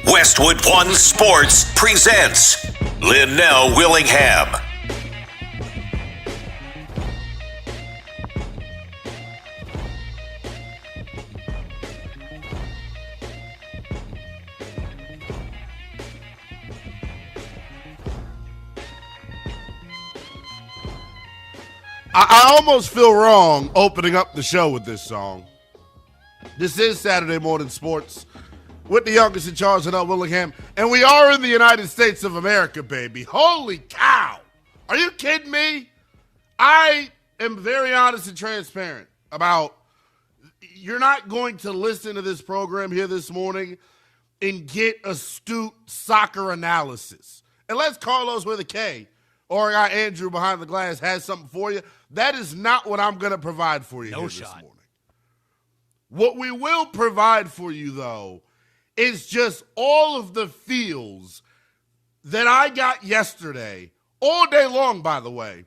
Westwood One Sports presents Lynnell Willingham. I almost feel wrong opening up the show with this song. This is Saturday Morning Sports with the youngest in charge, Lynnell Willingham, and we are in the United States of America, baby. Holy cow. Are you kidding me? I am very honest and transparent about you're not going to listen to this program here this morning and get astute soccer analysis. Unless Carlos with a K or our Andrew behind the glass has something for you. That is not what I'm going to provide for you this morning. What we will provide for you, though, is just all of the feels that I got yesterday, all day long, by the way,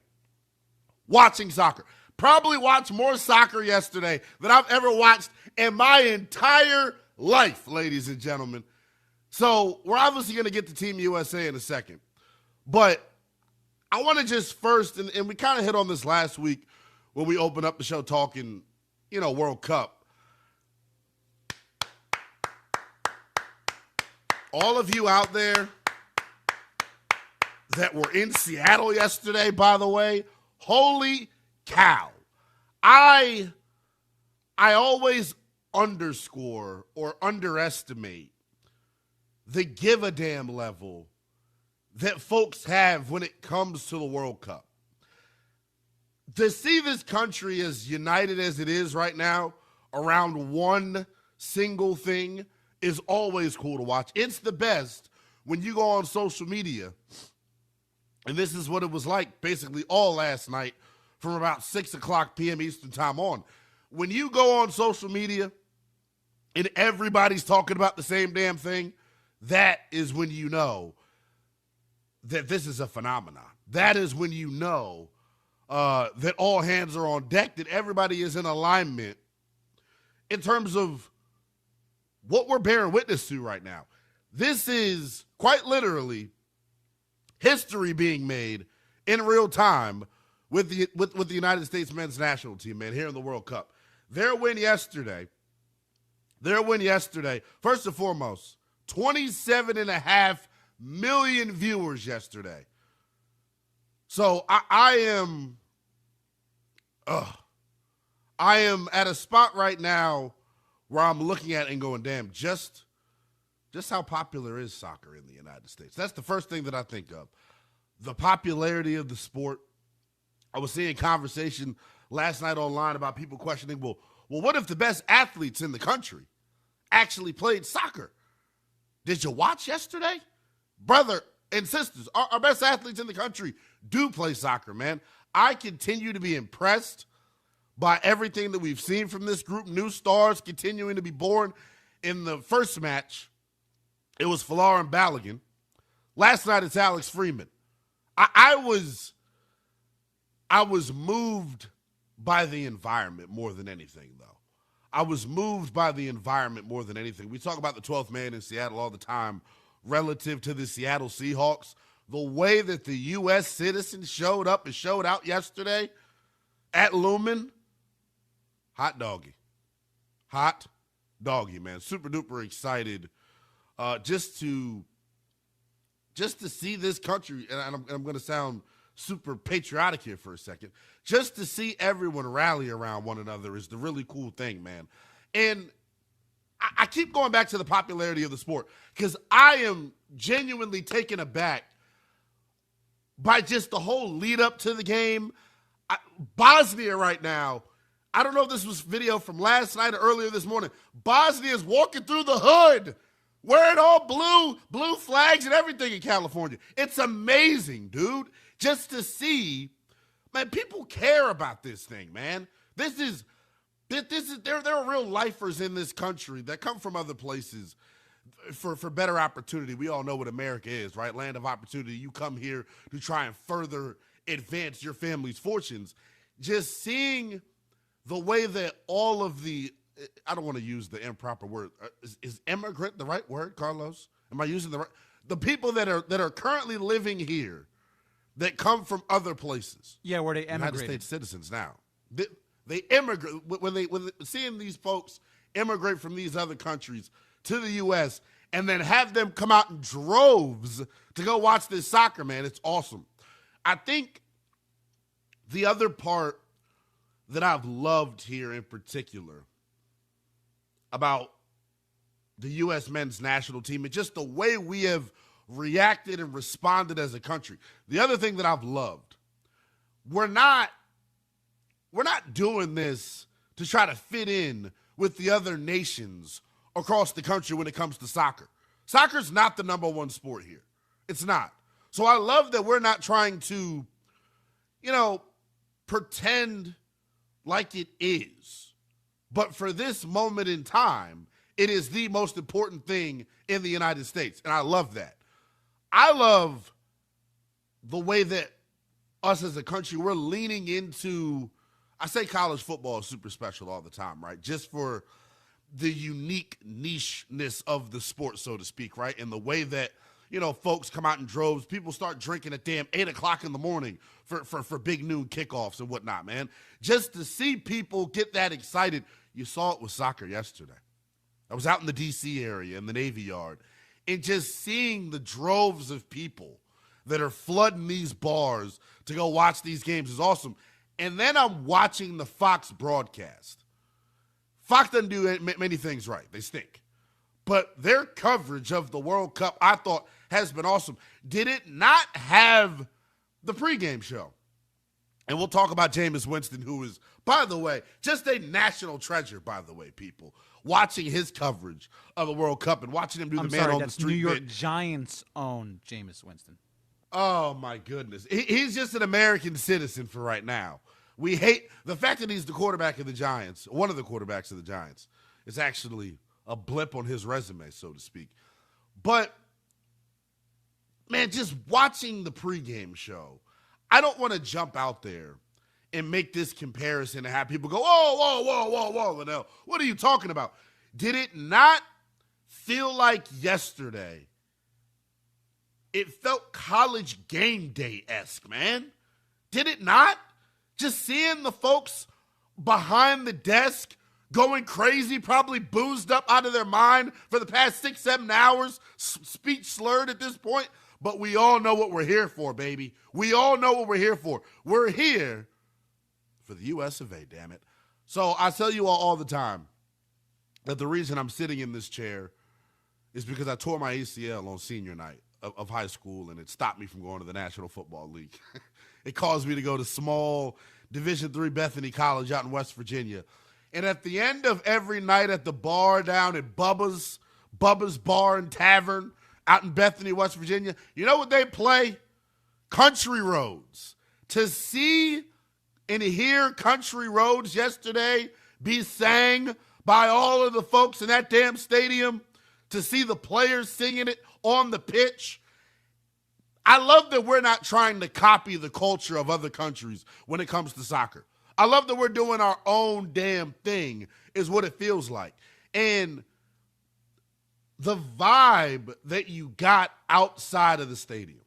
watching soccer. Probably watched more soccer yesterday than I've ever watched in my entire life, ladies and gentlemen. So we're obviously going to get to Team USA in a second. But I want to just first, and we kind of hit on this last week when we opened up the show talking, World Cup. All of you out there that were in Seattle yesterday, by the way, holy cow. I always underscore or underestimate the give a damn level that folks have when it comes to the World Cup. To see this country as united as it is right now around one single thing is always cool to watch. It's the best when you go on social media, and this is what it was like basically all last night from about 6 o'clock p.m. Eastern time on. When you go on social media and everybody's talking about the same damn thing, that is when you know that this is a phenomenon. That is when you know that all hands are on deck, that everybody is in alignment in terms of what we're bearing witness to right now. This is quite literally history being made in real time with the United States men's national team, man, here in the World Cup. Their win yesterday, first and foremost, 27.5 million viewers yesterday. So I am at a spot right now where I'm looking at it and going, damn, just how popular is soccer in the United States? That's the first thing that I think of. The popularity of the sport. I was seeing conversation last night online about people questioning, well, what if the best athletes in the country actually played soccer? Did you watch yesterday? Brother and sisters, our best athletes in the country do play soccer, man. I continue to be impressed by everything that we've seen from this group. New stars continuing to be born. In the first match, it was Folarin Balogun. Last night, it's Alex Freeman. I was moved by the environment more than anything, though. I was moved by the environment more than anything. We talk about the 12th man in Seattle all the time relative to the Seattle Seahawks. The way that the U.S. citizens showed up and showed out yesterday at Lumen, hot doggy, man. Super duper excited just to see this country, and I'm going to sound super patriotic here for a second, just to see everyone rally around one another is the really cool thing, man. And I keep going back to the popularity of the sport because I am genuinely taken aback by just the whole lead up to the game. Bosnia right now, I don't know if this was video from last night or earlier this morning. Bosnia is walking through the hood wearing all blue flags and everything in California. It's amazing, dude, just to see, man, people care about this thing, man. There are real lifers in this country that come from other places for better opportunity. We all know what America is, right? Land of opportunity. You come here to try and further advance your family's fortunes. Just seeing the way that all of the, I don't want to use the improper word. Is immigrant the right word, Carlos? Am I using the people that are currently living here that come from other places? Yeah, where they emigrated. United States citizens now. They immigrate when seeing these folks immigrate from these other countries to the U.S. and then have them come out in droves to go watch this soccer, man. It's awesome. I think the other part that I've loved here in particular about the U.S. men's national team and just the way we have reacted and responded as a country. The other thing that I've loved, we're not doing this to try to fit in with the other nations across the country when it comes to soccer. Soccer's not the number one sport here. It's not. So I love that we're not trying to, pretend like it is. But for this moment in time, it is the most important thing in the United States. And I love that. I love the way that us as a country, we're leaning into, I say college football is super special all the time, right? Just for the unique nicheness of the sport, so to speak, right? And the way that, folks come out in droves. People start drinking at damn 8 o'clock in the morning for big noon kickoffs and whatnot, man. Just to see people get that excited. You saw it with soccer yesterday. I was out in the D.C. area in the Navy Yard, and just seeing the droves of people that are flooding these bars to go watch these games is awesome. And then I'm watching the Fox broadcast. Fox doesn't do many things right. They stink. But their coverage of the World Cup, I thought, has been awesome. Did it not have the pregame show? And we'll talk about Jameis Winston, who is, by the way, just a national treasure, by the way, people. Watching his coverage of the World Cup and watching him do the man on the street. New York Giants own Jameis Winston. Oh, my goodness. He's just an American citizen for right now. We hate the fact that he's the quarterback of the Giants, one of the quarterbacks of the Giants. It's actually a blip on his resume, so to speak. But, man, just watching the pregame show, I don't want to jump out there and make this comparison and have people go, whoa, Lynnell, what are you talking about? Did it not feel like yesterday? It felt college game day-esque, man. Did it not? Just seeing the folks behind the desk going crazy, probably boozed up out of their mind for the past 6-7 hours, speech slurred at this point. But we all know what we're here for, baby. We all know what we're here for. We're here for the U.S. of A., damn it. So I tell you all the time that the reason I'm sitting in this chair is because I tore my ACL on senior night of high school, and it stopped me from going to the National Football League. It caused me to go to small Division III Bethany College out in West Virginia. And at the end of every night at the bar down at Bubba's Bar and Tavern out in Bethany, West Virginia, you know what they play? Country Roads. To see and hear Country Roads yesterday be sang by all of the folks in that damn stadium, to see the players singing it on the pitch. I love that we're not trying to copy the culture of other countries when it comes to soccer. I love that we're doing our own damn thing, is what it feels like. And the vibe that you got outside of the stadium,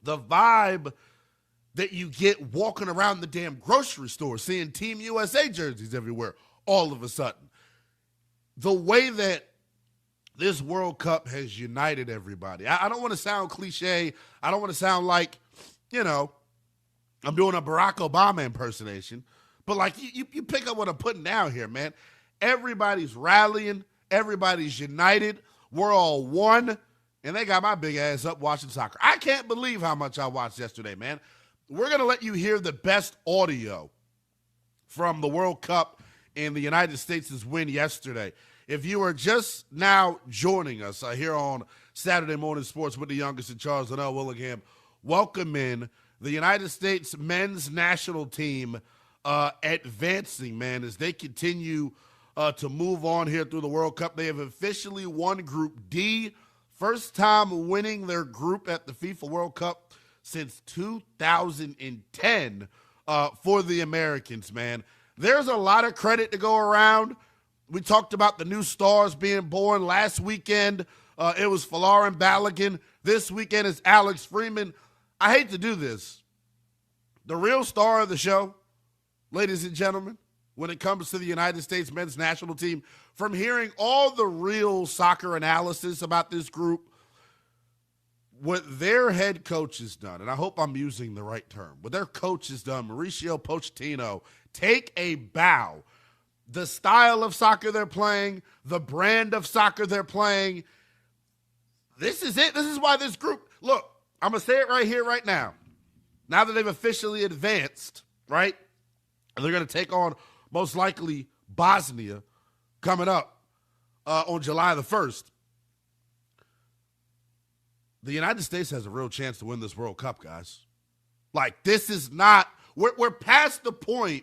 the vibe that you get walking around the damn grocery store, seeing Team USA jerseys everywhere all of a sudden, the way that this World Cup has united everybody. I don't want to sound cliche. I don't want to sound like, I'm doing a Barack Obama impersonation. But, like, you pick up what I'm putting down here, man. Everybody's rallying. Everybody's united. We're all one. And they got my big ass up watching soccer. I can't believe how much I watched yesterday, man. We're going to let you hear the best audio from the World Cup and the United States' win yesterday. If you are just now joining us here on Saturday Morning Sports with the youngest in Charles, Lynnell Willingham, welcome in the United States men's national team advancing, man, as they continue to move on here through the World Cup. They have officially won Group D, first time winning their group at the FIFA World Cup since 2010 for the Americans, man. There's a lot of credit to go around. We talked about the new stars being born last weekend It was Folarin Balogun. This weekend is Alex Freeman. I hate to do this. The real star of the show, ladies and gentlemen, when it comes to the United States men's national team, from hearing all the real soccer analysis about this group, what their head coach has done, and I hope I'm using the right term, what their coach has done, Mauricio Pochettino, take a bow. The style of soccer they're playing, the brand of soccer they're playing, this is it. This is why this group, look, I'm going to say it right here, right now. Now that they've officially advanced, right, and they're going to take on most likely Bosnia coming up on July the 1st, the United States has a real chance to win this World Cup, guys. Like, this is not, we're past the point.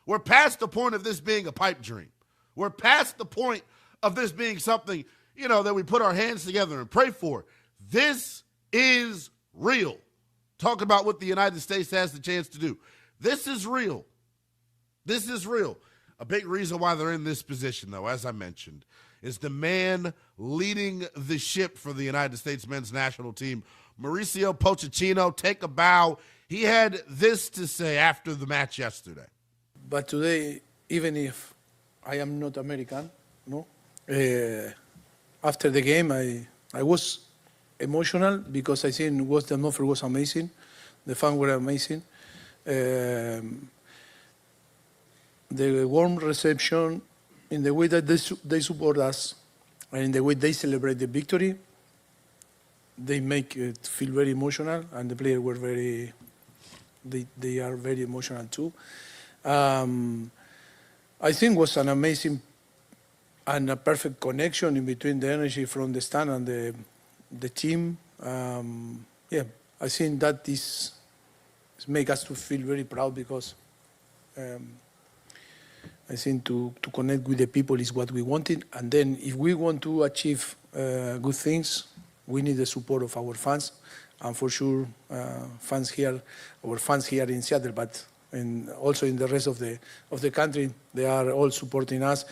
We're past the point of this being a pipe dream. We're past the point of this being something, you know, that we put our hands together and pray for. This is real. Talk about what the United States has the chance to do. This is real. This is real. A big reason why they're in this position, though, as I mentioned, is the man leading the ship for the United States men's national team, Mauricio Pochettino. Take a bow. He had this to say after the match yesterday. But today, even if I am not American, no, after the game, I was emotional because I think the atmosphere was amazing. The fans were amazing. The warm reception, in the way that they support us, and in the way they celebrate the victory, they make it feel very emotional, and the players were they are very emotional too. I think it was an amazing and a perfect connection in between the energy from the stand and the team. I think that this make us to feel very proud because I think to connect with the people is what we wanted. And then if we want to achieve good things, we need the support of our fans. And for sure, our fans here in Seattle, but and also in the rest of the country, they are all supporting us,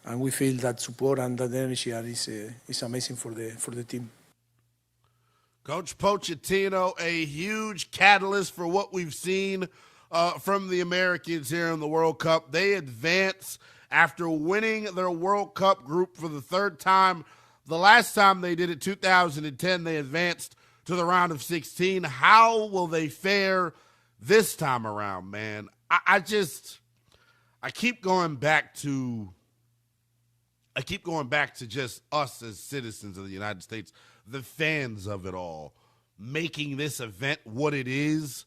and we feel that support and that energy is amazing for the team. Coach Pochettino, a huge catalyst for what we've seen from the Americans here in the World Cup. They advance after winning their World Cup group for the third time. The last time they did it, 2010, they advanced to the round of 16. How will they fare this time around, man? I keep going back to just us as citizens of the United States, the fans of it all, making this event what it is.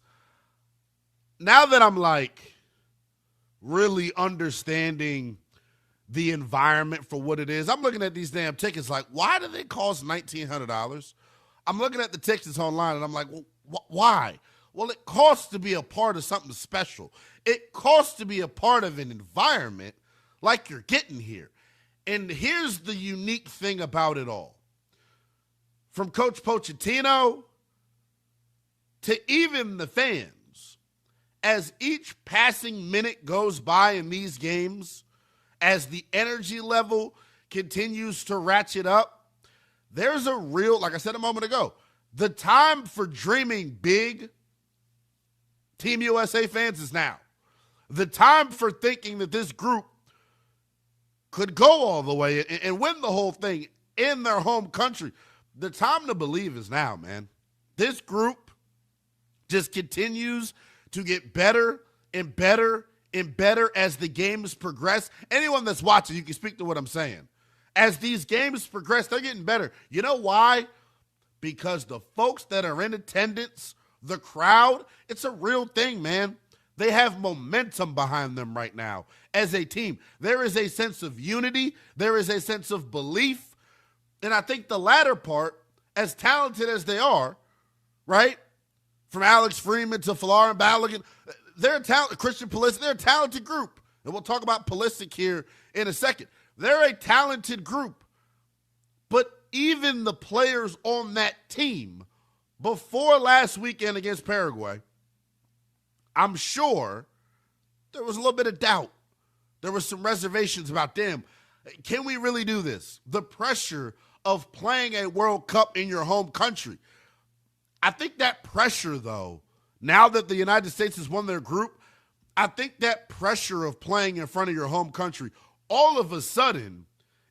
Now that I'm like really understanding the environment for what it is, I'm looking at these damn tickets like, why do they cost $1,900? I'm looking at the tickets online and I'm like, well, why? Well, it costs to be a part of something special. It costs to be a part of an environment like you're getting here. And here's the unique thing about it all. From Coach Pochettino to even the fans, as each passing minute goes by in these games, as the energy level continues to ratchet up, there's a real, like I said a moment ago, the time for dreaming big, Team USA fans, is now. The time for thinking that this group could go all the way and win the whole thing in their home country. The time to believe is now, man. This group just continues to get better and better and better as the games progress. Anyone that's watching, you can speak to what I'm saying. As these games progress, they're getting better. You know why? Because the folks that are in attendance, the crowd, it's a real thing, man. They have momentum behind them right now as a team. There is a sense of unity. There is a sense of belief. And I think the latter part, as talented as they are, right, from Alex Freeman to Folarin Balogun, they're a talented, Christian Pulisic, they're a talented group. And we'll talk about Pulisic here in a second. They're a talented group. But even the players on that team, before last weekend against Paraguay, I'm sure there was a little bit of doubt. There was some reservations about them. Can we really do this? The pressure of playing a World Cup in your home country. I think that pressure, though, now that the United States has won their group, I think that pressure of playing in front of your home country all of a sudden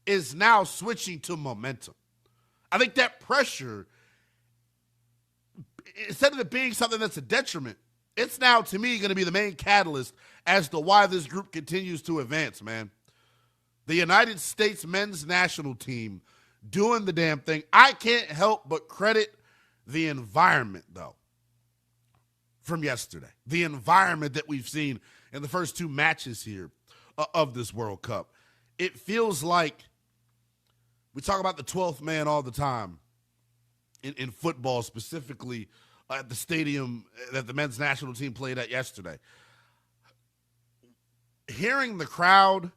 is now switching to momentum. I think that pressure, instead of it being something that's a detriment, it's now, to me, going to be the main catalyst as to why this group continues to advance, man. The United States men's national team doing the damn thing. I can't help but credit the environment, though, from yesterday. The environment that we've seen in the first two matches here of this World Cup. It feels like we talk about the 12th man all the time in football, specifically at the stadium that the men's national team played at yesterday. Hearing the crowd,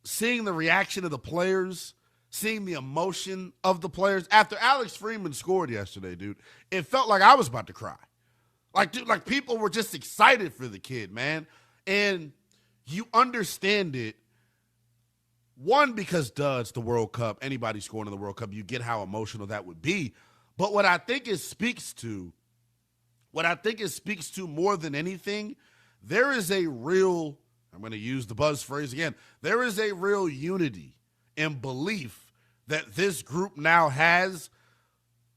seeing the reaction of the players, seeing the emotion of the players. After Alex Freeman scored yesterday, dude, it felt like I was about to cry. Like, dude, like people were just excited for the kid, man. And you understand it. One, because it's the World Cup. Anybody scoring in the World Cup, you get how emotional that would be. But what I think it speaks to more than anything, there is a real, I'm going to use the buzz phrase again, there is a real unity and belief that this group now has.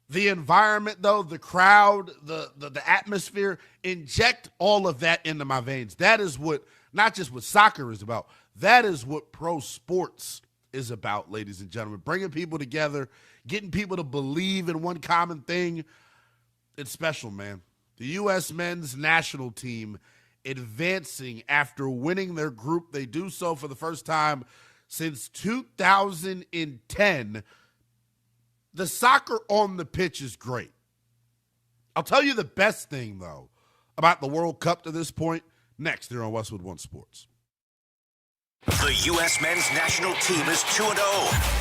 The environment, though, the crowd, the atmosphere, inject all of that into my veins. That is what, not just what soccer is about, that is what pro sports is about, ladies and gentlemen. Bringing people together, getting people to believe in one common thing. It's special, man. The U.S. men's national team advancing after winning their group. They do so for the first time since 2010. The soccer on the pitch is great. I'll tell you the best thing, though, about the World Cup to this point, next here on Westwood One Sports. The U.S. men's national team is 2-0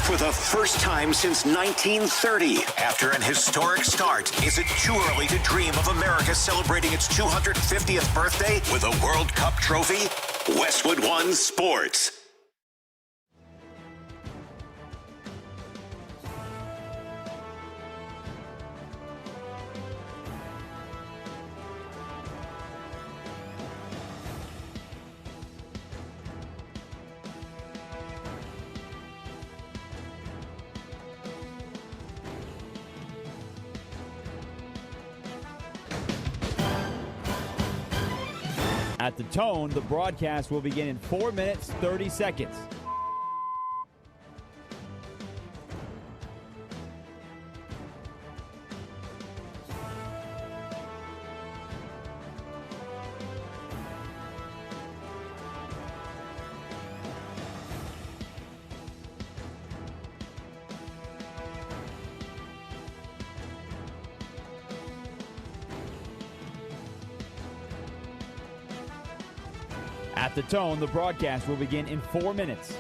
for the first time since 1930. After an historic start, is it too early to dream of America celebrating its 250th birthday with a World Cup trophy? Westwood One Sports. At the tone, the broadcast will begin in 4 minutes, 30 seconds. At the tone, the broadcast will begin in 4 minutes.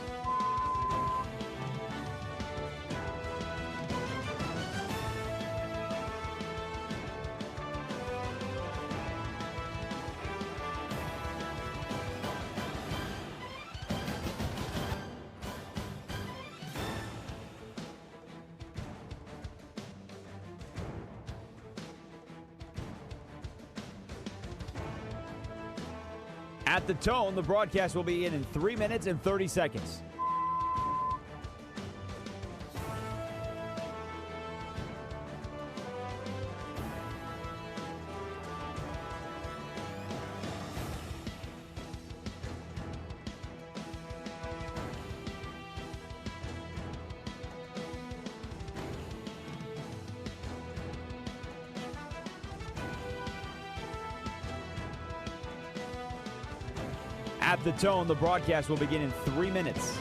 At the tone, the broadcast will begin in 3 minutes and 30 seconds. At the tone, the broadcast will begin in 3 minutes.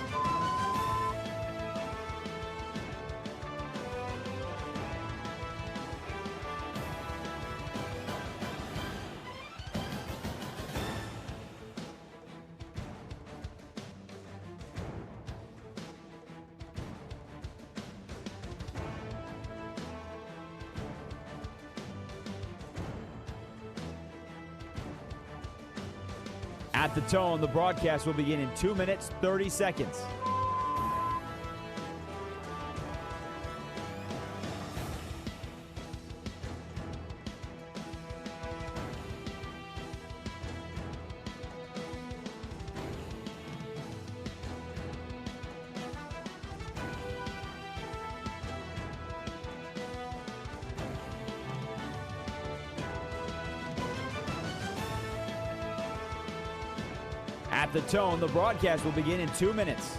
At the tone, the broadcast will begin in 2 minutes, 30 seconds. At the tone, the broadcast will begin in 2 minutes.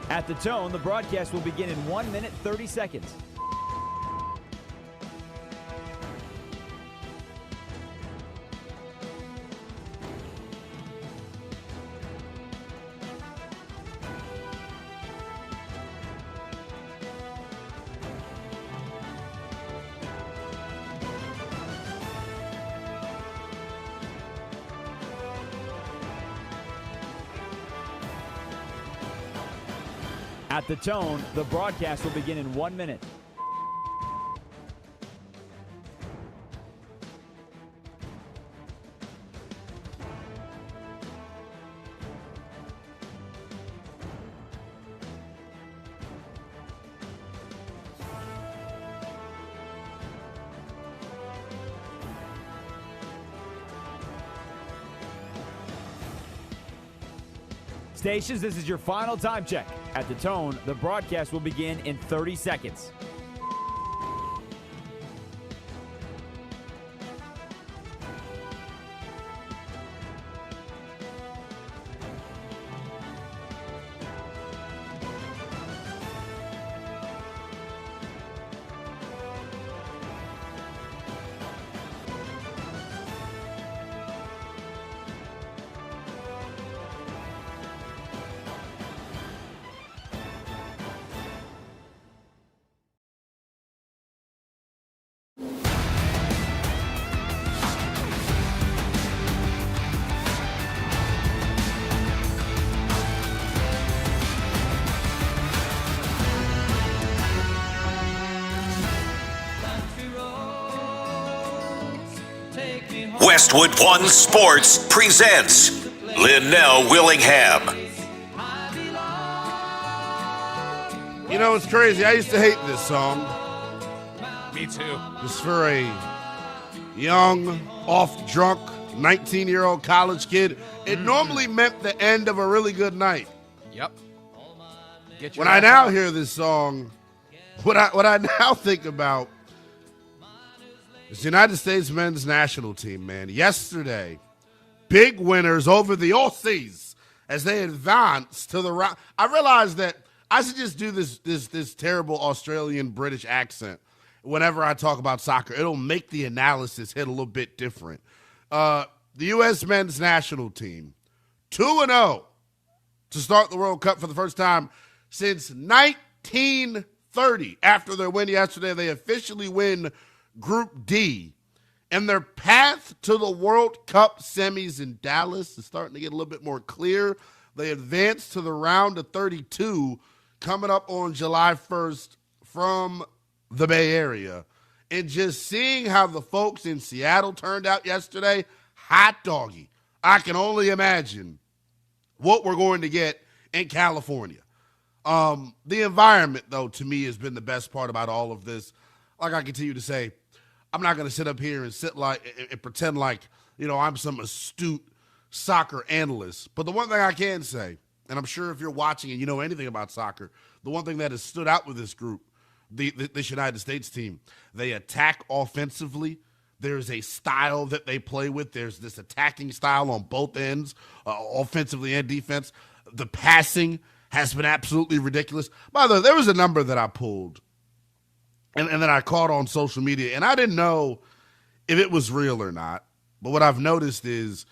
At the tone, the broadcast will begin in 1 minute, 30 seconds. At the tone, the broadcast will begin in 1 minute. Stations, this is your final time check. At the tone, the broadcast will begin in 30 seconds. Westwood One Sports presents Lynnell Willingham. You know, it's crazy. I used to hate this song. Me too. It's for a young, off-drunk, 19-year-old college kid. It normally meant the end of a really good night. Yep. When I now hear this song, what I now think about is the United States men's national team, man. Yesterday, big winners over the Aussies as they advance to the round. I realized that I should just do this terrible Australian British accent whenever I talk about soccer. It'll make the analysis hit a little bit different. The U.S. men's national team, 2-0 to start the World Cup for the first time since 1930. After their win yesterday, they officially win Group D. And their path to the World Cup semis in Dallas is starting to get a little bit more clear. They advance to the round of 32 coming up on July 1st from the Bay Area. And just seeing how the folks in Seattle turned out yesterday, hot doggy. I can only imagine what we're going to get in California. The environment, though, to me has been the best part about all of this. Like I continue to say, I'm not going to sit up here and and pretend like, you know, I'm some astute soccer analyst. But the one thing I can say, and I'm sure if you're watching and you know anything about soccer, the one thing that has stood out with this group, this United States team, they attack offensively. There's a style that they play with. There's this attacking style on both ends, offensively and defense. The passing has been absolutely ridiculous. By the way, there was a number that I pulled and then I caught on social media, and I didn't know if it was real or not. But what I've noticed is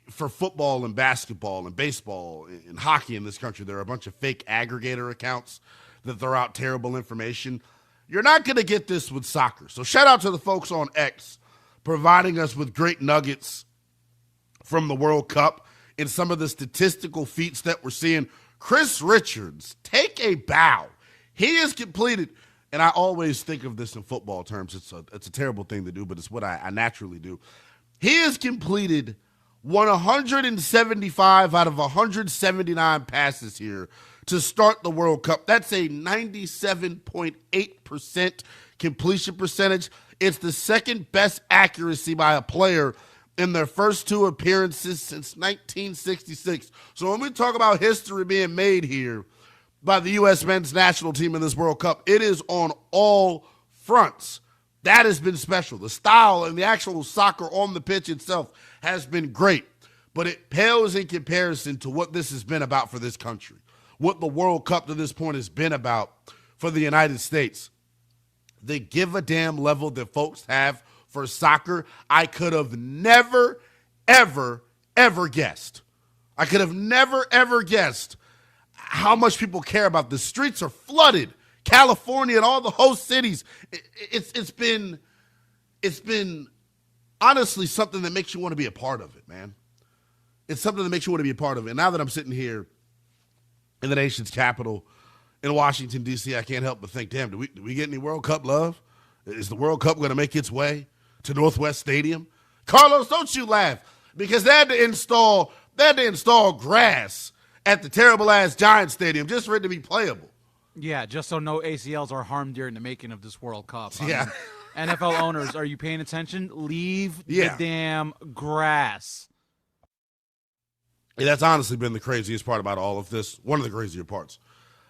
for football and basketball and baseball and hockey in this country, there are a bunch of fake aggregator accounts that throw out terrible information. You're not going to get this with soccer. So shout out to the folks on X providing us with great nuggets from the World Cup and some of the statistical feats that we're seeing. Chris Richards, take a bow. He has completed, and I always think of this in football terms. It's a terrible thing to do, but it's what I naturally do. He has completed 175 out of 179 passes here to start the World Cup. That's a 97.8% completion percentage. It's the second best accuracy by a player in their first two appearances since 1966. So when we talk about history being made here by the U.S. men's national team in this World Cup, it is on all fronts. That has been special. The style and the actual soccer on the pitch itself has been great, but it pales in comparison to what this has been about for this country, what the World Cup to this point has been about for the United States. The give a damn level that folks have for soccer, I could have never, ever, ever guessed. I could have never, ever guessed how much people care about this. Streets are flooded. California and all the host cities. It's been honestly something that makes you want to be a part of it, man. It's something that makes you want to be a part of it. And now that I'm sitting here in the nation's capital in Washington, D.C., I can't help but think, damn, do we get any World Cup love? Is the World Cup going to make its way to Northwest Stadium? Carlos, don't you laugh, because they had to install grass at the terrible-ass Giants Stadium just for it to be playable. Yeah, just so no ACLs are harmed during the making of this World Cup. I Yeah. mean, NFL owners, are you paying attention? Leave the damn grass. Yeah, that's honestly been the craziest part about all of this. One of the crazier parts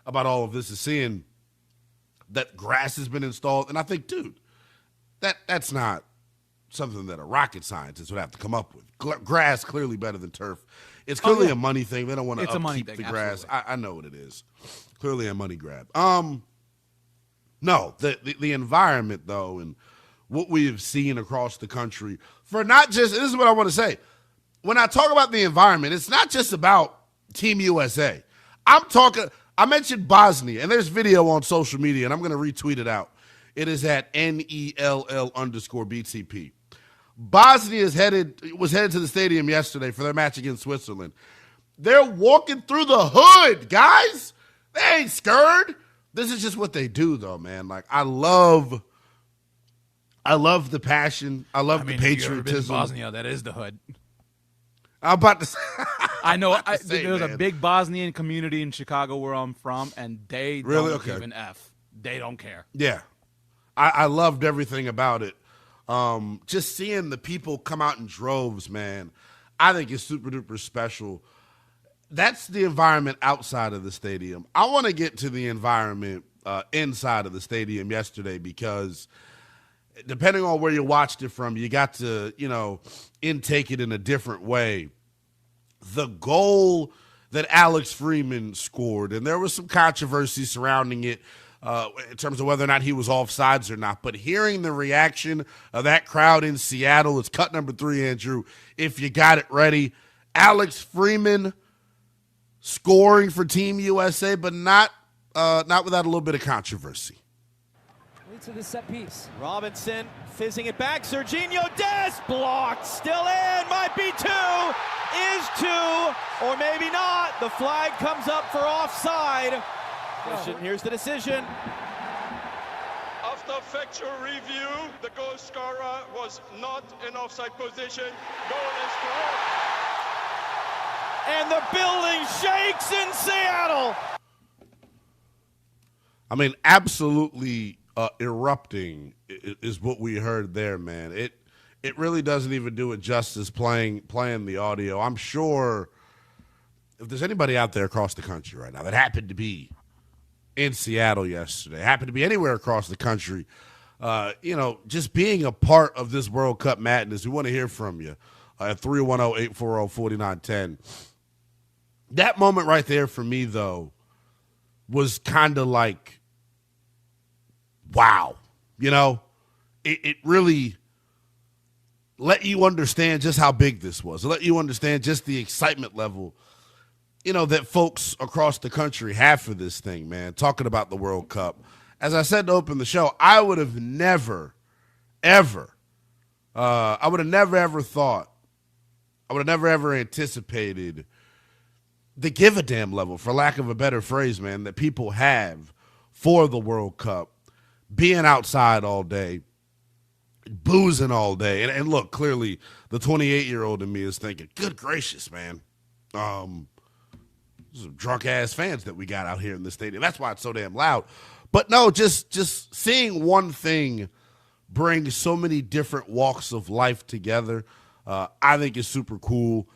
about all of this is seeing that grass has been installed. And I think, dude, that's not something that a rocket scientist would have to come up with. Grass clearly better than turf. It's clearly a money thing. They don't want to upkeep the grass. I know what it is. Clearly a money grab. No, the environment, though, and what we have seen across the country for not just, this is what I want to say. When I talk about the environment, it's not just about Team USA. I mentioned Bosnia, and there's video on social media, and I'm going to retweet it out. It is at NELL_BTP. Bosnia was headed to the stadium yesterday for their match against Switzerland. They're walking through the hood, guys. They ain't scared. This is just what they do, though, man. Like, I love the passion. I love the patriotism. If you've ever been to Bosnia, that is the hood. I'm about to say. I know. There's a big Bosnian community in Chicago where I'm from, and they don't give an F. They don't care. Yeah. I loved everything about it. Just seeing the people come out in droves, man, I think is super duper special. That's the environment outside of the stadium. I want to get to the environment inside of the stadium yesterday because depending on where you watched it from, you got to, intake it in a different way. The goal that Alex Freeman scored, and there was some controversy surrounding it in terms of whether or not he was offsides or not, but hearing the reaction of that crowd in Seattle, it's cut number 3, Andrew, if you got it ready. Alex Freeman scoring for Team USA, but not without a little bit of controversy. To the set piece. Robinson fizzing it back. Serginho Dest blocked. Still in. Might be 2. Is 2. Or maybe not. The flag comes up for offside. Here's the decision. After factual review, the goal scorer was not in offside position. Goal is correct. And the building shakes in Seattle. I mean, absolutely erupting is what we heard there, man. It really doesn't even do it justice playing the audio. I'm sure if there's anybody out there across the country right now that happened to be in Seattle yesterday, happened to be anywhere across the country, just being a part of this World Cup madness, we want to hear from you at 310-840-4910. That moment right there for me, though, was kind of like, wow, it really let you understand just how big this was. It let you understand just the excitement level, that folks across the country have for this thing, man, talking about the World Cup. As I said to open the show, I would have never, ever anticipated the give a damn level, for lack of a better phrase, man, that people have for the World Cup. Being outside all day, boozing all day. And look, clearly the 28-year-old in me is thinking, good gracious, man. some drunk-ass fans that we got out here in the stadium. That's why it's so damn loud. But no, just seeing one thing bring so many different walks of life together, I think is super cool.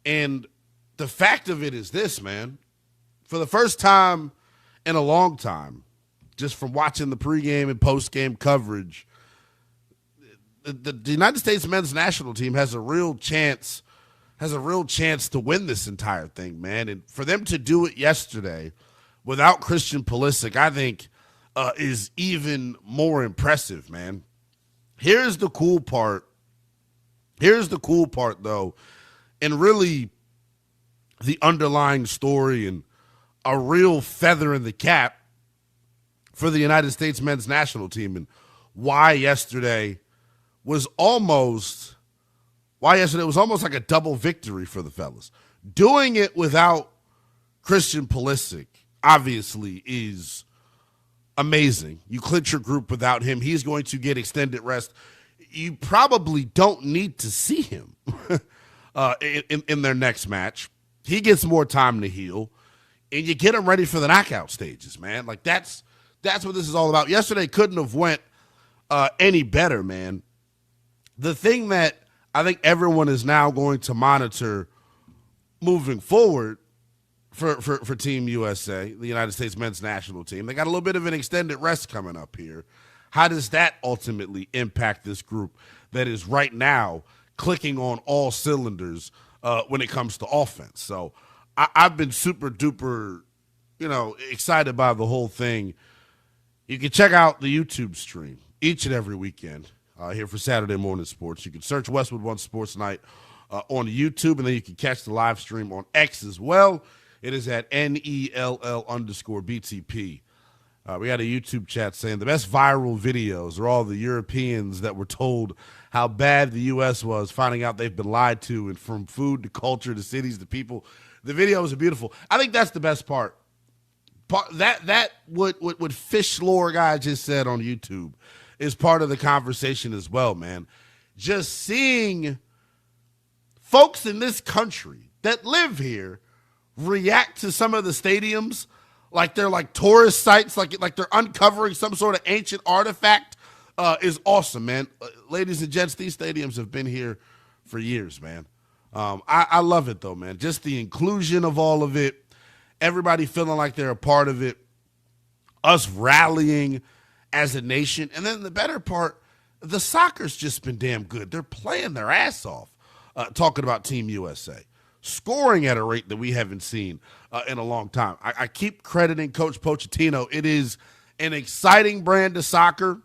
And the fact of it is this, man. For the first time in a long time, just from watching the pregame and postgame coverage, the United States men's national team has a real chance to win this entire thing, man. And for them to do it yesterday without Christian Pulisic, I think is even more impressive, man. Here's the cool part, though, and really the underlying story and a real feather in the cap for the United States men's national team and why yesterday was almost like a double victory for the fellas. Doing it without Christian Pulisic, obviously, is amazing. You clinch your group without him. He's going to get extended rest. You probably don't need to see him in their next match. He gets more time to heal, and you get him ready for the knockout stages, man. Like, that's what this is all about. Yesterday couldn't have went any better, man. The thing that I think everyone is now going to monitor moving forward for Team USA, the United States men's national team, they got a little bit of an extended rest coming up here. How does that ultimately impact this group that is right now clicking on all cylinders when it comes to offense? So I've been super duper, excited by the whole thing. You can check out the YouTube stream each and every weekend here for Saturday Morning Sports. You can search Westwood One Sports Night on YouTube, and then you can catch the live stream on X as well. It is at NELL_BTP. We got a YouTube chat saying the best viral videos are all the Europeans that were told how bad the U.S. was, finding out they've been lied to, and from food to culture to cities to people. The videos are beautiful. I think that's the best part. That what Fish Lore guy just said on YouTube is part of the conversation as well, man. Just seeing folks in this country that live here react to some of the stadiums like they're like tourist sites, like they're uncovering some sort of ancient artifact is awesome, man. Ladies and gents, these stadiums have been here for years, man. I love it, though, man. Just the inclusion of all of it, everybody feeling like they're a part of it, us rallying as a nation. And then the better part, the soccer's just been damn good. They're playing their ass off, talking about Team USA, scoring at a rate that we haven't seen in a long time. I keep crediting Coach Pochettino. It is an exciting brand of soccer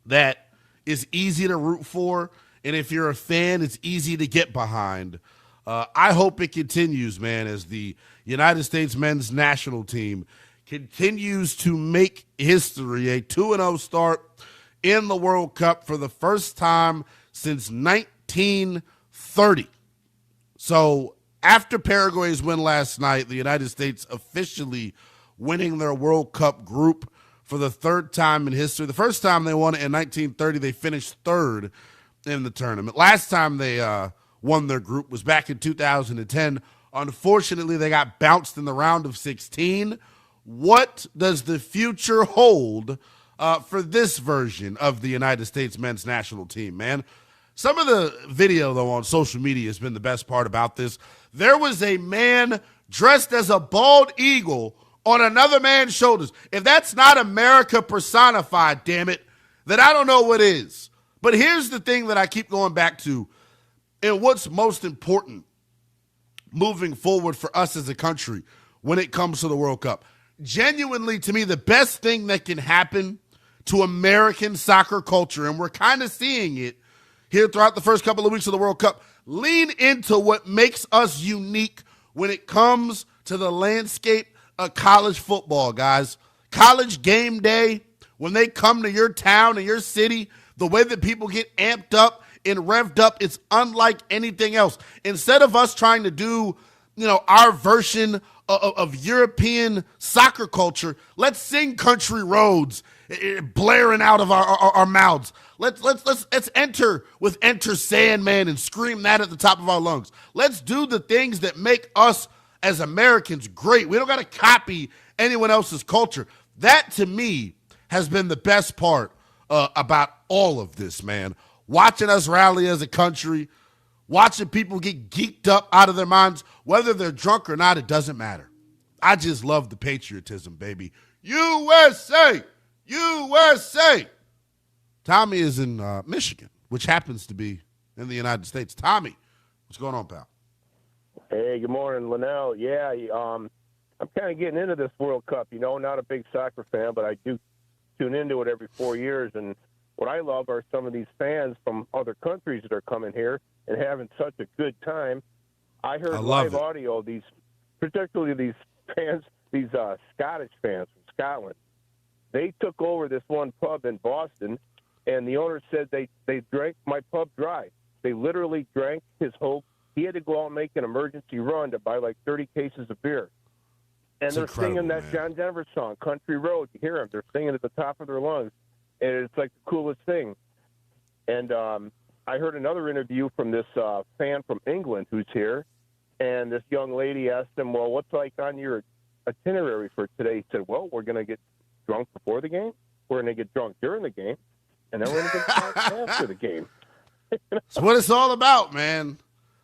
that is easy to root for, and if you're a fan, it's easy to get behind. I hope it continues, man, as the United States men's national team continues to make history, a 2-0 start in the World Cup for the first time since 1930. So after Paraguay's win last night, the United States officially winning their World Cup group for the third time in history. The first time they won it in 1930, they finished third in the tournament. Last time they won their group was back in 2010. Unfortunately, they got bounced in the round of 16. What does the future hold for this version of the United States men's national team, man? Some of the video, though, on social media has been the best part about this. There was a man dressed as a bald eagle on another man's shoulders. If that's not America personified, damn it, then I don't know what is. But here's the thing that I keep going back to, and what's most important moving forward for us as a country when it comes to the World Cup. Genuinely, to me, the best thing that can happen to American soccer culture, and we're kind of seeing it here throughout the first couple of weeks of the World Cup, lean into what makes us unique when it comes to the landscape of college football, guys. College game day, when they come to your town and your city, the way that people get amped up and revved up, it's unlike anything else. Instead of us trying to do, our version of European soccer culture, let's sing Country Roads blaring out of our mouths. Let's enter with Enter Sandman and scream that at the top of our lungs. Let's do the things that make us as Americans, great. We don't got to copy anyone else's culture. That, to me, has been the best part about all of this, man. Watching us rally as a country, watching people get geeked up out of their minds, whether they're drunk or not, it doesn't matter. I just love the patriotism, baby. USA! USA! Tommy is in Michigan, which happens to be in the United States. Tommy, what's going on, pal? Hey, good morning, Lynnell. Yeah, I'm kind of getting into this World Cup. Not a big soccer fan, but I do tune into it every 4 years. And what I love are some of these fans from other countries that are coming here and having such a good time. I heard live audio of these, particularly these fans, these Scottish fans from Scotland. They took over this one pub in Boston, and the owner said they drank my pub dry. They literally drank his whole. He had to go out and make an emergency run to buy like 30 cases of beer. And they're singing that John Denver song, Country Road. You hear them. They're singing at the top of their lungs. And it's like the coolest thing. And I heard another interview from this fan from England who's here. And this young lady asked him, well, what's like on your itinerary for today? He said, well, we're going to get drunk before the game. We're going to get drunk during the game. And then we're going to get drunk after the game. That's what it's all about, man.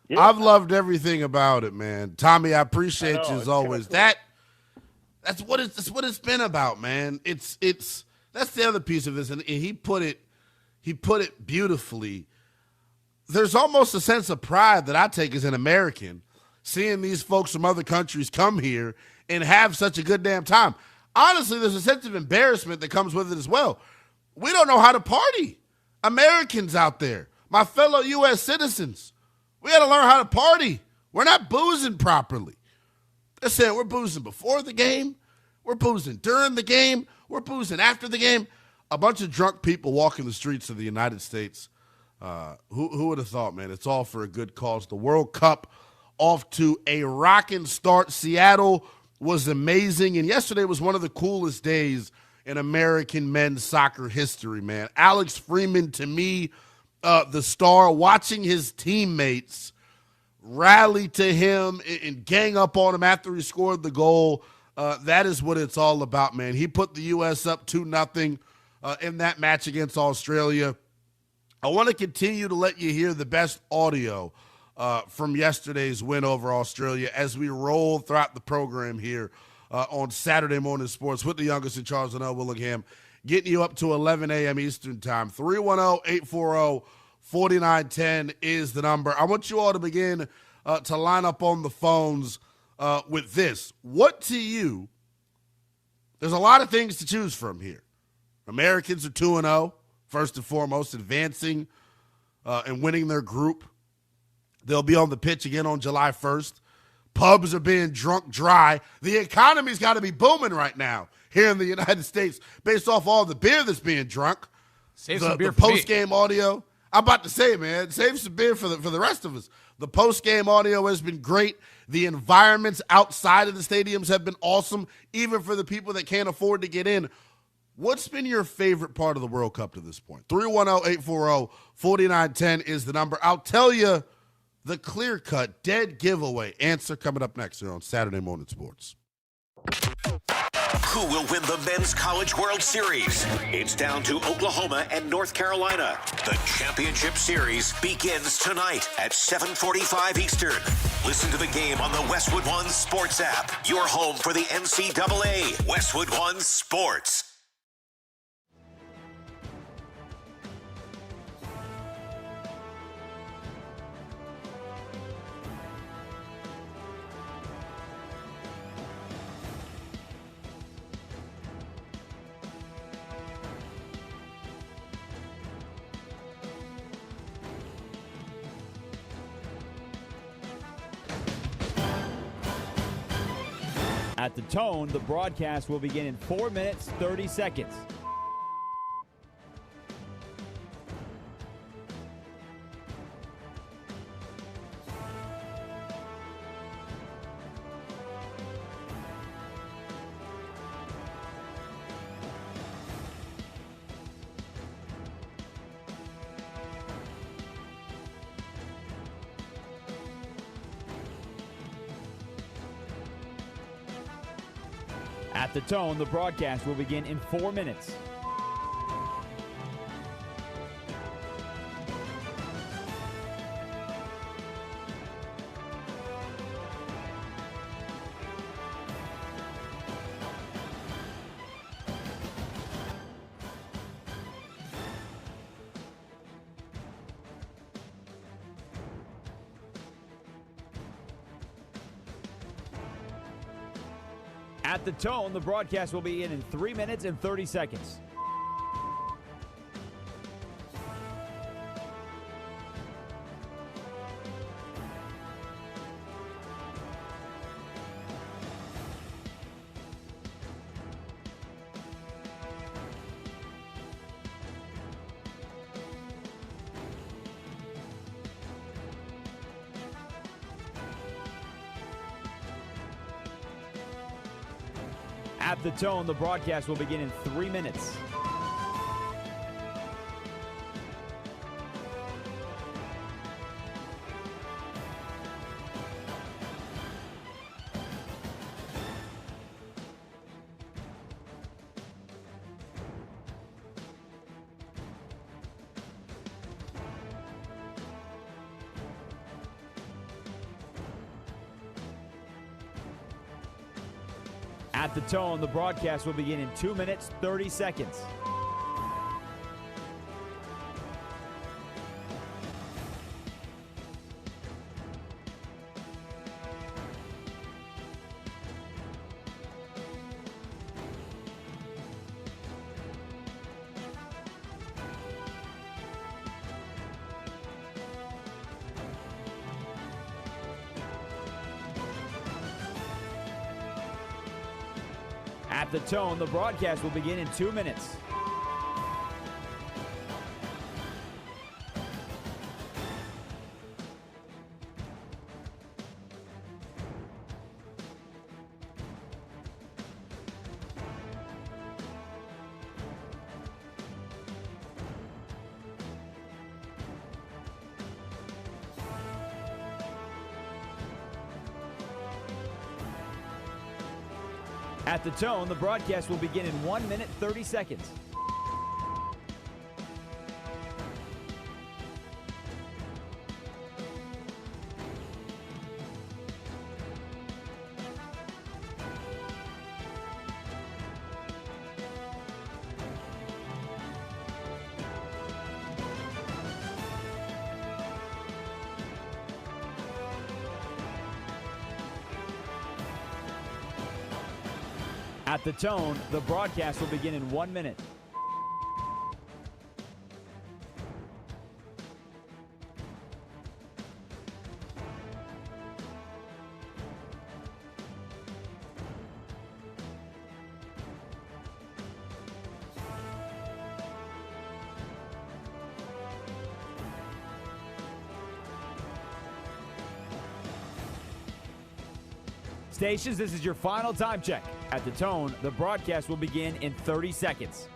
Yeah. I've loved everything about it, man. Tommy, I appreciate you as always. That's what it's been about, man. It's that's the other piece of this, and he put it beautifully. There's almost a sense of pride that I take as an American, seeing these folks from other countries come here and have such a good damn time. Honestly, there's a sense of embarrassment that comes with it as well. We don't know how to party. Americans out there, my fellow U.S. citizens, we got to learn how to party. We're not boozing properly. They're saying we're boozing before the game. We're boozing during the game. We're boozing after the game. A bunch of drunk people walking the streets of the United States. Who would have thought, man? It's all for a good cause. The World Cup off to a rocking start. Seattle was amazing, and yesterday was one of the coolest days in American men's soccer history, man. Alex Freeman, to me, the star, watching his teammates rally to him and gang up on him after he scored the goal. That is what it's all about, man. He put the U.S. up 2-0 in that match against Australia. I want to continue to let you hear the best audio from yesterday's win over Australia as we roll throughout the program here on Saturday Morning Sports with the youngest in charge, Lynnell Willingham, getting you up to 11 a.m. Eastern Time. 310-840-4910 is the number. I want you all to begin to line up on the phones with this. What to you, there's a lot of things to choose from here. Americans are 2-0, first and foremost, advancing and winning their group. They'll be on the pitch again on July 1st. Pubs are being drunk dry. The economy's got to be booming right now here in the United States based off all the beer that's being drunk. Save some beer the for post-game audio. I'm about to say, man, save some beer for the rest of us. The post-game audio has been great. The environments outside of the stadiums have been awesome, even for the people that can't afford to get in. What's been your favorite part of the World Cup to this point? 310-840-4910 is the number. I'll tell you the clear-cut, dead giveaway answer coming up next here on Saturday Morning Sports. Who will win the Men's College World Series? It's down to Oklahoma and North Carolina. The championship series begins tonight at 7:45 Eastern. Listen to the game on the Westwood One Sports app. Your home for the NCAA. Westwood One Sports. At the tone, the broadcast will begin in 4 minutes, 30 seconds. At the tone, the broadcast will begin in 4 minutes. At the tone, the broadcast will begin in 3 minutes and 30 seconds. At the tone, the broadcast will begin in 3 minutes. At the tone, the broadcast will begin in 2 minutes, 30 seconds. At the tone, the broadcast will begin in 2 minutes. At the tone, the broadcast will begin in 1 minute, 30 seconds. At the tone, the broadcast will begin in 1 minute. Stations, this is your final time check. At the tone, the broadcast will begin in 30 seconds.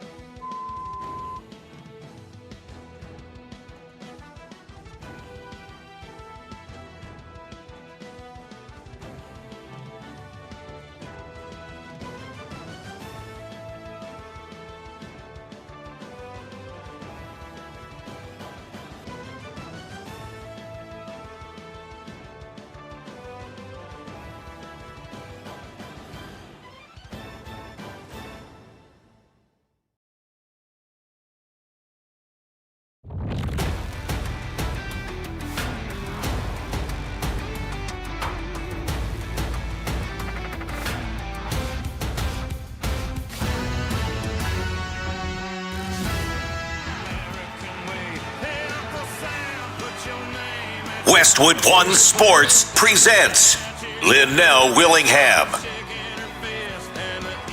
Westwood One Sports presents Lynnell Willingham.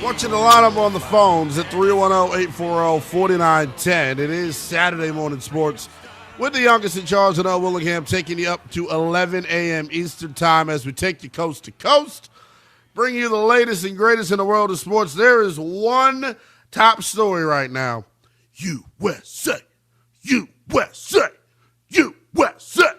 Watching a lot of them on the phones at 310-840-4910. It is Saturday morning sports with the youngest in charge, Lynnell Willingham, taking you up to 11 a.m. Eastern time as we take you coast to coast, bring you the latest and greatest in the world of sports. There is one top story right now. USA, USA, USA.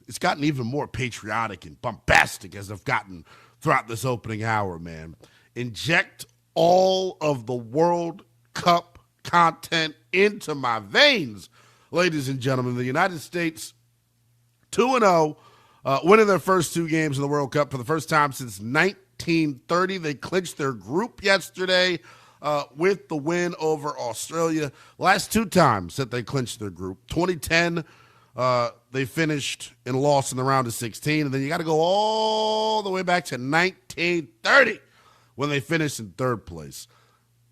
It's gotten even more patriotic and bombastic as I've gotten throughout this opening hour, man. Inject all of the World Cup content into my veins. Ladies and gentlemen, the United States 2-0, winning their first two games in the World Cup for the first time since 1930. They clinched their group yesterday with the win over Australia. Last two times that they clinched their group. 2010, they finished and lost in the round of 16. And then you got to go all the way back to 1930 when they finished in third place.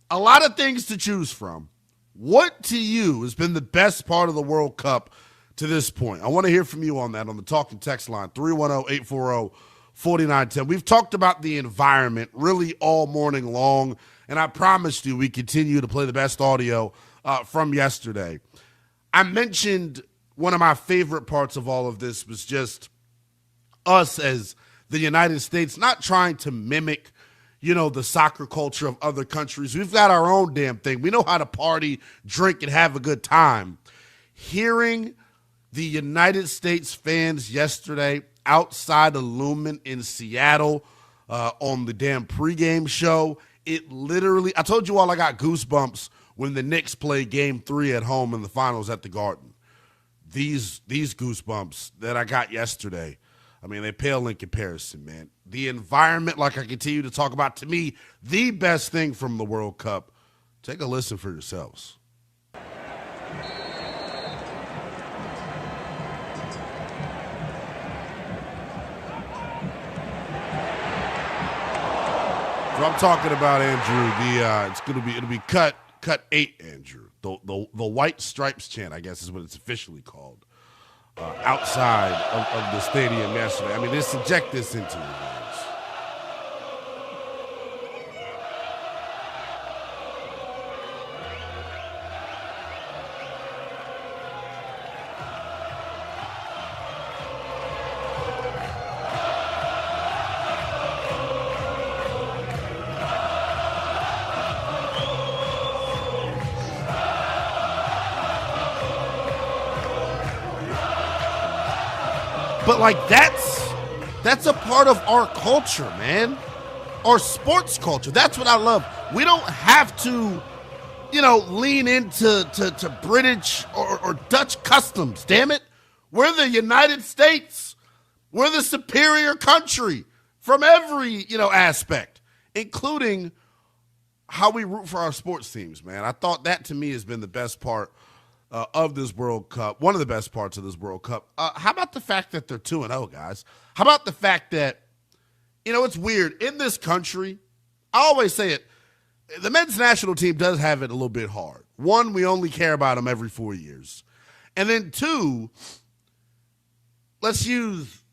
A lot of things to choose from. What to you has been the best part of the World Cup to this point? I want to hear from you on that on the talk and text line, 310-840-4910. We've talked about the environment really all morning long, and I promised you we continue to play the best audio from yesterday. I mentioned one of my favorite parts of all of this was just us as the United States not trying to mimic the soccer culture of other countries. We've got our own damn thing. We know how to party, drink, and have a good time. Hearing the United States fans yesterday outside of Lumen in Seattle on the damn pregame show, it literally, I told you all I got goosebumps when the Knicks played game 3 at home in the finals at the Garden. These goosebumps that I got yesterday, I mean, they pale in comparison, man. The environment, like I continue to talk about, to me, the best thing from the World Cup. Take a listen for yourselves. So I'm talking about, Andrew, it'll be cut 8, Andrew. The White Stripes chant, I guess is what it's officially called. Outside of the stadium yesterday. I mean, let's inject this into it, guys. But, that's a part of our culture, man. Our sports culture. That's what I love. We don't have to, lean into British or Dutch customs, damn it. We're the United States. We're the superior country from every, aspect, including how we root for our sports teams, man. I thought that, to me, has been the best part of this World Cup, one of the best parts of this World Cup. How about the fact that they're 2-0, guys? How about the fact that, it's weird. In this country, I always say it, the men's national team does have it a little bit hard. One, we only care about them every 4 years. And then two, let's use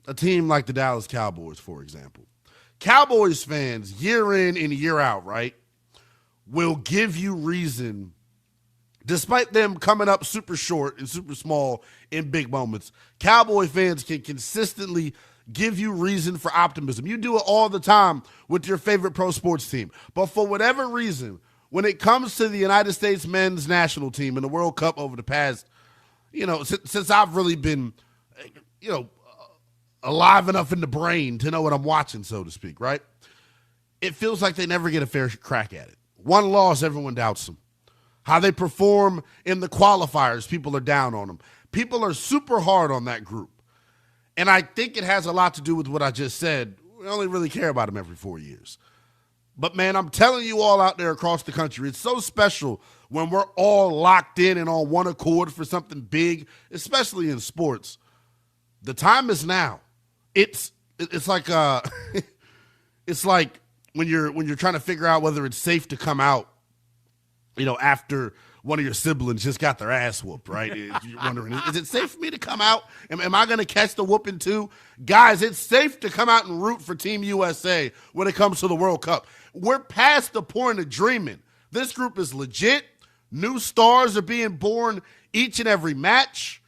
a team like the Dallas Cowboys, for example. Cowboys fans, year in and year out, right, will give you reason. Despite them coming up super short and super small in big moments, Cowboy fans can consistently give you reason for optimism. You do it all the time with your favorite pro sports team. But for whatever reason, when it comes to the United States men's national team in the World Cup over the past, since I've really been, alive enough in the brain to know what I'm watching, so to speak, right? It feels like they never get a fair crack at it. One loss, everyone doubts them. How they perform in the qualifiers, people are down on them. People are super hard on that group. And I think it has a lot to do with what I just said. We only really care about them every 4 years. But, man, I'm telling you all out there across the country, it's so special when we're all locked in and on one accord for something big, especially in sports. The time is now. It's like it's like when you're trying to figure out whether it's safe to come out, after one of your siblings just got their ass whooped, right? You're wondering, is it safe for me to come out? Am I going to catch the whooping too? Guys, it's safe to come out and root for Team USA when it comes to the World Cup. We're past the point of dreaming. This group is legit. New stars are being born each and every match.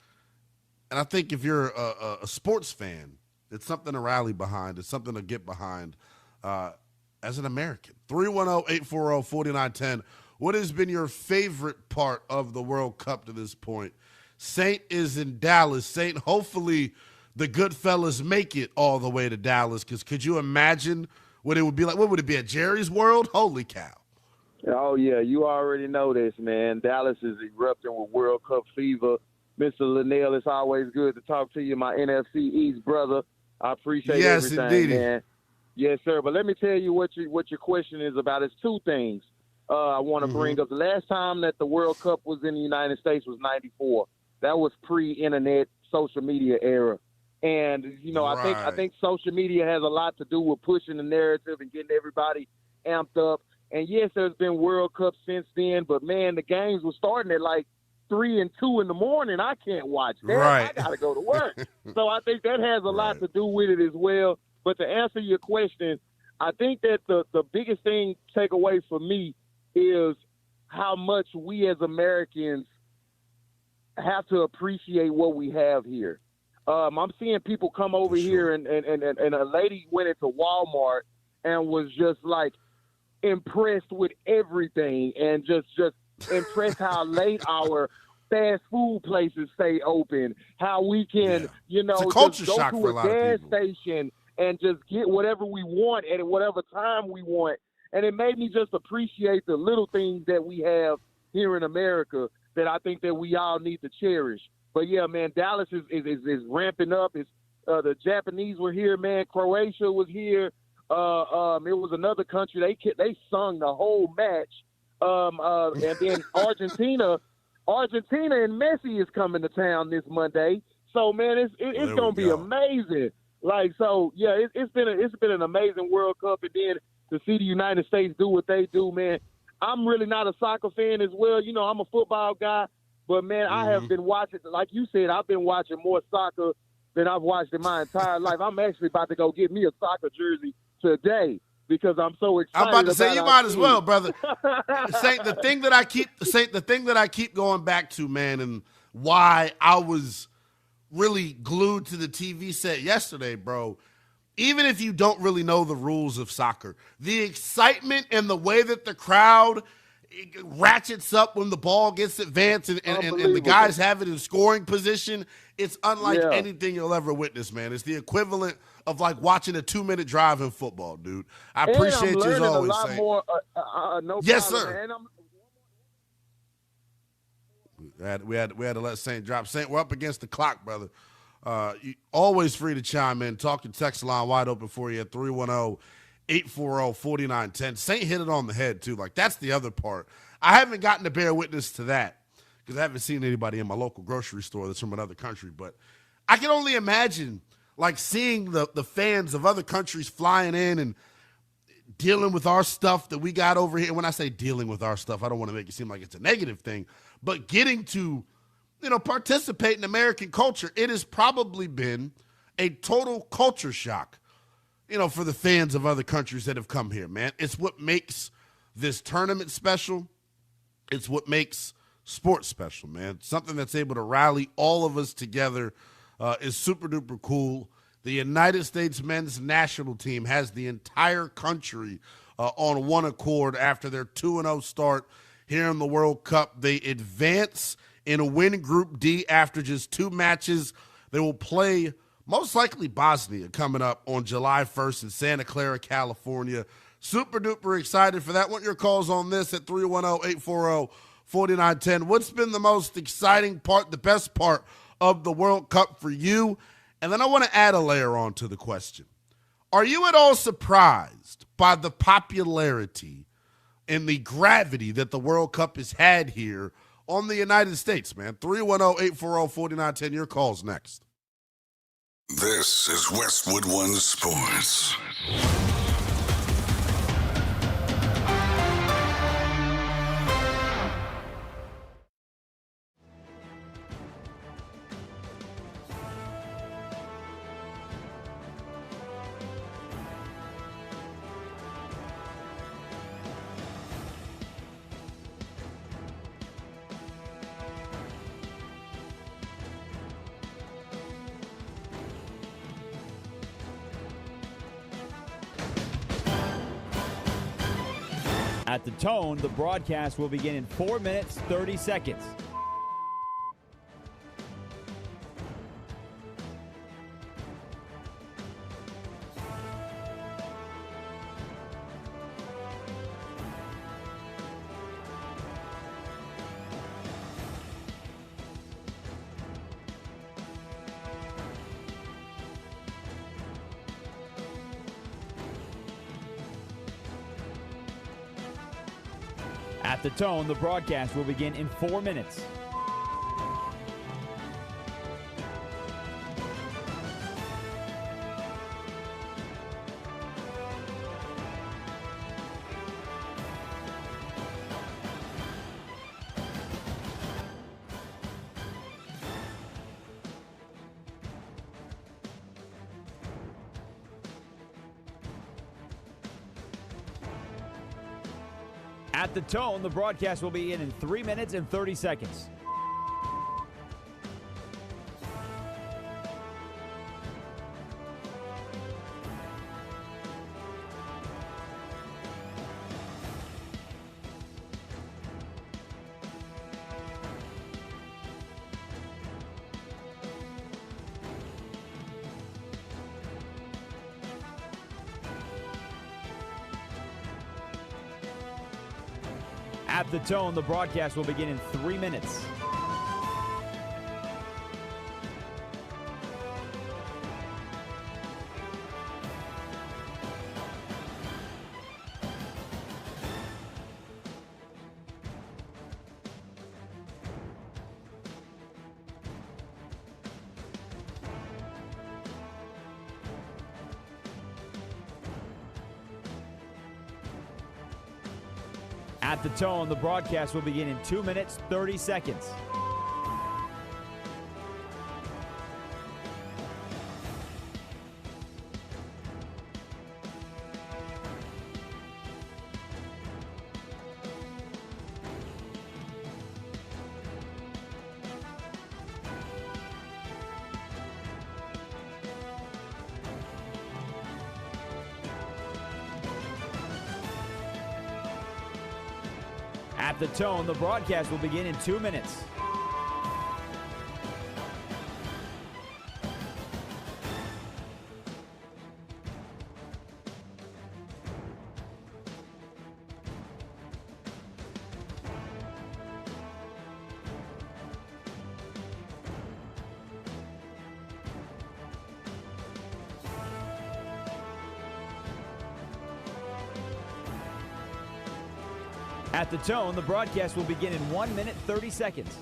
And I think if you're a sports fan, it's something to rally behind. It's something to get behind as an American. 310-840-4910. What has been your favorite part of the World Cup to this point? Saint is in Dallas. Saint, hopefully the good fellas make it all the way to Dallas, because could you imagine what it would be like. What would it be, at Jerry's World? Holy cow. Oh, yeah, you already know this, man. Dallas is erupting with World Cup fever. Mr. Lynnell, it's always good to talk to you, my NFC East brother. I appreciate everything, indeedy. Man. Yes, sir. But let me tell you what your question is about. It's two things I want to bring up. The last time that the World Cup was in the United States was '94. That was pre-internet social media era. And, I think social media has a lot to do with pushing the narrative and getting everybody amped up. And, yes, there's been World Cups since then, but, man, the games were starting at like 3 and 2 in the morning. I can't watch that. Right. I got to go to work. So I think that has a lot to do with it as well. But to answer your question, I think that the biggest thing take away for me is how much we as Americans have to appreciate what we have here. I'm seeing people come over here, and a lady went into Walmart and was just like impressed with everything, and just impressed how late our fast food places stay open, how we can, it's a culture just go shock to for a a lot of gas people. station and just get whatever we want at whatever time we want. And it made me just appreciate the little things that we have here in America that I think that we all need to cherish. But yeah, man, Dallas is ramping up. It's the Japanese were here, man. Croatia was here. It was another country. They sung the whole match. And then Argentina and Messi is coming to town this Monday. So man, it's gonna be amazing. Like, so yeah, it's been an amazing World Cup, and then to see the United States do what they do, man. I'm really not a soccer fan as well. I'm a football guy, but man, I have been watching, like you said, I've been watching more soccer than I've watched in my entire life. I'm actually about to go get me a soccer jersey today because I'm so excited. I'm about to say you might as well, brother. Saint, the thing that I keep going back to, man, and why I was really glued to the TV set yesterday, bro. Even if you don't really know the rules of soccer, the excitement and the way that the crowd ratchets up when the ball gets advanced and the guys have it in scoring position, it's unlike anything you'll ever witness, man. It's the equivalent of like watching a 2-minute drive in football, dude. I appreciate you as always, Saint. More, yes, problem, sir. Man. We had to let Saint drop. Saint, we're up against the clock, brother. You always free to chime in. Talk your text line wide open for you at 310-840-4910. Saint hit it on the head, too. Like, that's the other part. I haven't gotten to bear witness to that because I haven't seen anybody in my local grocery store that's from another country. But I can only imagine, like, seeing the fans of other countries flying in and dealing with our stuff that we got over here. When I say dealing with our stuff, I don't want to make it seem like it's a negative thing. But getting to participate in American culture, it has probably been a total culture shock, for the fans of other countries that have come here, man. It's what makes this tournament special. It's what makes sports special, man. Something that's able to rally all of us together is super duper cool. The United States men's national team has the entire country on one accord after their 2-0 start here in the World Cup. They advance and win Group D after just 2 matches. They will play most likely Bosnia coming up on July 1st in Santa Clara, California. Super duper excited for that. Want your calls on this at 310-840-4910. What's been the most exciting part, the best part of the World Cup for you? And then I want to add a layer on to the question. Are you at all surprised by the popularity and the gravity that the World Cup has had here on the United States, man? 310-840-4910. Your call's next. This is Westwood One Sports. At the tone, the broadcast will begin in 4 minutes, 30 seconds. At the tone, the broadcast will begin in 4 minutes. At the tone, the broadcast will begin in 3 minutes and 30 seconds. At the tone, the broadcast will begin in 3 minutes. At the tone, the broadcast will begin in 2 minutes, 30 seconds. At the tone, the broadcast will begin in 2 minutes. At the tone, the broadcast will begin in 1 minute, 30 seconds.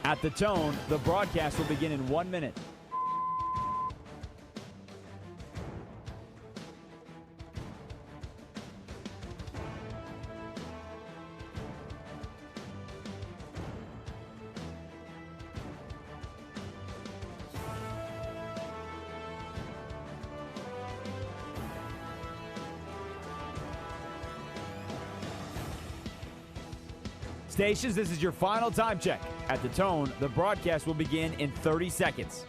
At the tone, the broadcast will begin in 1 minute. Stations, this is your final time check. At the tone, the broadcast will begin in 30 seconds.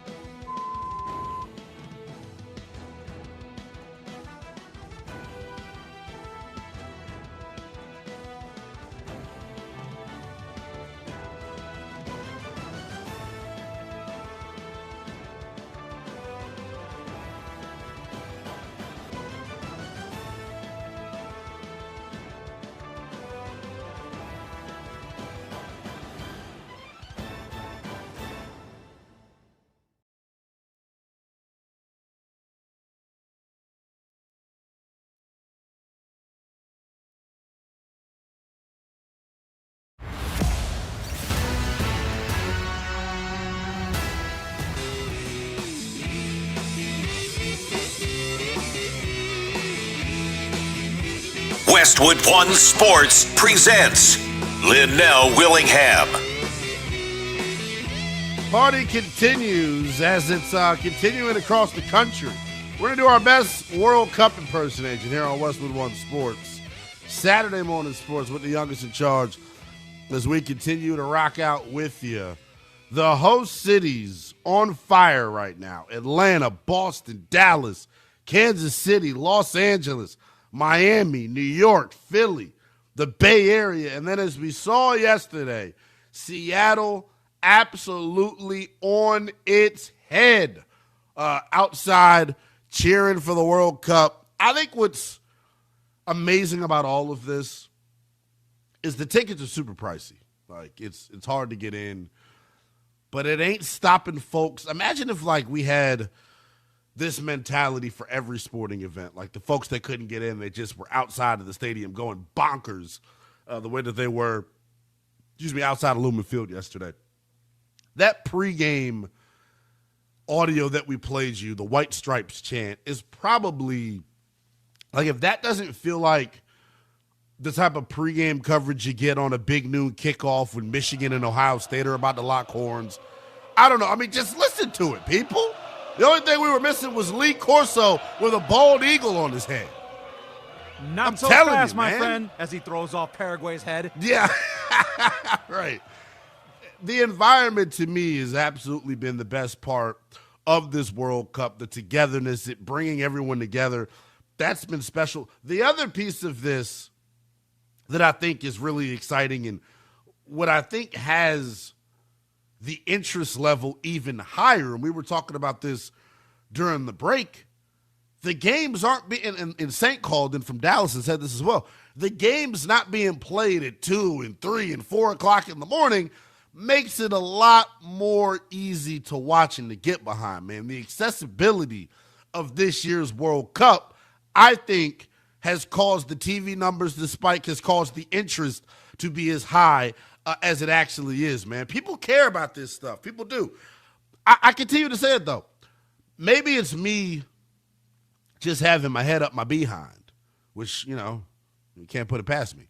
Westwood One Sports presents Lynnell Willingham. Party continues as it's continuing across the country. We're going to do our best World Cup impersonation here on Westwood One Sports. Saturday morning sports with the youngest in charge as we continue to rock out with you. The host cities on fire right now. Atlanta, Boston, Dallas, Kansas City, Los Angeles, Miami, New York, Philly, the Bay Area, and then as we saw yesterday, Seattle absolutely on its head outside cheering for the World Cup. I think what's amazing about all of this is the tickets are super pricey. Like, it's hard to get in, but it ain't stopping folks. Imagine if, like, we had this mentality for every sporting event. Like, the folks that couldn't get in, they just were outside of the stadium going bonkers the way that they were, outside of Lumen Field yesterday. That pregame audio that we played you, the White Stripes chant, is probably, like, if that doesn't feel like the type of pregame coverage you get on a big noon kickoff when Michigan and Ohio State are about to lock horns, I don't know. I mean, just listen to it, people. The only thing we were missing was Lee Corso with a bald eagle on his head. Not so fast, my friend, as he throws off Paraguay's head. Yeah, right. The environment to me has absolutely been the best part of this World Cup, the togetherness, it bringing everyone together. That's been special. The other piece of this that I think is really exciting and what I think has the interest level even higher, and we were talking about this during the break, the games aren't being, and Saint called in from Dallas and said this as well, the games not being played at 2 and 3 and 4 o'clock in the morning makes it a lot more easy to watch and to get behind, man. The accessibility of this year's World Cup, I think, has caused the TV numbers to spike, has caused the interest to be as high as it actually is, man. People care about this stuff. People do. I continue to say it, though. Maybe it's me just having my head up my behind, which, you can't put it past me.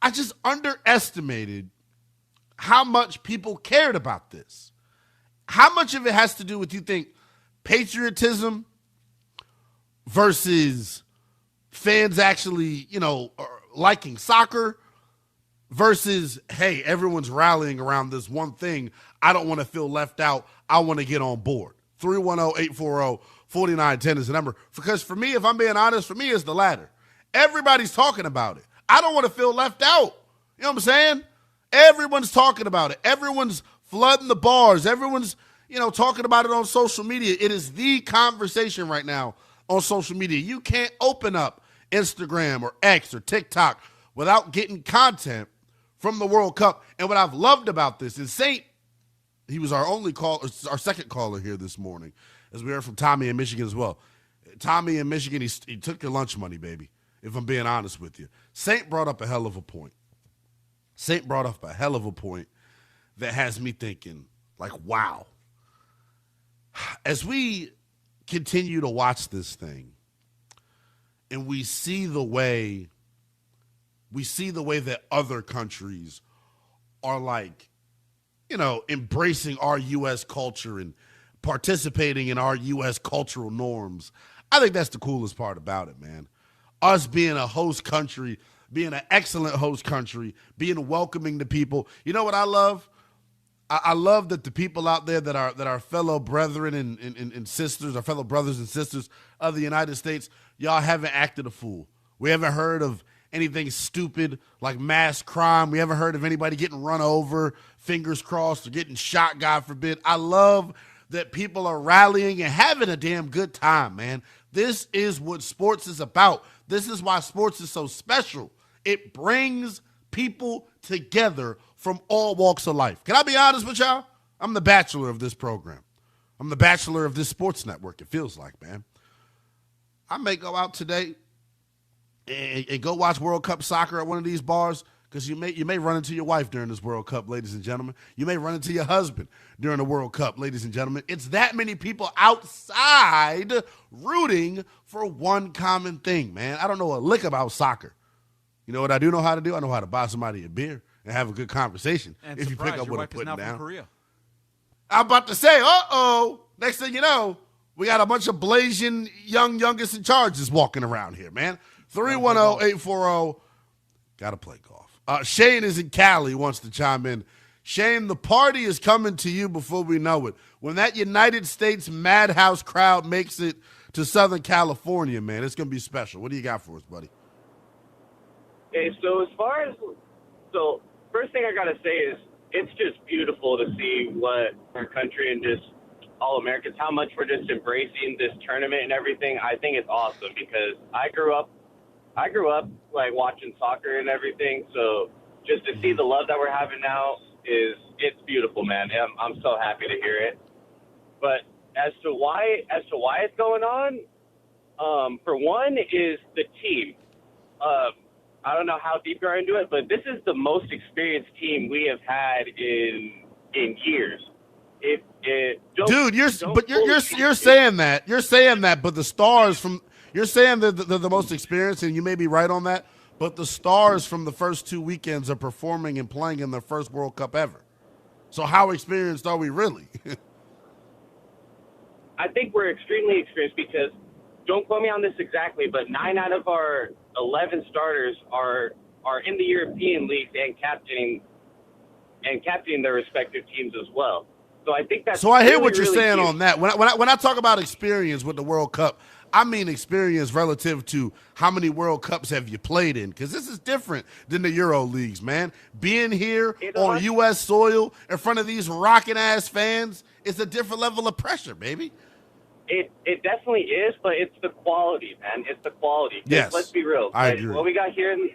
I just underestimated how much people cared about this. How much of it has to do with, you think, patriotism versus fans actually, liking soccer versus, hey, everyone's rallying around this one thing. I don't want to feel left out. I want to get on board. 310-840-4910 is the number. Because for me, if I'm being honest, for me, it's the latter. Everybody's talking about it. I don't want to feel left out. You know what I'm saying? Everyone's talking about it. Everyone's flooding the bars. Everyone's, talking about it on social media. It is the conversation right now on social media. You can't open up Instagram or X or TikTok without getting content from the World Cup. And what I've loved about this is Saint, he was our second caller here this morning, as we heard from Tommy in Michigan as well. Tommy in Michigan, he took your lunch money, baby, if I'm being honest with you. Saint brought up a hell of a point. Saint brought up a hell of a point that has me thinking, like, wow. As we continue to watch this thing and we see the way that other countries are, like, embracing our U.S. culture and participating in our U.S. cultural norms, I think that's the coolest part about it, man. Us being a host country, being an excellent host country, being welcoming to people. You know what I love? I love that the people out there that are fellow brethren and sisters, our fellow brothers and sisters of the United States, y'all haven't acted a fool. We haven't heard of anything stupid like mass crime. We haven't heard of anybody getting run over, fingers crossed, or getting shot, God forbid. I love that people are rallying and having a damn good time, man. This is what sports is about. This is why sports is so special. It brings people together from all walks of life. Can I be honest with y'all? I'm the bachelor of this program. I'm the bachelor of this sports network, it feels like, man. I may go out today and go watch World Cup soccer at one of these bars, because you may run into your wife during this World Cup, ladies and gentlemen. You may run into your husband during the World Cup, ladies and gentlemen. It's that many people outside rooting for one common thing, man. I don't know a lick about soccer. You know what I do know how to do? I know how to buy somebody a beer and have a good conversation. And if you pick up what I'm putting down. From Korea. I'm about to say, next thing you know, we got a bunch of blazing youngest in charges walking around here, man. 310-840. Got to play golf. Shane is in Cali, wants to chime in. Shane, the party is coming to you before we know it. When that United States madhouse crowd makes it to Southern California, man, it's going to be special. What do you got for us, buddy? Okay, so first thing I got to say is it's just beautiful to see what our country and just all Americans, how much we're just embracing this tournament and everything. I think it's awesome because I grew up like watching soccer and everything. So just to see the love that we're having now it's beautiful, man. I'm so happy to hear it. But as to why it's going on, for one is the team. I don't know how deep you're into it, but this is the most experienced team we have had in years. Dude, you're saying that. You're saying that, but the stars from you're saying they're the most experienced, and you may be right on that. But the stars from the first 2 weekends are performing and playing in their first World Cup ever. So how experienced are we really? I think we're extremely experienced because, don't quote me on this exactly, but 9 out of our 11 starters are in the European leagues and captaining their respective teams as well. So I think that's so I hear really, what you're really saying huge. on that. When I talk about experience with the World Cup, I mean experience relative to how many World Cups have you played in, because this is different than the Euro leagues, man. Being here on U.S. soil in front of these rocking-ass fans, it's a different level of pressure, baby. It definitely is, but it's the quality, man. It's the quality. Yes, let's be real. I agree. What we got here in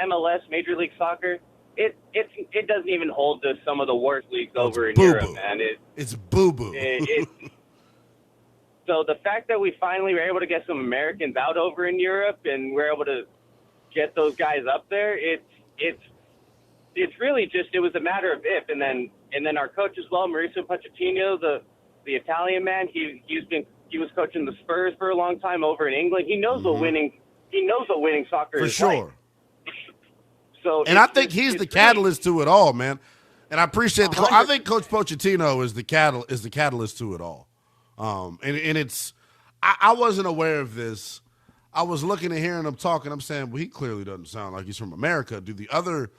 MLS, Major League Soccer, it doesn't even hold to some of the worst leagues over in Europe, man. It's boo-boo. So the fact that we finally were able to get some Americans out over in Europe and we're able to get those guys up there, it's really just, it was a matter of if. And then our coach as well, Mauricio Pochettino, the Italian man, he was coaching the Spurs for a long time over in England. He knows what winning soccer for is sure. like. So and I think he's the catalyst to it all, man. And I appreciate I think Coach Pochettino is the catalyst to it all. And it's I wasn't aware of this. I was looking and hearing him talking. I'm saying, well, he clearly doesn't sound like he's from America. Do the other,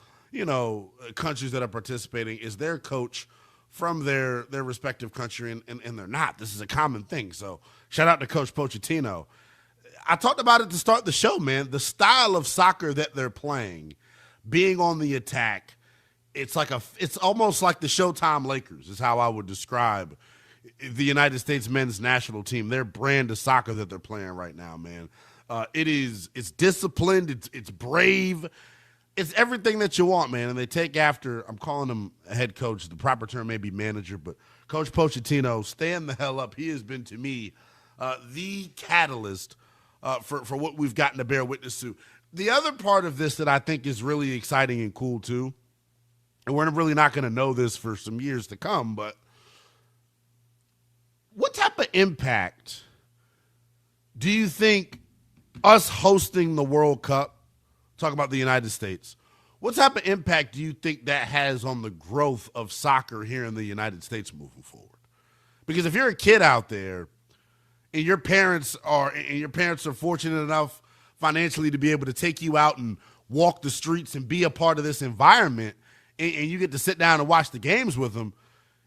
countries that are participating, is their coach from their respective country? And they're not. This is a common thing. So shout out to Coach Pochettino. I talked about it to start the show, man. The style of soccer that they're playing, being on the attack, it's almost like the Showtime Lakers is how I would describe the United States men's national team, their brand of soccer that they're playing right now, man. It's disciplined, it's brave, it's everything that you want, man. And they take after, I'm calling him a head coach, the proper term may be manager, but Coach Pochettino, stand the hell up. He has been, to me, the catalyst for what we've gotten to bear witness to. The other part of this that I think is really exciting and cool, too, and we're really not going to know this for some years to come, but what type of impact do you think us hosting the World Cup, talk about the United States, what type of impact do you think that has on the growth of soccer here in the United States moving forward? Because if you're a kid out there and your parents are fortunate enough financially to be able to take you out and walk the streets and be a part of this environment, and you get to sit down and watch the games with them,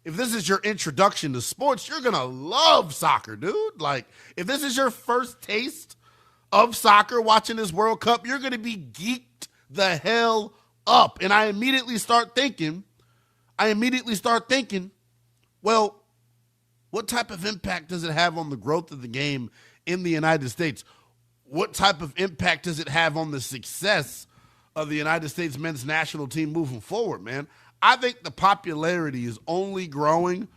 if this is your introduction to sports, you're going to love soccer, dude. Like, if this is your first taste of soccer watching this World Cup, you're going to be geeked the hell up. And I immediately start thinking, well, what type of impact does it have on the growth of the game in the United States? What type of impact does it have on the success of the United States men's national team moving forward, man? I think the popularity is only growing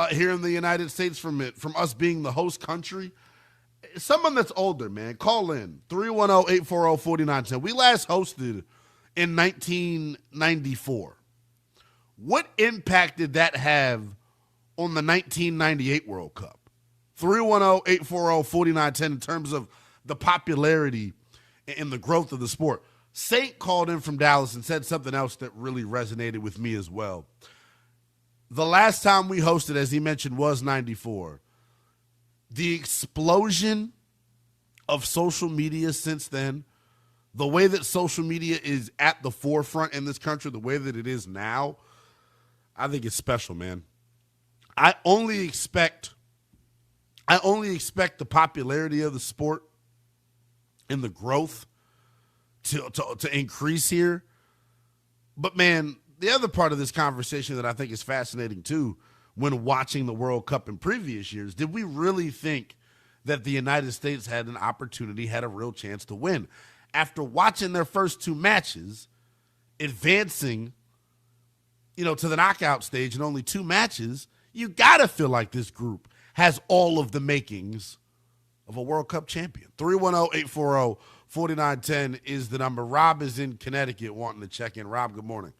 here in the United States from us being the host country. Someone that's older, man, call in 310-840-4910. We last hosted in 1994. What impact did that have on the 1998 World Cup? 310-840-4910 in terms of the popularity and the growth of the sport. Saint called in from Dallas and said something else that really resonated with me as well. The last time we hosted, as he mentioned, was 94. The explosion of social media since then, the way that social media is at the forefront in this country, the way that it is now, I think it's special, man. I only expect the popularity of the sport and the growth to increase here. But, man, the other part of this conversation that I think is fascinating too, when watching the World Cup in previous years, did we really think that the United States had an opportunity, had a real chance to win? After watching their first two matches, advancing, to the knockout stage in only two matches, you got to feel like this group has all of the makings of a World Cup champion. 310-840-4910 is the number. Rob is in Connecticut wanting to check in. Rob, good morning.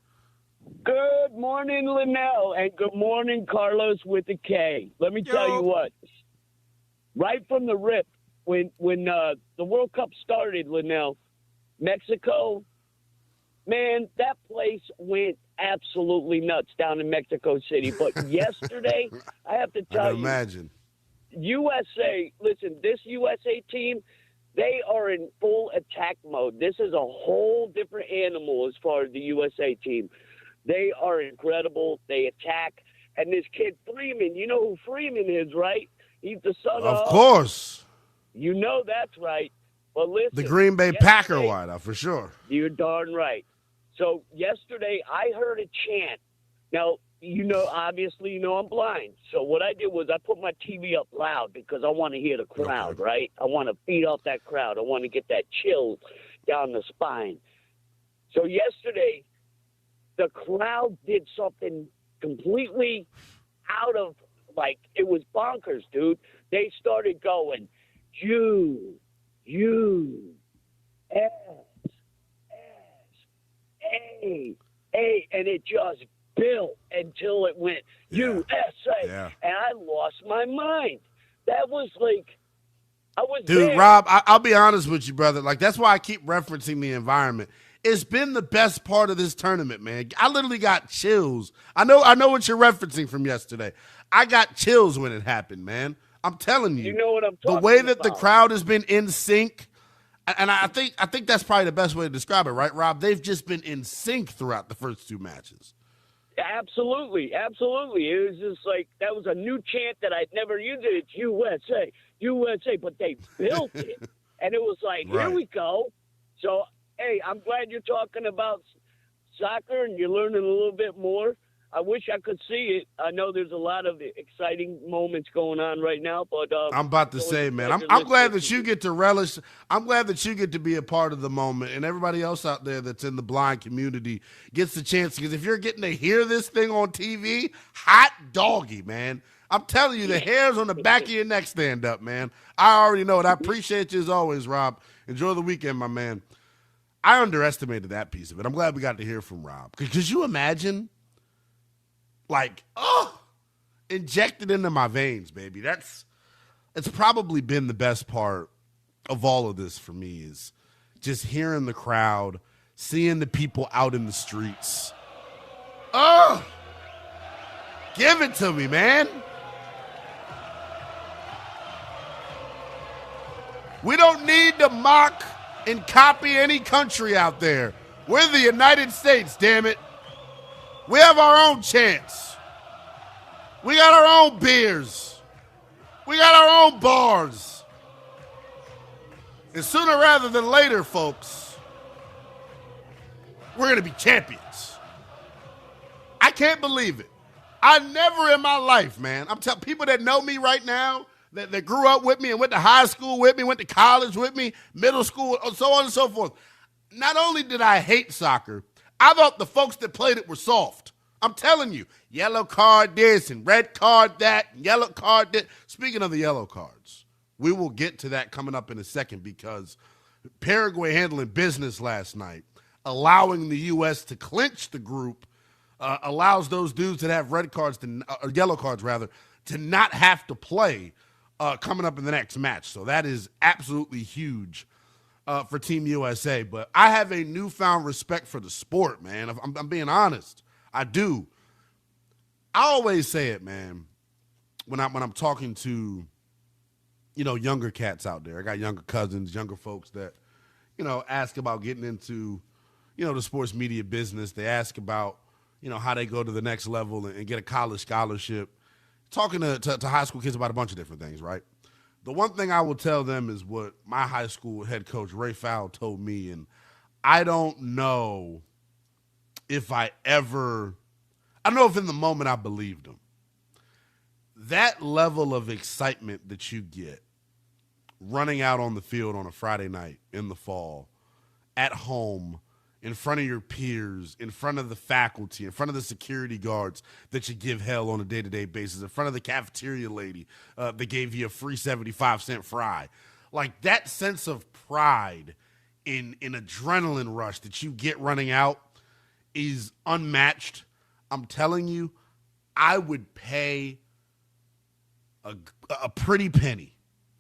Good morning, Lynnell, and good morning, Carlos with a K. Let me tell you what. Right from the rip, when the World Cup started, Lynnell, Mexico, man, that place went absolutely nuts down in Mexico City. But yesterday, I have to tell you, imagine. USA, listen, this USA team, they are in full attack mode. This is a whole different animal as far as the USA team. They are incredible. They attack. And this kid Freeman, you know who Freeman is, right? He's the son of... Of course. You know that's right. But listen. The Green Bay Packer wideout, for sure. You're darn right. So yesterday I heard a chant. Now, obviously, I'm blind. So what I did was I put my TV up loud because I want to hear the crowd, right? I want to feed off that crowd. I want to get that chill down the spine. So yesterday, the crowd did something completely out of, it was bonkers, dude. They started going, U, S, A, and it just built until it went USA. Yeah. And I lost my mind. That was Dude, there. Rob, I'll be honest with you, brother. That's why I keep referencing the environment. It's been the best part of this tournament, man. I literally got chills. I know what you're referencing from yesterday. I got chills when it happened, man. I'm telling you. You know what I'm talking about. The way that the crowd has been in sync, and I think that's probably the best way to describe it, right, Rob? They've just been in sync throughout the first two matches. Absolutely. It was just that was a new chant that I'd never used. It's USA, but they built it. And it was Here we go. So, hey, I'm glad you're talking about soccer and you're learning a little bit more. I wish I could see it. I know there's a lot of exciting moments going on right now, but I'm about to say, man, I'm glad that you get to relish. I'm glad that you get to be a part of the moment, and everybody else out there that's in the blind community gets the chance. Because if you're getting to hear this thing on TV, hot doggy, man. I'm telling you, the hairs on the back of your neck stand up, man. I already know it. I appreciate you as always, Rob. Enjoy the weekend, my man. I underestimated that piece of it. I'm glad we got to hear from Rob. Could you imagine? Injected into my veins, baby. It's probably been the best part of all of this for me is just hearing the crowd, seeing the people out in the streets. Oh, give it to me, man. We don't need to mock and copy any country out there. We're the United States, damn it. We have our own chance. We got our own beers. We got our own bars. And sooner rather than later, folks, we're going to be champions. I can't believe it. I never in my life, man, I'm telling people that know me right now, that grew up with me and went to high school with me, went to college with me, middle school, so on and so forth. Not only did I hate soccer, I thought the folks that played it were soft. I'm telling you, yellow card this and red card that, and yellow card that. Speaking of the yellow cards, we will get to that coming up in a second because Paraguay handling business last night, allowing the U.S. to clinch the group, allows those dudes that have red cards, or yellow cards rather, to not have to play coming up in the next match. So that is absolutely huge for Team USA. But I have a newfound respect for the sport, man. I'm being honest. I do. I always say it, man, when I'm talking to, younger cats out there. I got younger cousins, younger folks that, ask about getting into, the sports media business. They ask about, how they go to the next level and get a college scholarship. Talking to high school kids about a bunch of different things, right? The one thing I will tell them is what my high school head coach, Ray Fowle, told me, and I don't know if I don't know if in the moment I believed him. That level of excitement that you get running out on the field on a Friday night in the fall, at home, in front of your peers, in front of the faculty, in front of the security guards that you give hell on a day-to-day basis, in front of the cafeteria lady that gave you a free 75-cent fry. Like that sense of pride in adrenaline rush that you get running out is unmatched. I'm telling you, I would pay a pretty penny.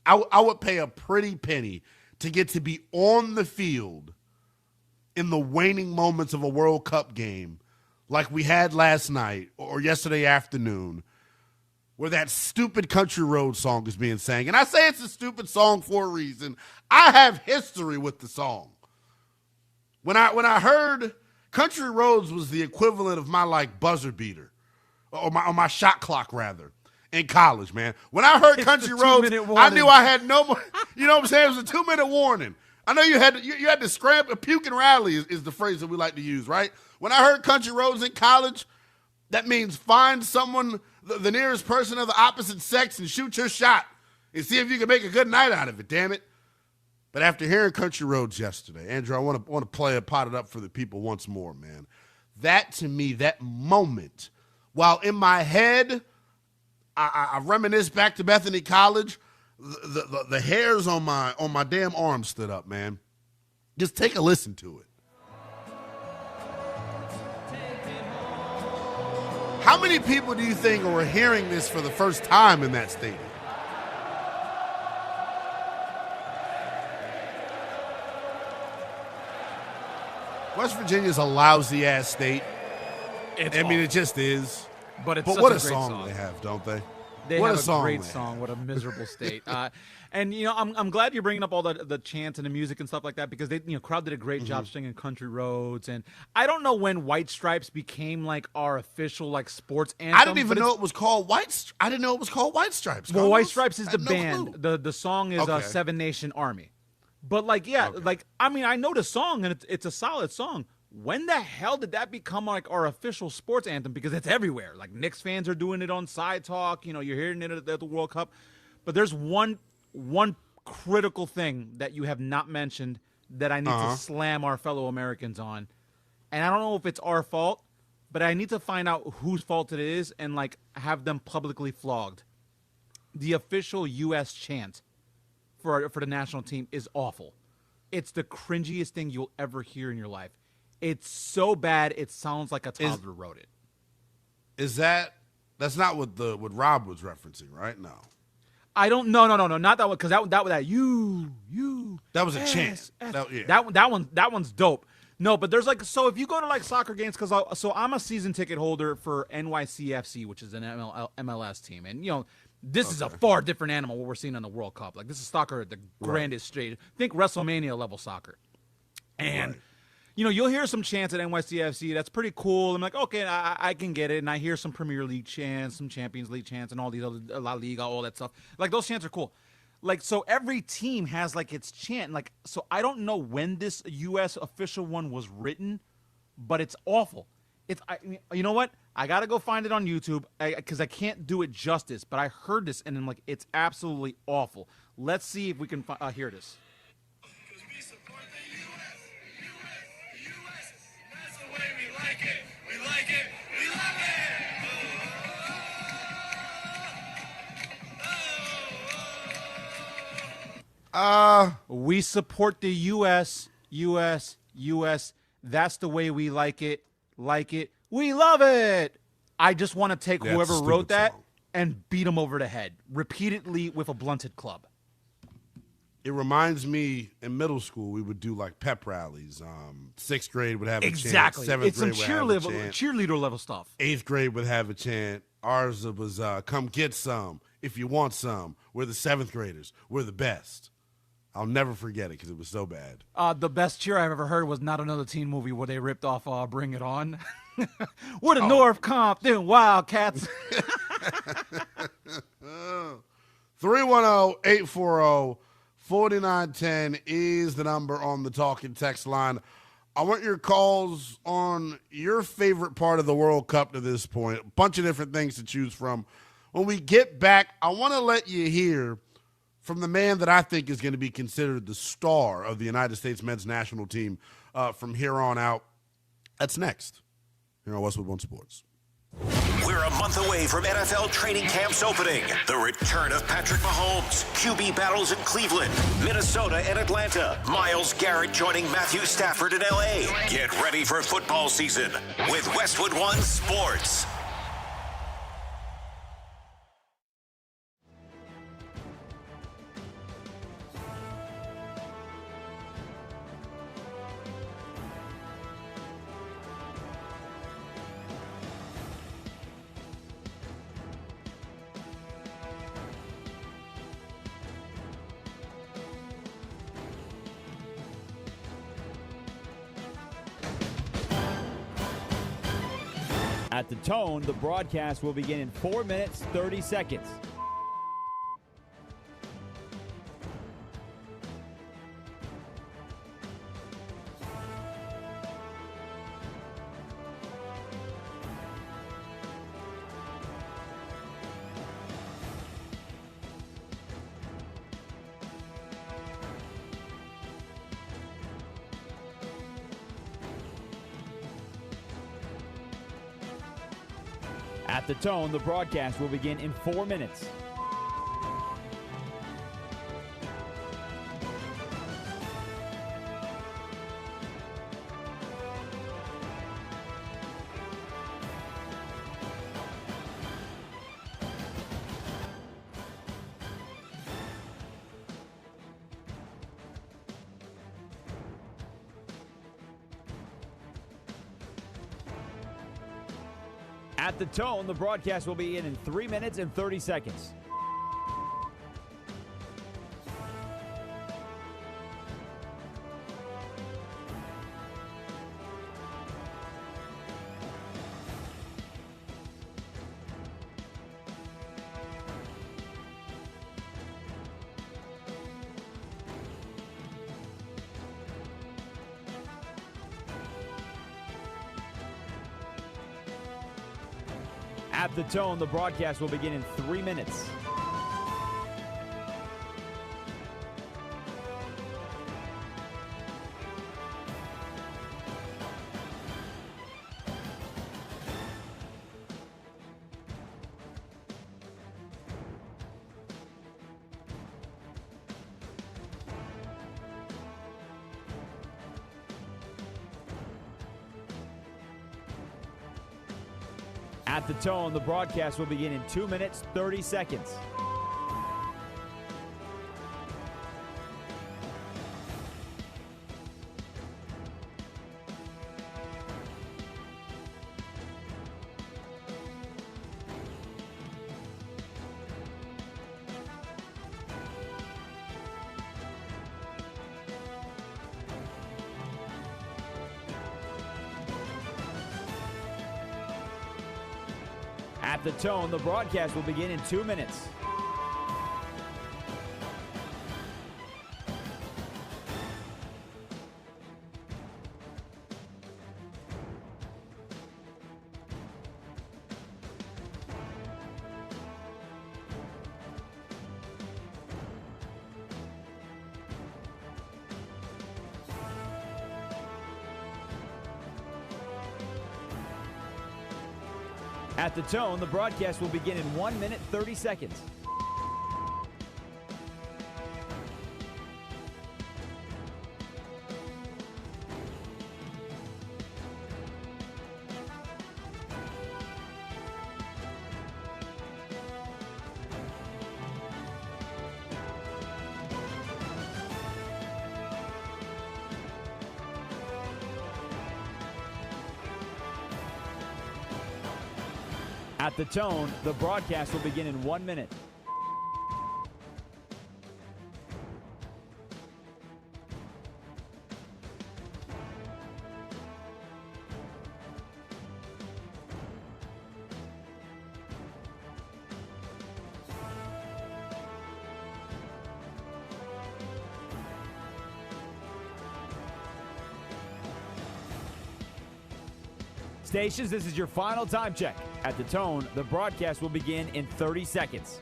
I would pay a pretty penny to get to be on the field in the waning moments of a World Cup game like we had last night or yesterday afternoon, where that stupid Country Road song is being sang. And I say it's a stupid song for a reason. I have history with the song. When I heard Country Roads was the equivalent of my like buzzer beater or my shot clock rather in college, man. When I heard Country Roads, I knew I had no more, you know what I'm saying? It was a 2-minute warning. I know you had to scramble, puke and rally is the phrase that we like to use, right? When I heard Country Roads in college, that means find someone, the nearest person of the opposite sex, and shoot your shot and see if you can make a good night out of it, damn it. But after hearing Country Roads yesterday, Andrew, I want to play it, pot it up for the people once more, man. That, to me, that moment, while in my head, I reminisce back to Bethany College, the hairs on my damn arm stood up, man. Just take a listen to it. How many people do you think were hearing this for the first time in that stadium? West Virginia's a lousy-ass state. It just is. But what a song they have, don't they? They have a great song. What a miserable state. And, you know, I'm glad you're bringing up all the chants and the music and stuff like that because crowd did a great job singing Country Roads. And I don't know when White Stripes became like our official like sports anthem. I didn't even know it was called White. I didn't know it was called White Stripes. Well, White Stripes is the band. The song is Seven Nation Army. But I know the song and it's a solid song. When the hell did that become like our official sports anthem? Because it's everywhere. Like Knicks fans are doing it on Side Talk. You know, you're hearing it at the World Cup. But there's one critical thing that you have not mentioned that I need to slam our fellow Americans on. And I don't know if it's our fault, but I need to find out whose fault it is and like have them publicly flogged. The official U.S. chant for the national team is awful. It's the cringiest thing you'll ever hear in your life. It's so bad it sounds like a toddler wrote it. That's not what Rob was referencing, right? No. I don't no, not that one, because that you. That was a chant. That one's dope. No, but there's like, so if you go to like soccer games, so I'm a season ticket holder for NYCFC, which is an MLS team, and you know, this is a far different animal what we're seeing on the World Cup. Like this is soccer at the grandest stage. Think WrestleMania level soccer. And you know, you'll hear some chants at NYCFC. That's pretty cool. I'm like, okay, I can get it. And I hear some Premier League chants, some Champions League chants, and all these other La Liga, all that stuff. Like those chants are cool. Like, so every team has like its chant. Like, so I don't know when this U.S. official one was written, but it's awful. You know what? I gotta go find it on YouTube because I can't do it justice. But I heard this and I'm like, it's absolutely awful. Let's see if we can hear this. We support the U.S. That's the way we like it. We love it. I just want to take whoever wrote that and beat them over the head repeatedly with a blunted club. It reminds me, in middle school, we would do like pep rallies. 6th grade would have a chant. 7th grade would have a chant. Cheerleader level stuff. 8th grade would have a chant. Ours was come get some if you want some. We're the 7th graders. We're the best. I'll never forget it because it was so bad. The best cheer I've ever heard was not another teen movie where they ripped off Bring It On. We're the North Compton Wildcats. 310-840-4910 is the number on the talking text line. I want your calls on your favorite part of the World Cup to this point. A bunch of different things to choose from. When we get back, I want to let you hear from the man that I think is going to be considered the star of the United States men's national team from here on out. That's next here on Westwood One Sports. We're a month away from NFL training camps opening. The return of Patrick Mahomes, QB battles in Cleveland, Minnesota and Atlanta, Myles Garrett joining Matthew Stafford in LA. Get ready for football season with Westwood One Sports. At the tone, the broadcast will begin in 4 minutes, 30 seconds. At the tone, the broadcast will begin in 4 minutes. At the tone, the broadcast will begin in 3 minutes and 30 seconds. At the tone, the broadcast will begin in 3 minutes. At the tone, the broadcast will begin in 2 minutes, 30 seconds. At the tone, the broadcast will begin in 2 minutes. At the tone, the broadcast will begin in 1 minute, 30 seconds. At the tone, the broadcast will begin in 1 minute. Stations, this is your final time check. At the tone, the broadcast will begin in 30 seconds.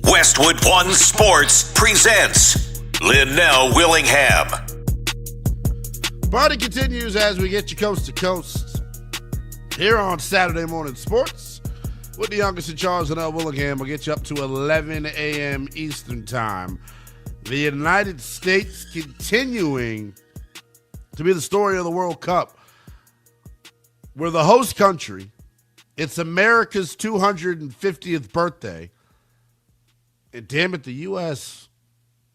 Westwood One Sports presents Lynnell Willingham. Party continues as we get you coast to coast here on Saturday Morning Sports with the youngest in charge, Lynnell Willingham. We'll get you up to 11 a.m. Eastern Time. The United States continuing to be the story of the World Cup. We're the host country. It's America's 250th birthday. And damn it, the U.S.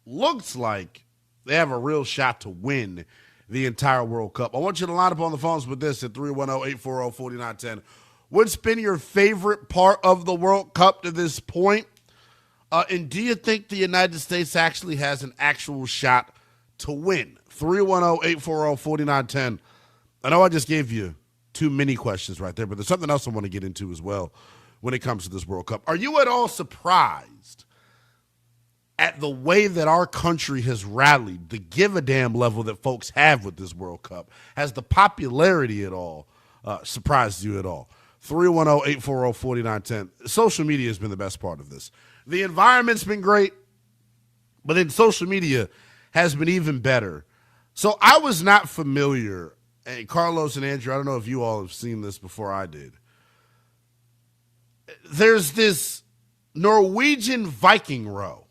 looks like they have a real shot to win the entire World Cup. I want you to line up on the phones with this at 310-840-4910. What's been your favorite part of the World Cup to this point? And do you think the United States actually has an actual shot to win? 310-840-4910. I know I just gave you two mini questions right there, but there's something else I want to get into as well when it comes to this World Cup. Are you at all surprised at the way that our country has rallied, the give-a-damn level that folks have with this World Cup? Has the popularity at all surprised you at all? 310-840-4910. Social media has been the best part of this. The environment's been great, but then social media has been even better. So I was not familiar, and Carlos and Andrew, I don't know if you all have seen this before I did. There's this Norwegian Viking row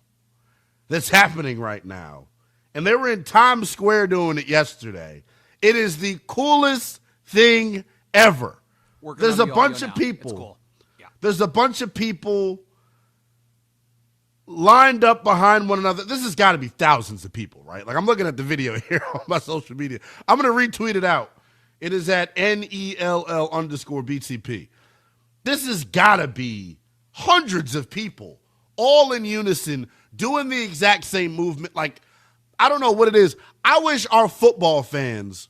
that's happening right now. And they were in Times Square doing it yesterday. It is the coolest thing ever. There's a bunch of people. Cool. Yeah. There's a bunch of people lined up behind one another. This has got to be thousands of people, right? Like, I'm looking at the video here on my social media. I'm going to retweet it out. It is at NELL_BTP. This has got to be hundreds of people all in unison doing the exact same movement. Like, I don't know what it is. I wish our football fans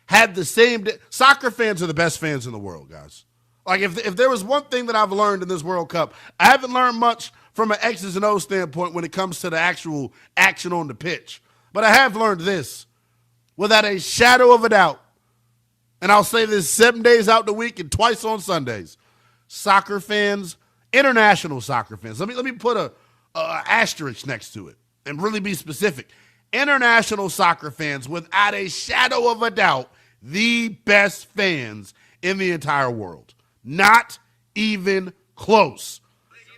had the same. Soccer fans are the best fans in the world, guys. Like, if there was one thing that I've learned in this World Cup, I haven't learned much from an X's and O's standpoint when it comes to the actual action on the pitch. But I have learned this without a shadow of a doubt. And I'll say this 7 days out the week and twice on Sundays. Soccer fans, international soccer fans. Let me put a asterisk next to it and really be specific. International soccer fans, without a shadow of a doubt, the best fans in the entire world. Not even close.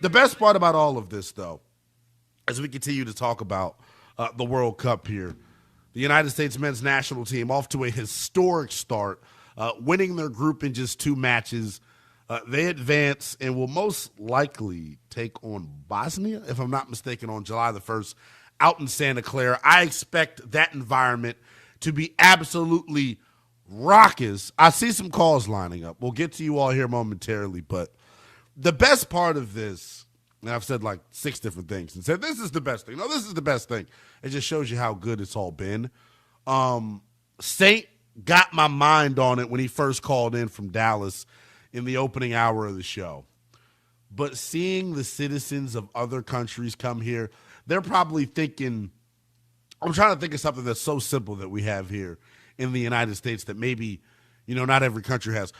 The best part about all of this, though, as we continue to talk about the World Cup here, the United States men's national team off to a historic start, winning their group in just 2 matches. They advance and will most likely take on Bosnia, if I'm not mistaken, on July the 1st out in Santa Clara. I expect that environment to be absolutely raucous. I see some calls lining up. We'll get to you all here momentarily, but the best part of this, and I've said like 6 different things and said this is the best thing. No, this is the best thing. It just shows you how good it's all been. Saint got my mind on it when he first called in from Dallas in the opening hour of the show. But seeing the citizens of other countries come here, they're probably thinking, I'm trying to think of something that's so simple that we have here in the United States that maybe, not every country has.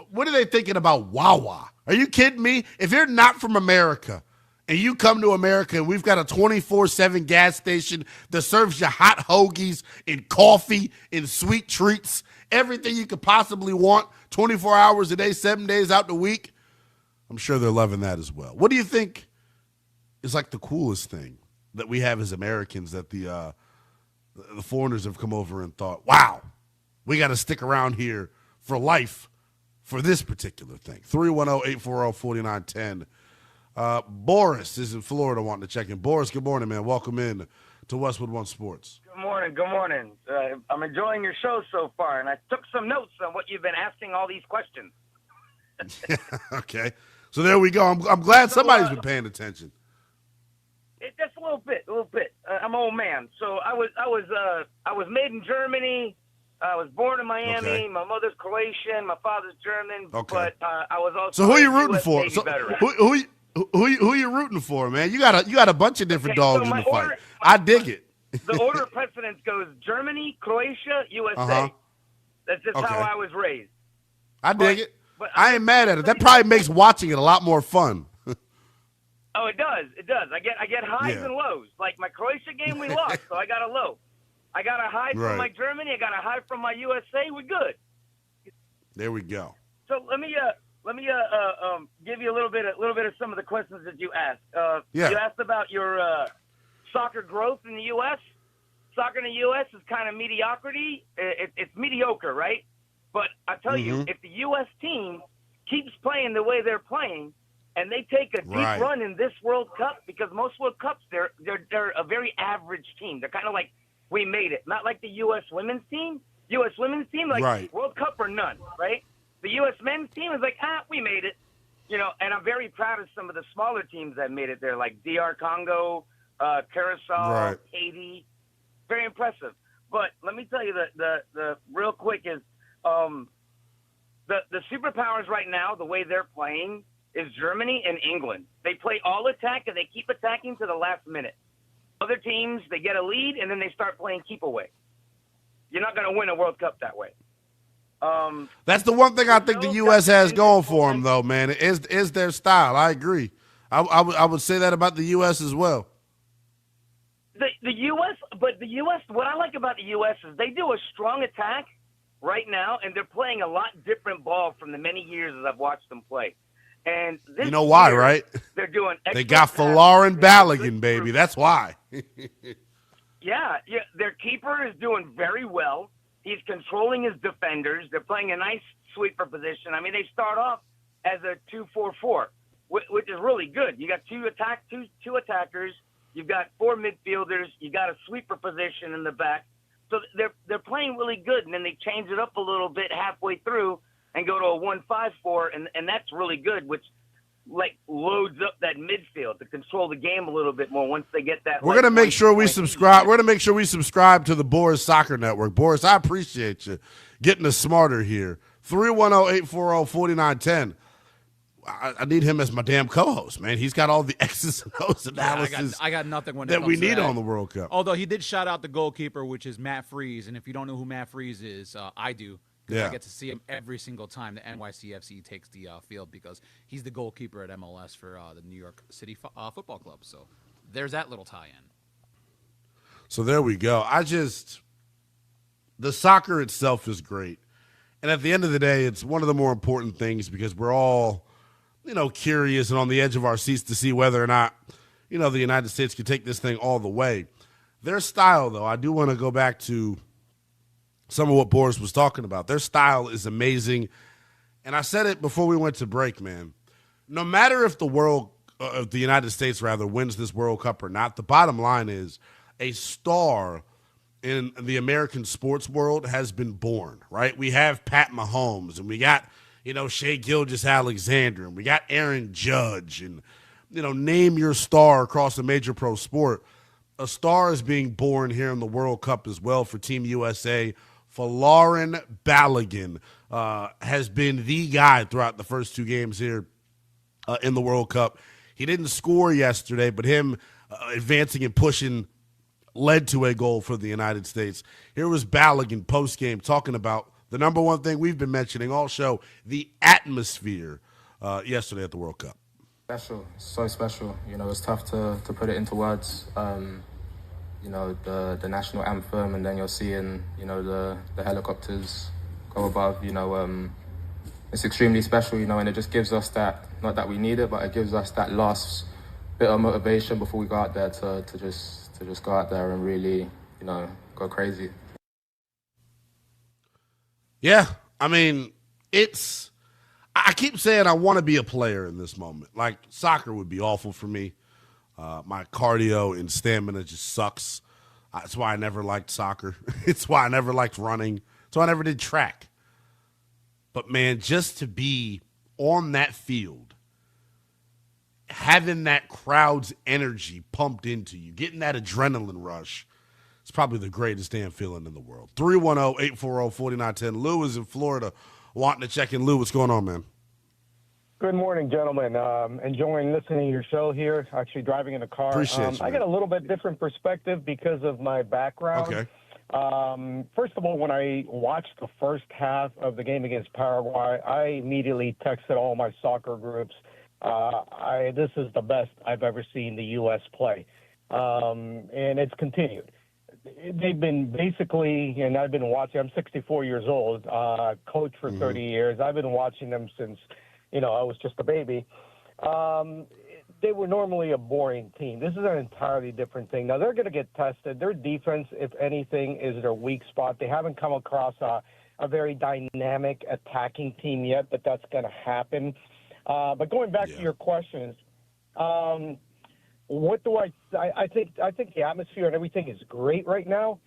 What are they thinking about Wawa? Are you kidding me? If you're not from America and you come to America and we've got a 24/7 gas station that serves you hot hoagies and coffee and sweet treats, everything you could possibly want, 24 hours a day, 7 days out the week, I'm sure they're loving that as well. What do you think is like the coolest thing that we have as Americans that the the foreigners have come over and thought, wow, we got to stick around here for life for this particular thing. 310-840-4910. Boris is in Florida wanting to check in. Boris, good morning, man. Welcome in to Westwood One Sports. Good morning. Good morning. I'm enjoying your show so far, and I took some notes on what you've been asking all these questions. Okay. So there we go. I'm glad somebody's been paying attention. Just a little bit. I'm an old man, so I was made in Germany. I was born in Miami. Okay. My mother's Croatian. My father's German. Okay. But I was also. So who are you rooting US for? Navy So veteran. who you rooting for, man? You got a bunch of different dogs in the fight. I dig it. The order of precedence goes Germany, Croatia, USA. Uh-huh. That's just how I was raised. I dig it. But I ain't mad at it. That probably makes watching it a lot more fun. Oh, it does. It does. I get highs Yeah. and lows. Like my Croatia game, we lost, so I got a low. I got a high Right. from my Germany. I got a high from my USA. We're good. There we go. So let me give you a little bit of some of the questions that you asked. Yeah. You asked about your soccer growth in the U.S. Soccer in the U.S. is kind of mediocrity. It's mediocre, right? But I tell you, if the U.S. team keeps playing the way they're playing, and they take a deep run in this World Cup, because most World Cups they're a very average team. They're kind of like, we made it, not like the U.S. women's team. U.S. women's team, like World Cup or none, right? The U.S. men's team is like, we made it, And I'm very proud of some of the smaller teams that made it there, like DR Congo, Curacao, Haiti. Very impressive. But let me tell you the real quick is the superpowers right now, the way they're playing is Germany and England. They play all attack and they keep attacking to the last minute. Other teams, they get a lead and then they start playing keep away. You're not going to win a World Cup that way. That's the one thing I think the U.S. has going for them, though, man, is their style. I agree. I would say that about the U.S. as well. The U.S., but the U.S., what I like about the U.S. is they do a strong attack right now, and they're playing a lot different ball from the many years that I've watched them play. And this You know why, year, right? They're doing. They got Falar and Balogun, baby. That's why. Yeah, their keeper is doing very well. He's controlling his defenders. They're playing a nice sweeper position. I mean, they start off as a 2-4-4, which is really good. You got two attackers. You've got four midfielders. You got a sweeper position in the back. So they're playing really good, and then they change it up a little bit halfway through and go to a 1-5-4, and that's really good, which loads up that midfield to control the game a little bit more once they get that. We're gonna make sure we subscribe. We're gonna make sure we subscribe to the Boris Soccer Network. Boris, I appreciate you getting us smarter here. 310-840-4910. I need him as my damn co-host, man. He's got all the X's and O's analysis. I got nothing when it that comes we to need that. on the World Cup. Although he did shout out the goalkeeper, which is Matt Freese, and if you don't know who Matt Freese is, I do. I get to see him every single time the NYCFC takes the field because he's the goalkeeper at MLS for the New York City Football Club. So there's that little tie-in. So there we go. The soccer itself is great. And at the end of the day, it's one of the more important things because we're all, curious and on the edge of our seats to see whether or not, the United States can take this thing all the way. Their style, though, I do want to go back to some of what Boris was talking about. Their style is amazing. And I said it before we went to break, man. No matter if the United States wins this World Cup or not, the bottom line is a star in the American sports world has been born, right? We have Pat Mahomes and we got, Shea Gilgeous-Alexander and we got Aaron Judge and, name your star across a major pro sport. A star is being born here in the World Cup as well for Team USA. Falar Balogun has been the guy throughout the first two games here in the World Cup. He didn't score yesterday, but him advancing and pushing led to a goal for the United States. Here was Balogun post-game talking about the number one thing we've been mentioning all show, the atmosphere yesterday at the World Cup. Special, so special. It's tough to put it into words. The national anthem, and then you're seeing, the helicopters go above, it's extremely special, and it just gives us that, not that we need it, but it gives us that last bit of motivation before we go out there to just go out there and really, go crazy. Yeah, I mean, I keep saying I want to be a player in this moment. Like, soccer would be awful for me. My cardio and stamina just sucks. That's why I never liked soccer. It's why I never liked running. That's why I never did track. But, man, just to be on that field, having that crowd's energy pumped into you, getting that adrenaline rush, it's probably the greatest damn feeling in the world. 310-840-4910. Lou is in Florida wanting to check in. Lou, what's going on, man? Good morning, gentlemen. Enjoying listening to your show here, actually driving in a car. Appreciate you, I got a little bit different perspective because of my background. Okay. First of all, when I watched the first half of the game against Paraguay, I immediately texted all my soccer groups. This is the best I've ever seen the U.S. play. And it's continued. They've been basically, and I've been watching, I'm 64 years old, coached for 30 years. I've been watching them since, I was just a baby. They were normally a boring team. This is an entirely different thing. Now, they're going to get tested. Their defense, if anything, is their weak spot. They haven't come across a very dynamic attacking team yet, but that's going to happen. But going back to your questions, what do I think the atmosphere and everything is great right now.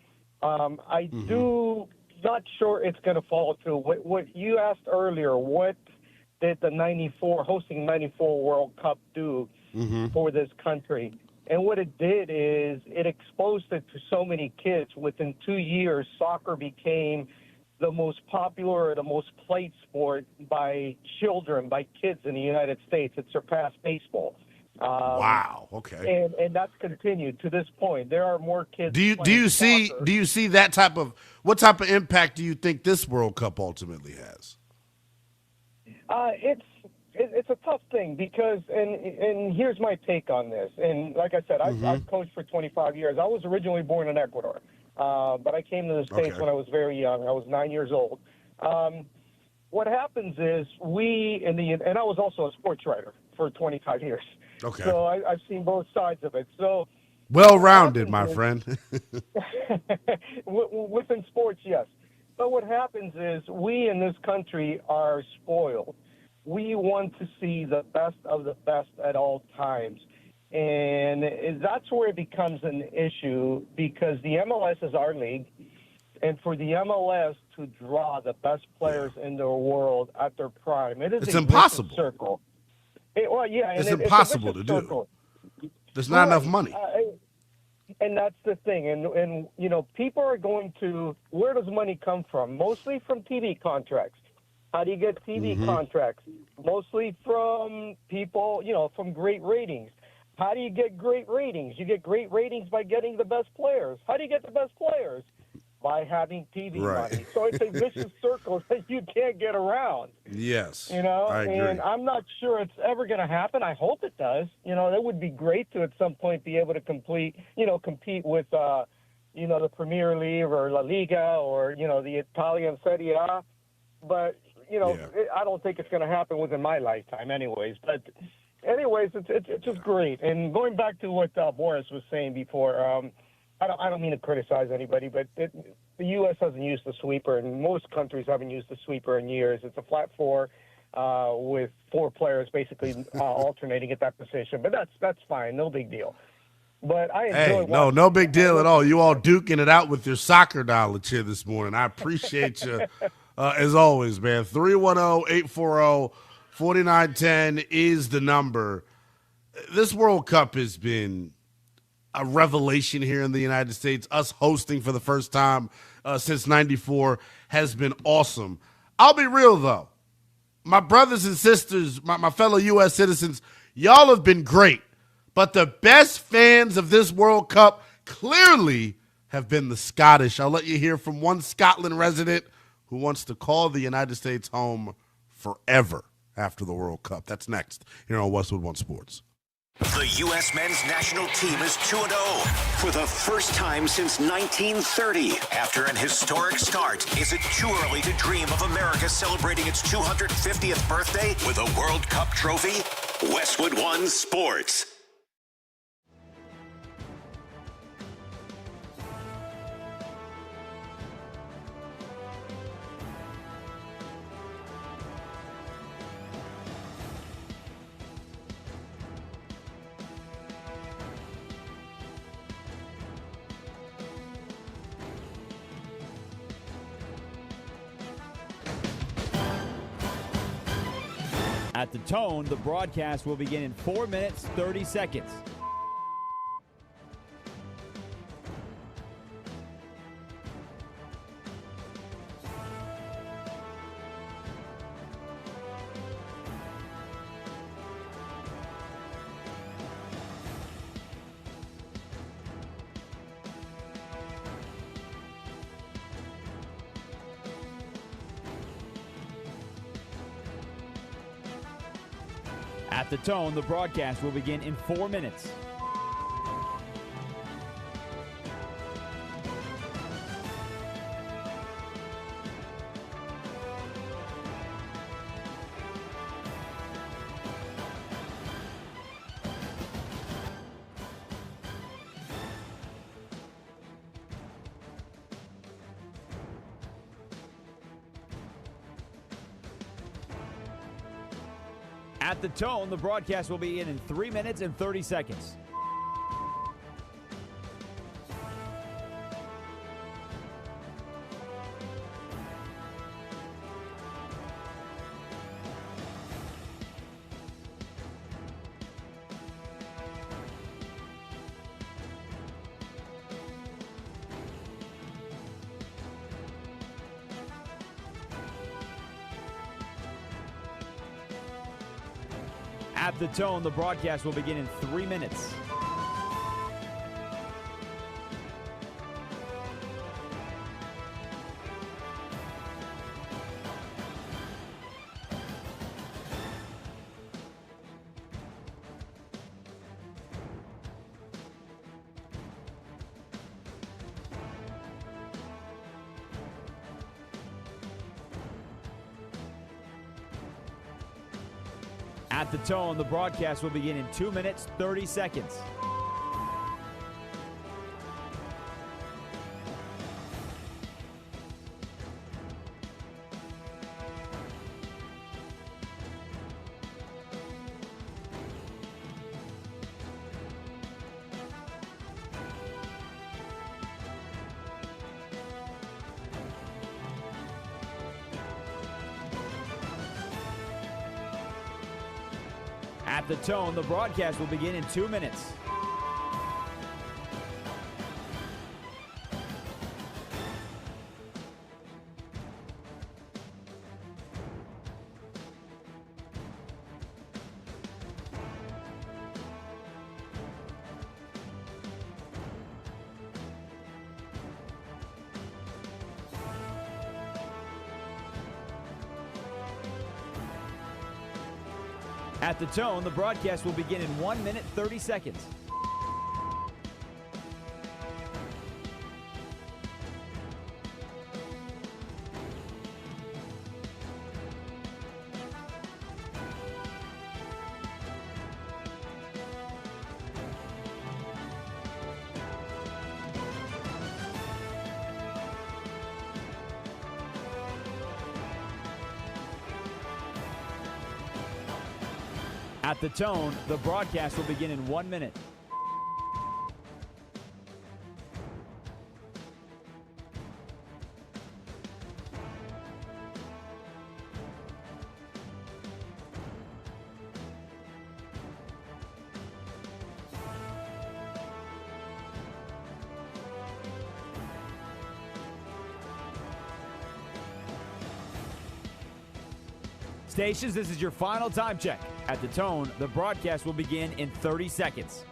I do not sure it's going to follow through. What you asked earlier, what did the hosting 94 World Cup do for this country? And what it did is it exposed it to so many kids. Within 2 years, soccer became the most popular or the most played sport by children, by kids in the United States. It surpassed baseball. Wow. Okay. And that's continued to this point. There are more kids. Do you see that type of what type of impact do you think this World Cup ultimately has? It's a tough thing because and here's my take on this. And like I said, I've coached for 25 years. I was originally born in Ecuador, but I came to the States when I was very young. I was 9 years old. What happens is and I was also a sports writer for 25 years. Okay. So I've seen both sides of it. So well-rounded, my friend. Within sports, yes. But what happens is we in this country are spoiled. We want to see the best of the best at all times. And that's where it becomes an issue because the MLS is our league. And for the MLS to draw the best players in the world at their prime, it's impossible. Circle. It's impossible to do. There's not enough money. And that's the thing. And people are going to, where does money come from? Mostly from TV contracts. How do you get TV contracts? Mostly from people, from great ratings. How do you get great ratings? You get great ratings by getting the best players. How do you get the best players? By having TV money. So it's a vicious circle that you can't get around. Yes. I agree. And I'm not sure it's ever going to happen. I hope it does. That would be great to at some point be able to compete with, the Premier League or La Liga or, the Italian Serie A. But, I don't think it's going to happen within my lifetime anyways. But anyways, it's just great. And going back to what Boris was saying before, I don't mean to criticize anybody, but the U.S. hasn't used the sweeper, and most countries haven't used the sweeper in years. It's a flat four with four players basically alternating at that position. But that's fine, no big deal. But I enjoy no big deal at all. You all duking it out with your soccer knowledge here this morning. I appreciate you as always, man. 310-840-4910 is the number. This World Cup has been a revelation here in the United States. Us hosting for the first time since 94 has been awesome. I'll be real, though. My brothers and sisters, my fellow U.S. citizens, y'all have been great. But the best fans of this World Cup clearly have been the Scottish. I'll let you hear from one Scotland resident who wants to call the United States home forever after the World Cup. That's next here on Westwood One Sports. The U.S. men's national team is 2-0 for the first time since 1930. After an historic start, is it too early to dream of America celebrating its 250th birthday with a World Cup trophy? Westwood One Sports. At the tone, the broadcast will begin in 4 minutes, 30 seconds. At the tone, the broadcast will begin in 4 minutes. At the tone, the broadcast will begin in 3 minutes and 30 seconds. At the tone, the broadcast will begin in 3 minutes. At the tone, the broadcast will begin in 2 minutes, 30 seconds. At the tone, the broadcast will begin in 2 minutes. At the tone, the broadcast will begin in 1 minute, 30 seconds. At the tone, the broadcast will begin in 1 minute. Stations, this is your final time check. At the tone, the broadcast will begin in 30 seconds.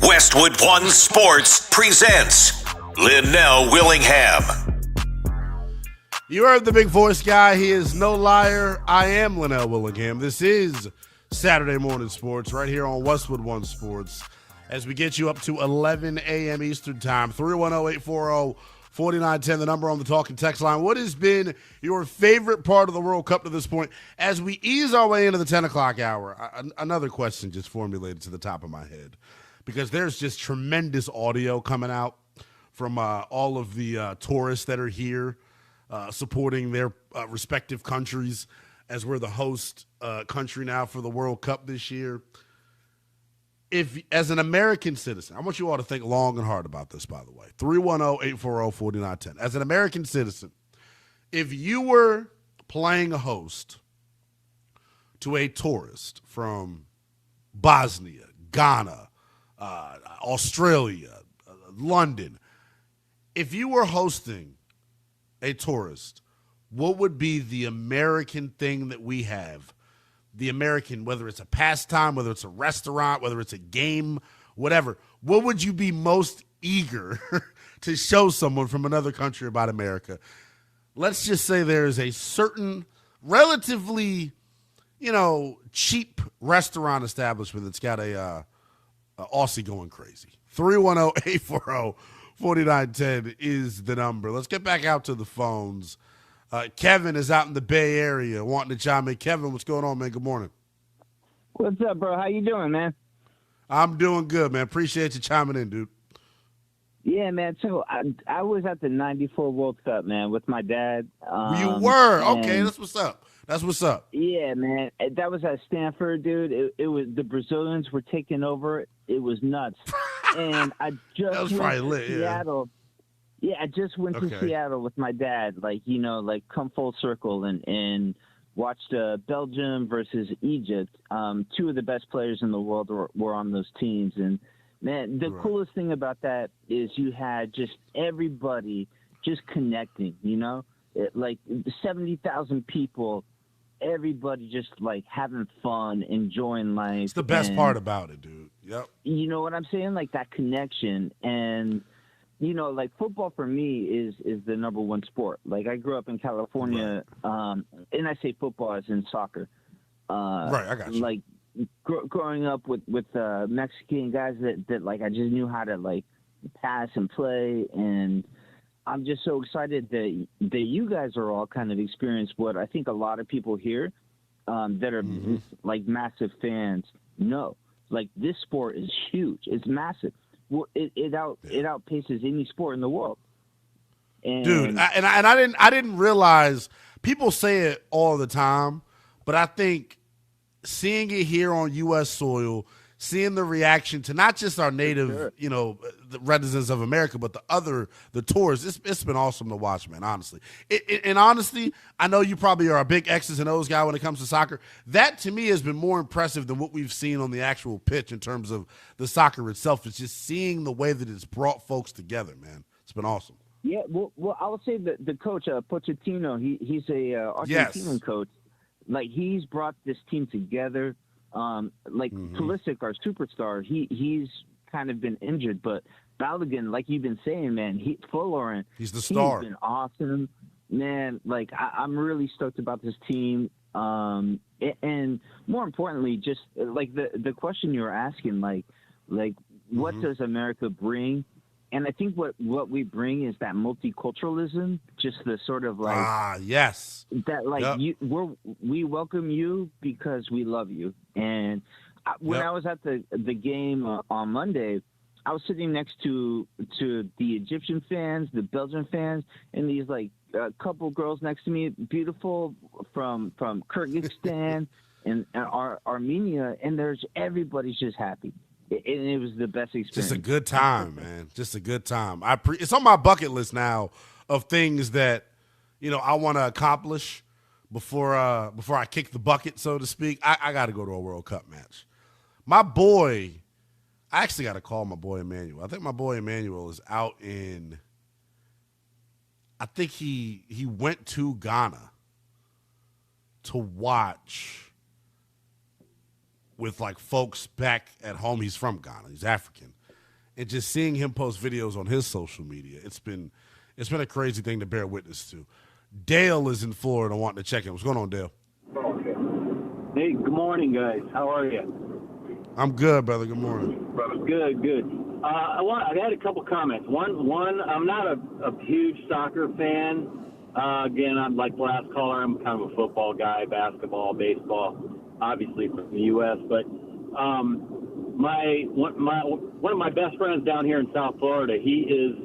Westwood One Sports presents Lynnell Willingham. You heard the big voice guy. He is no liar. I am Lynnell Willingham. This is Saturday Morning Sports right here on Westwood One Sports as we get you up to 11 a.m. Eastern Time. 310-840-4910, the number on the talk and text line. What has been your favorite part of the World Cup to this point? As we ease our way into the 10 o'clock hour, another question just formulated to the top of my head because there's just tremendous audio coming out from all of the tourists that are here. Supporting their respective countries as we're the host country now for the World Cup this year. If, as an American citizen, I want you all to think long and hard about this, by the way. 310-840-4910. As an American citizen, if you were playing a host to a tourist from Bosnia, Ghana, Australia, London, if you were hosting a tourist, what would be the American thing that we have? The American, whether it's a pastime, whether it's a restaurant, whether it's a game, whatever. What would you be most eager to show someone from another country about America? Let's just say there is a certain relatively, cheap restaurant establishment that's got a Aussie going crazy. 310-840-4910 is the number. Let's get back out to the phones. Kevin is out in the Bay Area wanting to chime in. Kevin, what's going on, man? Good morning. What's up, bro? How you doing, man? I'm doing good, man. Appreciate you chiming in, dude. Yeah, man. So I was at the '94 World Cup, man, with my dad. You were? Okay, that's what's up. That's what's up. Yeah, man. That was at Stanford, dude. It was the Brazilians were taking over. It was nuts. And I just went to Seattle. Yeah, I just went to Seattle with my dad, come full circle and watched Belgium versus Egypt. Two of the best players in the world were on those teams. And, man, the coolest thing about that is you had just everybody just connecting, 70,000 people, everybody just, having fun, enjoying life. It's the best part about it, dude. Yep. You know what I'm saying? That connection. And football for me is the number one sport. I grew up in California, and I say football as in soccer. Right, I got you. Growing up with Mexican guys that I just knew how to pass and play, and I'm just so excited that you guys are all kind of experienced what I think a lot of people here that are massive fans know. This sport is huge. It's massive. Well, it outpaces any sport in the world. And, dude, I didn't realize people say it all the time, but I think seeing it here on U.S. soil, seeing the reaction to not just our native, the residents of America, but the tourists, it's been awesome to watch, man, honestly. And honestly, I know you probably are a big X's and O's guy when it comes to soccer. That, to me, has been more impressive than what we've seen on the actual pitch in terms of the soccer itself. It's just seeing the way that it's brought folks together, man. It's been awesome. Yeah, well I would say that the coach, Pochettino, he's a Argentinian coach. He's brought this team together. Pulisic, our superstar, he's kind of been injured, but Balogun, like you've been saying, man, Lauren, he's the star. He's been awesome, man. I'm really stoked about this team, and more importantly, just the question you were asking, what does America bring? And I think what we bring is that multiculturalism, just the sort of yes, that we welcome you because we love you. And when I was at the game on Monday, I was sitting next to the Egyptian fans, the Belgian fans, and these a couple girls next to me, beautiful from Kyrgyzstan and Armenia, and everybody's just happy. And it was the best experience. Just a good time, man. Just a good time. It's on my bucket list now of things that, I want to accomplish before I kick the bucket, so to speak. I got to go to a World Cup match. My boy, I actually got to call my boy Emmanuel. I think my boy Emmanuel is out in, I think he went to Ghana to watch with folks back at home. He's from Ghana. He's African. And just seeing him post videos on his social media, it's been a crazy thing to bear witness to. Dale is in Florida wanting to check in. What's going on, Dale? Hey, good morning, guys. How are you? I'm good, brother. Good morning. Good. I had a couple comments. One, I'm not a huge soccer fan. Again, I'm like the last caller. I'm kind of a football guy, basketball, baseball, obviously from the U.S. But one of my best friends down here in South Florida, he is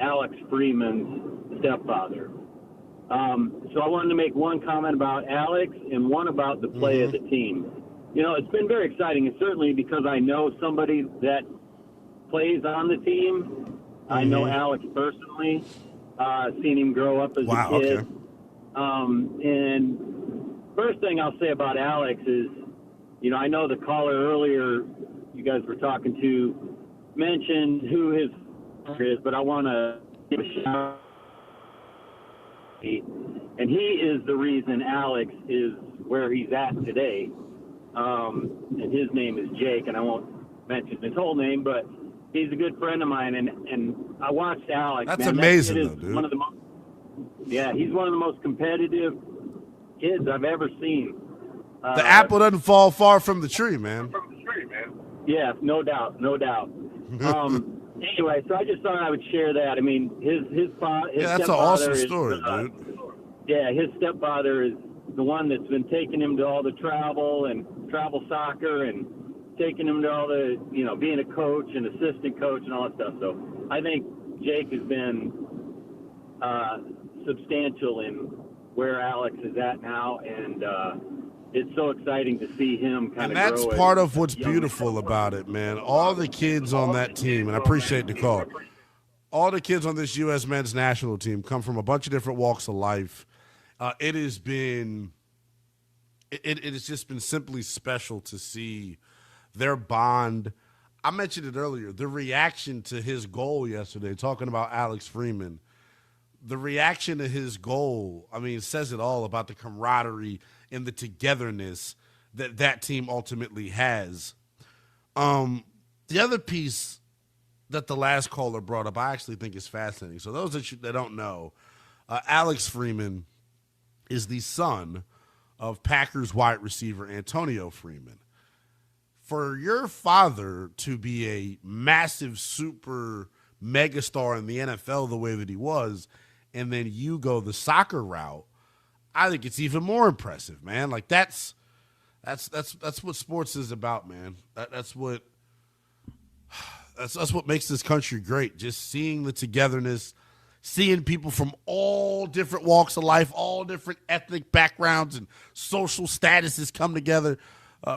Alex Freeman's stepfather. So I wanted to make one comment about Alex and one about the play of the team. You know, it's been very exciting, and certainly because I know somebody that plays on the team. I know Alex personally, seen him grow up as a kid. Okay. And first thing I'll say about Alex is, you know, I know the caller earlier you guys were talking to mentioned who his father is, but I want to give a shout out. And he is the reason Alex is where he's at today. And his name is Jake, and I won't mention his whole name, but he's a good friend of mine. And I watched Alex. That's man, amazing, that kid though, is dude. one of the he's one of the most competitive kids I've ever seen. The apple doesn't fall far from the tree, man. Yeah, no doubt. Anyway, so I just thought I would share that. I mean, his that's an stepfather awesome is, story, dude. Yeah, his stepfather is the one that's been taking him to all the travel soccer and taking him to all the, you know, being a coach and assistant coach and all that stuff. So I think Jake has been substantial in where Alex is at now, and it's so exciting to see him kind of grow. And that's part of what's beautiful about it, man. All the kids on that team, and I appreciate the call, all the kids on this U.S. men's national team come from a bunch of different walks of life. It has just been simply special to see their bond. I mentioned it earlier, the reaction to his goal yesterday, talking about Alex Freeman. The reaction to his goal, I mean, it says it all about the camaraderie and the togetherness that team ultimately has. The other piece that the last caller brought up, I actually think is fascinating. So those that don't know, Alex Freeman is the son of Packers wide receiver Antonio Freeman. For your father to be a massive super megastar in the NFL the way that he was, and then you go the soccer route, I think it's even more impressive, man. Like that's what sports is about, man. That's what makes this country great. Just seeing the togetherness, seeing people from all different walks of life, all different ethnic backgrounds and social statuses come together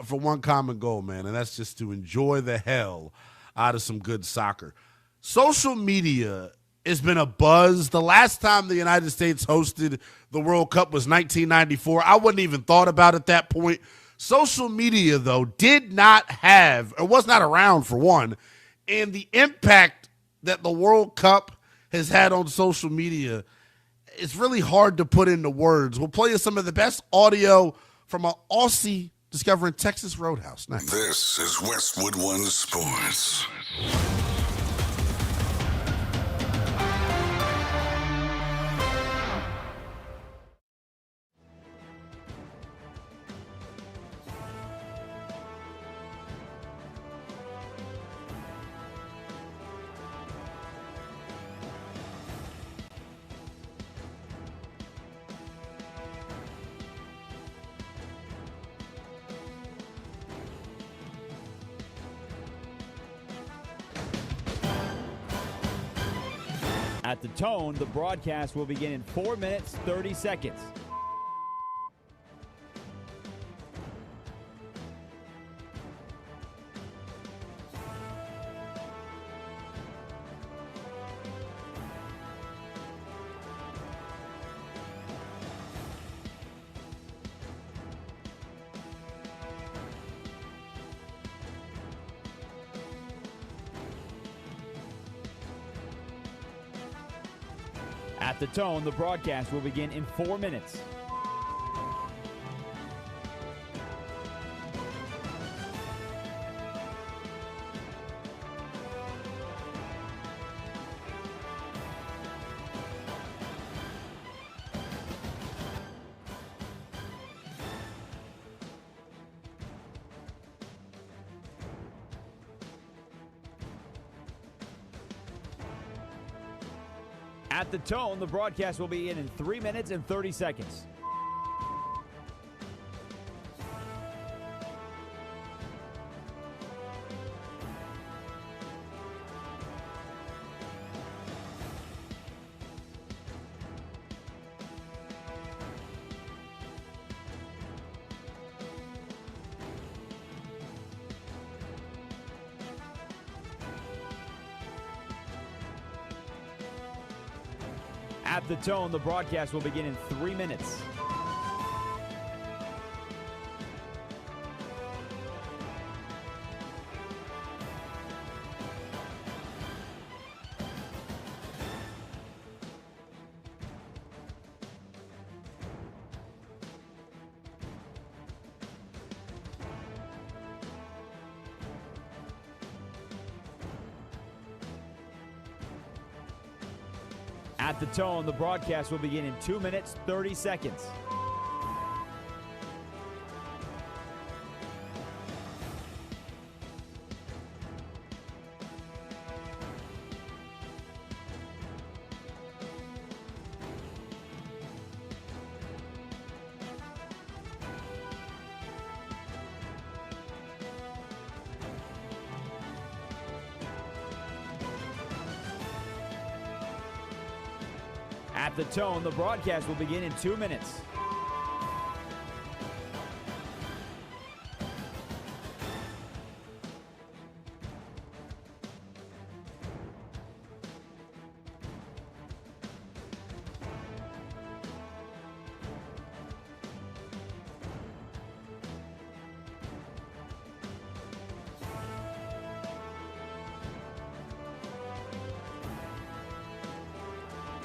for one common goal, man, and that's just to enjoy the hell out of some good soccer. Social media has been a buzz. The last time the United States hosted the World Cup was 1994. I wouldn't even thought about it at that point. Social media, though, did not have, or was not around for one, and the impact that the World Cup has had on social media, it's really hard to put into words. We'll play you some of the best audio from an Aussie discovering Texas Roadhouse next. This is Westwood One Sports. At the tone, the broadcast will begin in 4 minutes, 30 seconds. At the tone, the broadcast will begin in 4 minutes. At the tone, the broadcast will begin in 3 minutes and 30 seconds. At the tone, the broadcast will begin in 3 minutes. At the tone, the broadcast will begin in 2 minutes, 30 seconds. At the tone, the broadcast will begin in 2 minutes.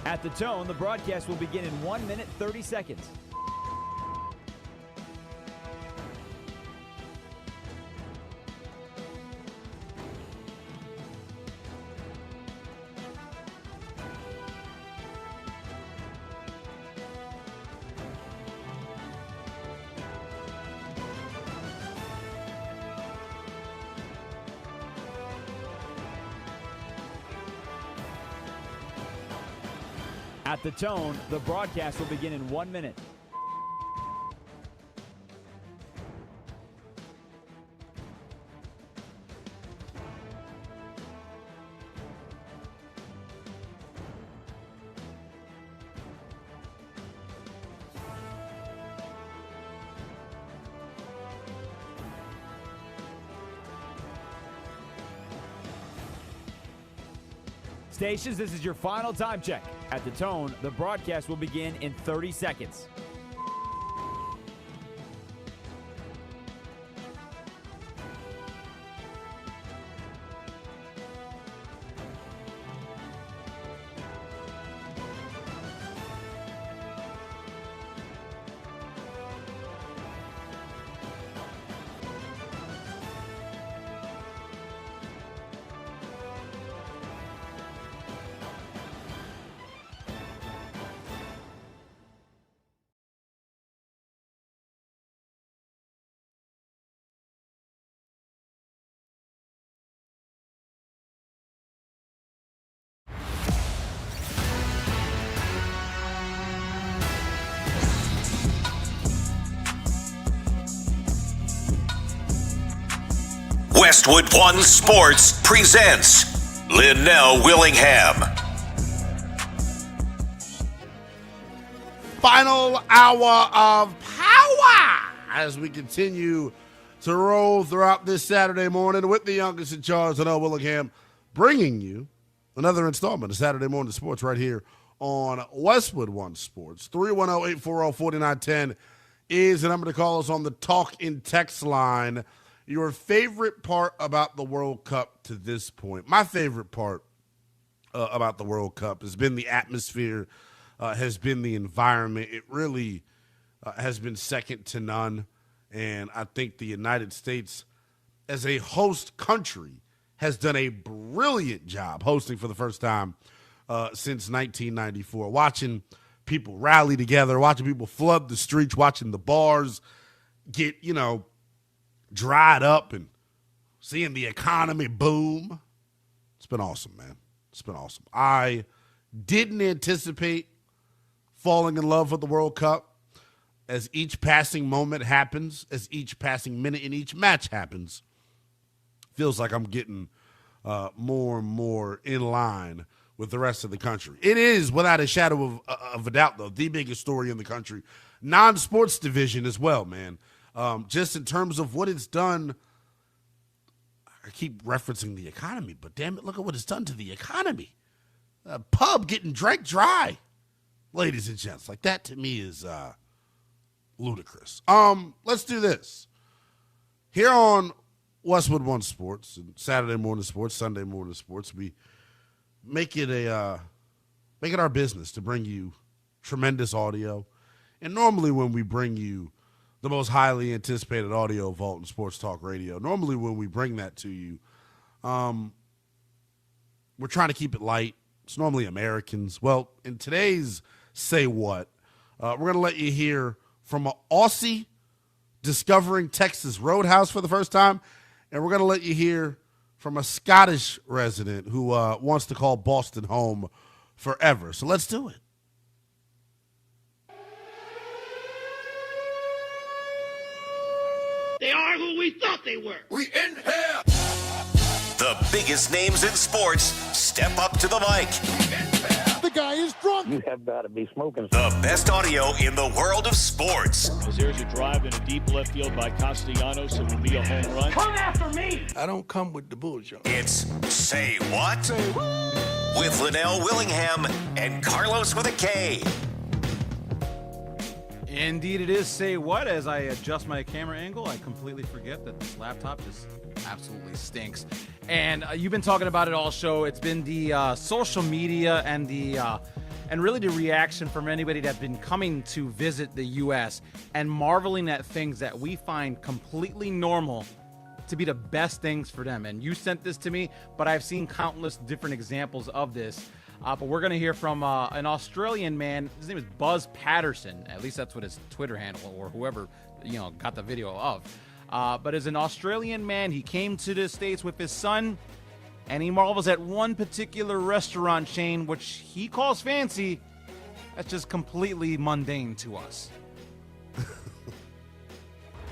At the tone, the broadcast will begin in 1 minute, 30 seconds. At the tone, the broadcast will begin in 1 minute. Stations, this is your final time check. At the tone, the broadcast will begin in 30 seconds. Westwood One Sports presents Lynnell Willingham. Final hour of power as we continue to roll throughout this Saturday morning with the youngest in charge, Lynnell Willingham, bringing you another installment of Saturday Morning Sports right here on Westwood One Sports. 310-840-4910 is the number to call us on the talk and text line. Your favorite part about the World Cup to this point? My favorite part about the World Cup has been the atmosphere, has been the environment. It really has been second to none. And I think the United States, as a host country, has done a brilliant job hosting for the first time since 1994. Watching people rally together, watching people flood the streets, watching the bars get, dried up and seeing the economy boom. It's been awesome, man. It's been awesome. I didn't anticipate falling in love with the World Cup. As each passing moment happens, as each passing minute in each match happens, feels like I'm getting more and more in line with the rest of the country. It is, without a shadow of a doubt, though, the biggest story in the country. Non-sports division as well, man. Just in terms of what it's done. I keep referencing the economy, but damn it, look at what it's done to the economy. A pub getting drank dry, ladies and gents. Like, that to me is ludicrous. Let's do this. Here on Westwood One Sports and Saturday Morning Sports, Sunday Morning Sports, we make it our business to bring you tremendous audio. And normally when we bring you the most highly anticipated audio vault in sports talk radio, normally when we bring that to you, we're trying to keep it light. It's normally Americans. Well, in today's Say What, we're going to let you hear from an Aussie discovering Texas Roadhouse for the first time, and we're going to let you hear from a Scottish resident who wants to call Boston home forever. So let's do it. They are who we thought they were. We in here. The biggest names in sports step up to the mic. The guy is drunk. You have got to be smoking. The best audio in the world of sports. As there's a drive in a deep left field by Castellanos, it will be a home run. Come after me. I don't come with the bullshit. It's Say What? With Lynnell Willingham and Carlos with a K. Indeed, it is Say What. As I adjust my camera angle, I completely forget that this laptop just absolutely stinks. And you've been talking about it all show. It's been the social media and and really the reaction from anybody that's been coming to visit the U.S. and marveling at things that we find completely normal to be the best things for them. And you sent this to me, but I've seen countless different examples of this. But we're going to hear from an Australian man. His name is Buzz Patterson. At least that's what his Twitter handle or whoever, got the video of. But as an Australian man, he came to the States with his son, and he marvels at one particular restaurant chain, which he calls fancy. That's just completely mundane to us.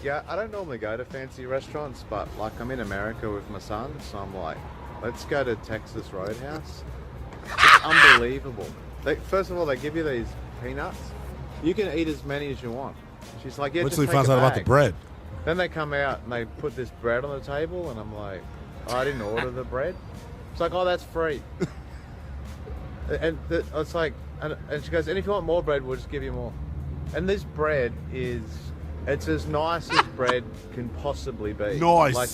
Yeah, I don't normally go to fancy restaurants, but like I'm in America with my son, so I'm like, let's go to Texas Roadhouse. It's unbelievable. First of all, they give you these peanuts. You can eat as many as you want. She's like, yeah, Wait just till he take finds a out about bag. the bread. Then they come out and they put this bread on the table, and I'm like, oh, I didn't order the bread. It's like, oh, that's free. It's like, and she goes, and if you want more bread, we'll just give you more. And this bread it's as nice as bread can possibly be. Nice. Like,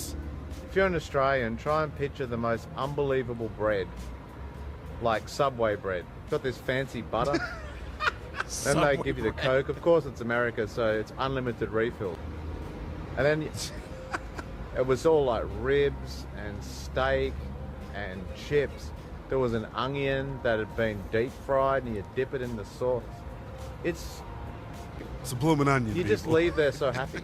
if you're an Australian, try and picture the most unbelievable bread, like Subway bread. It's got this fancy butter. Then they give you the Coke. Of course, it's America, so it's unlimited refill. And then it was all like ribs and steak and chips. There was an onion that had been deep fried, and you dip it in the sauce. It's a blooming onion. You just leave there so happy.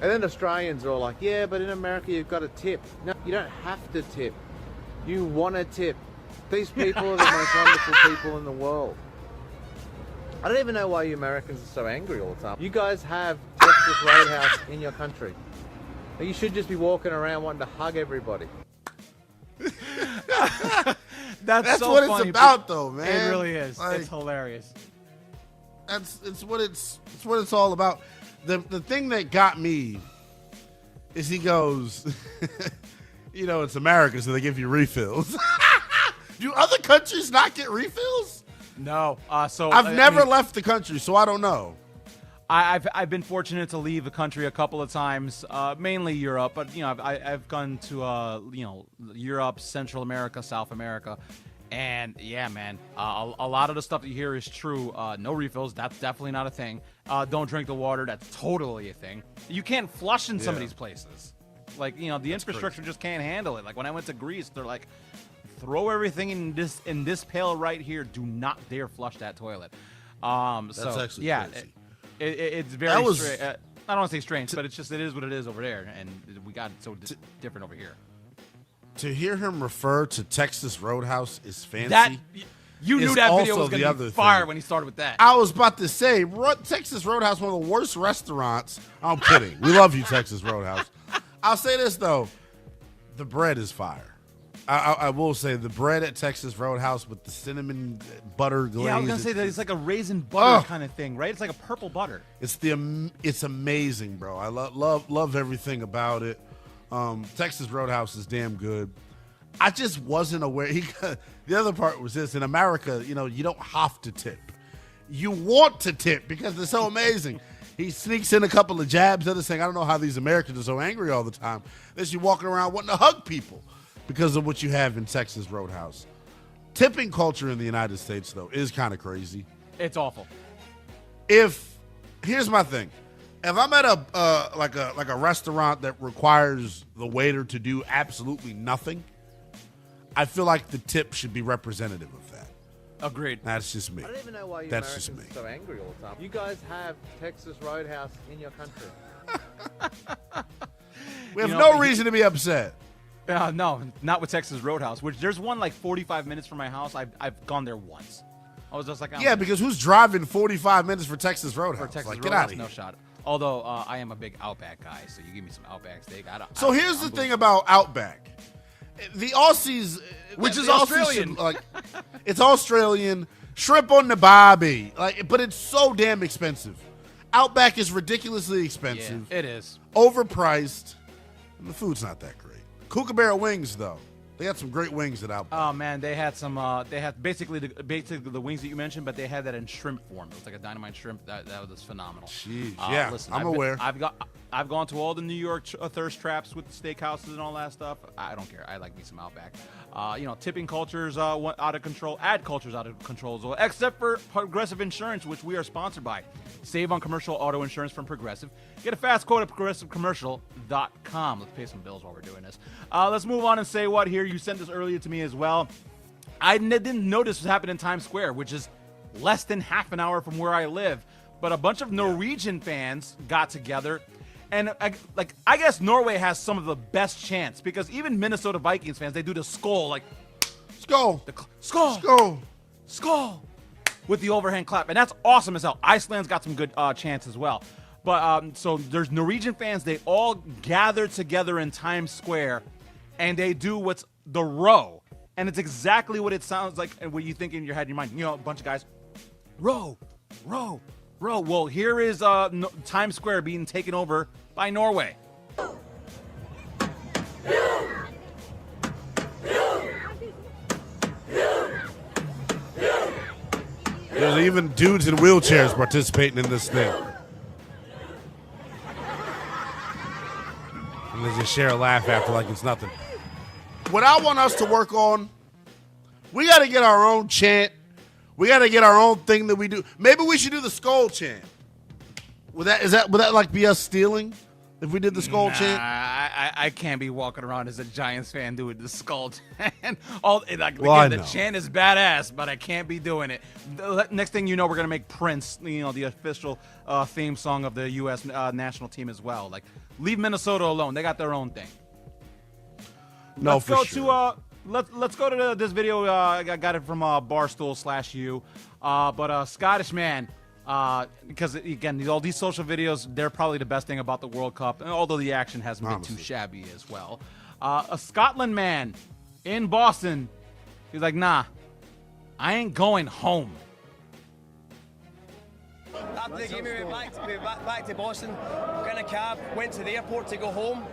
And then Australians are all like, yeah, but in America you've got to tip. No, you don't have to tip. You want to tip. These people are the most wonderful people in the world. I don't even know why you Americans are so angry all the time. You guys have Texas Roadhouse in your country. You should just be walking around wanting to hug everybody. That's so what funny, it's about, though, man. It really is. Like, it's hilarious. It's what it's all about. The thing that got me is he goes, it's America, so they give you refills. Do other countries not get refills? No. So I've never left the country, so I don't know. I've been fortunate to leave the country a couple of times, mainly Europe, but I've gone to Europe, Central America, South America, and yeah, man, a lot of the stuff that you hear is true. No refills, that's definitely not a thing. Don't drink the water, that's totally a thing. You can't flush in some of these places, like the infrastructure just can't handle it. Like when I went to Greece, they're like, throw everything in this pail right here. Do not dare flush that toilet. That's actually crazy. It's very strange. I don't want to say strange, but it is what it is over there, and we got it so different over here. To hear him refer to Texas Roadhouse is fancy. You knew that video was going to be fire when he started with that. I was about to say, Texas Roadhouse, one of the worst restaurants. I'm kidding. We love you, Texas Roadhouse. I'll say this, though. The bread is fire. I will say the bread at Texas Roadhouse with the cinnamon butter glaze. Yeah, I was going to say that it's like a raisin butter kind of thing, right? It's like a purple butter. It's amazing, bro. I love everything about it. Texas Roadhouse is damn good. I just wasn't aware. The other part was this. In America, you don't have to tip. You want to tip because they're so amazing. He sneaks in a couple of jabs. Other thing, I don't know how these Americans are so angry all the time. They're just walking around wanting to hug people because of what you have in Texas Roadhouse. Tipping culture in the United States, though, is kind of crazy. It's awful. Here's my thing. If I'm at a restaurant that requires the waiter to do absolutely nothing, I feel like the tip should be representative of that. Agreed. That's just me. I don't even know why you That's Americans just me. are so angry all the time. You guys have Texas Roadhouse in your country. We have no reason to be upset. No, not with Texas Roadhouse, which there's one like 45 minutes from my house. I've gone there once. I was just like, yeah, because who's driving 45 minutes for Texas Roadhouse? For Texas Roadhouse, get out of here. No shot. Although I am a big Outback guy, so you give me some Outback steak. Here's the thing about Outback. The Aussies, which is Australian, it's Australian shrimp on the barbie, but it's so damn expensive. Outback is ridiculously expensive. Yeah, it is overpriced, and the food's not that great. Kookaburra wings, though, they had some great wings at Outback. Oh man, they had some. They had basically the wings that you mentioned, but they had that in shrimp form. It was like a dynamite shrimp. That was phenomenal. Jeez, yeah, listen, I'm aware. I've gone to all the New York thirst traps with the steakhouses and all that stuff. I don't care. I like me some Outback. Tipping culture's out of control. Ad culture's out of control as well, except for Progressive Insurance, which we are sponsored by. Save on commercial auto insurance from Progressive. Get a fast quote at progressivecommercial.com. Let's pay some bills while we're doing this. Let's move on and say what here. You sent this earlier to me as well. I didn't know this was happening in Times Square, which is less than half an hour from where I live. But a bunch of Norwegian fans got together. And I guess Norway has some of the best chants because even Minnesota Vikings fans, they do the skull, like skull, skull, with the overhand clap, and that's awesome as hell. Iceland's got some good chants as well. But so there's Norwegian fans. They all gather together in Times Square, and they do what's the row, and it's exactly what it sounds like and what you think in your head, in your mind. A bunch of guys, row, row, row. Well, here is Times Square being taken over by Norway. There's even dudes in wheelchairs participating in this thing. And they just share a laugh after like it's nothing. What I want us to work on, we got to get our own chant. We got to get our own thing that we do. Maybe we should do the skull chant. Would that like be us stealing if we did the skull chant? I can't be walking around as a Giants fan doing the skull chant. The chant is badass, but I can't be doing it. Next thing you know, we're gonna make Prince, the official theme song of the U.S. National team as well. Like, leave Minnesota alone; they got their own thing. Let's go to this video. I got it from Barstool/U. But Scottish man. Because again, all these social videos, they're probably the best thing about the World Cup, although the action hasn't been too shabby as well. A Scotland man in Boston, he's like, nah, I ain't going home. After the game, we went back to Boston, got in a cab, went to the airport to go home,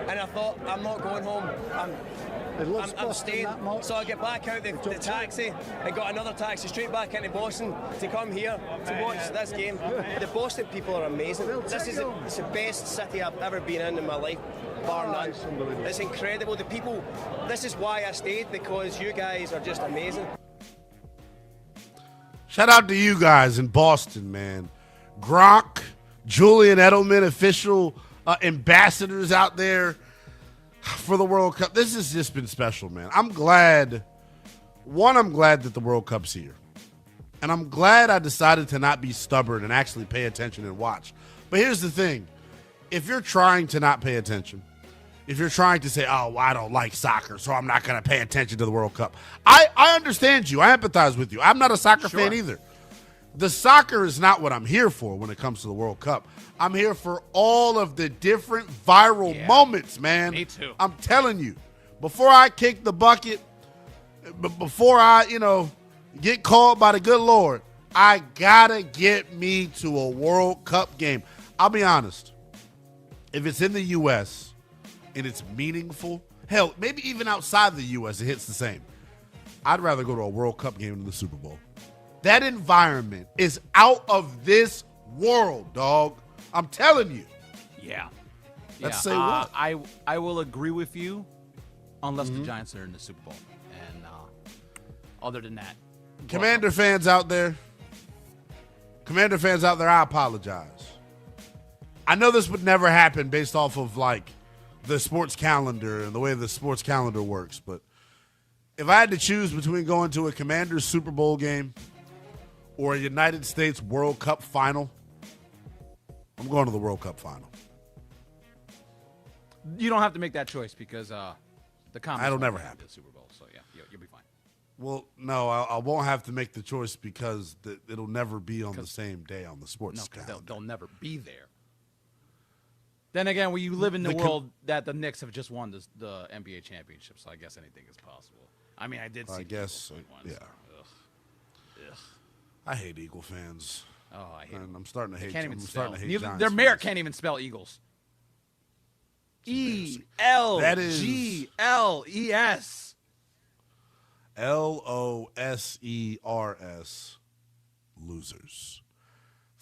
and I thought, I'm not going home. I'm staying. So I get back out the taxi. I got another taxi straight back into Boston to come here to watch this game. The Boston people are amazing. It's the best city I've ever been in my life, bar none. It's incredible. The people, this is why I stayed, because you guys are just amazing. Shout out to you guys in Boston, man. Gronk, Julian Edelman, official ambassadors out there for the World Cup. This has just been special, man. I'm glad that the World Cup's here. And I'm glad I decided to not be stubborn and actually pay attention and watch. But here's the thing. If you're trying to not pay attention, if you're trying to say, oh, I don't like soccer, so I'm not going to pay attention to the World Cup. I understand you. I empathize with you. I'm not a soccer fan either. The soccer is not what I'm here for when it comes to the World Cup. I'm here for all of the different viral moments, man. Me too. I'm telling you, before I kick the bucket, before I, get called by the good Lord, I gotta get me to a World Cup game. I'll be honest. If it's in the U.S. and it's meaningful, hell, maybe even outside the U.S. it hits the same. I'd rather go to a World Cup game than the Super Bowl. That environment is out of this world, dog. I'm telling you. Yeah. Let's say what? I will agree with you unless the Giants are in the Super Bowl. And other than that. Commander fans out there, I apologize. I know this would never happen based off of, the sports calendar and the way the sports calendar works, but if I had to choose between going to a Commanders Super Bowl game or a United States World Cup final, I'm going to the World Cup final. You don't have to make that choice because the Commanders that'll never happen. The Super Bowl, so yeah, you'll be fine. Well, no, I won't have to make the choice because it'll never be on the same day on the sports calendar. They'll never be there. Then again, when you live in the world that the Knicks have just won the NBA championship, so I guess anything is possible. I mean, I did see. I guess, yeah. So. Ugh. I hate Eagle fans. Oh, I hate them. I'm starting to hate. Can't even spell. Giants. Their mayor can't even spell Eagles. ELGLES. LOSERS. Losers.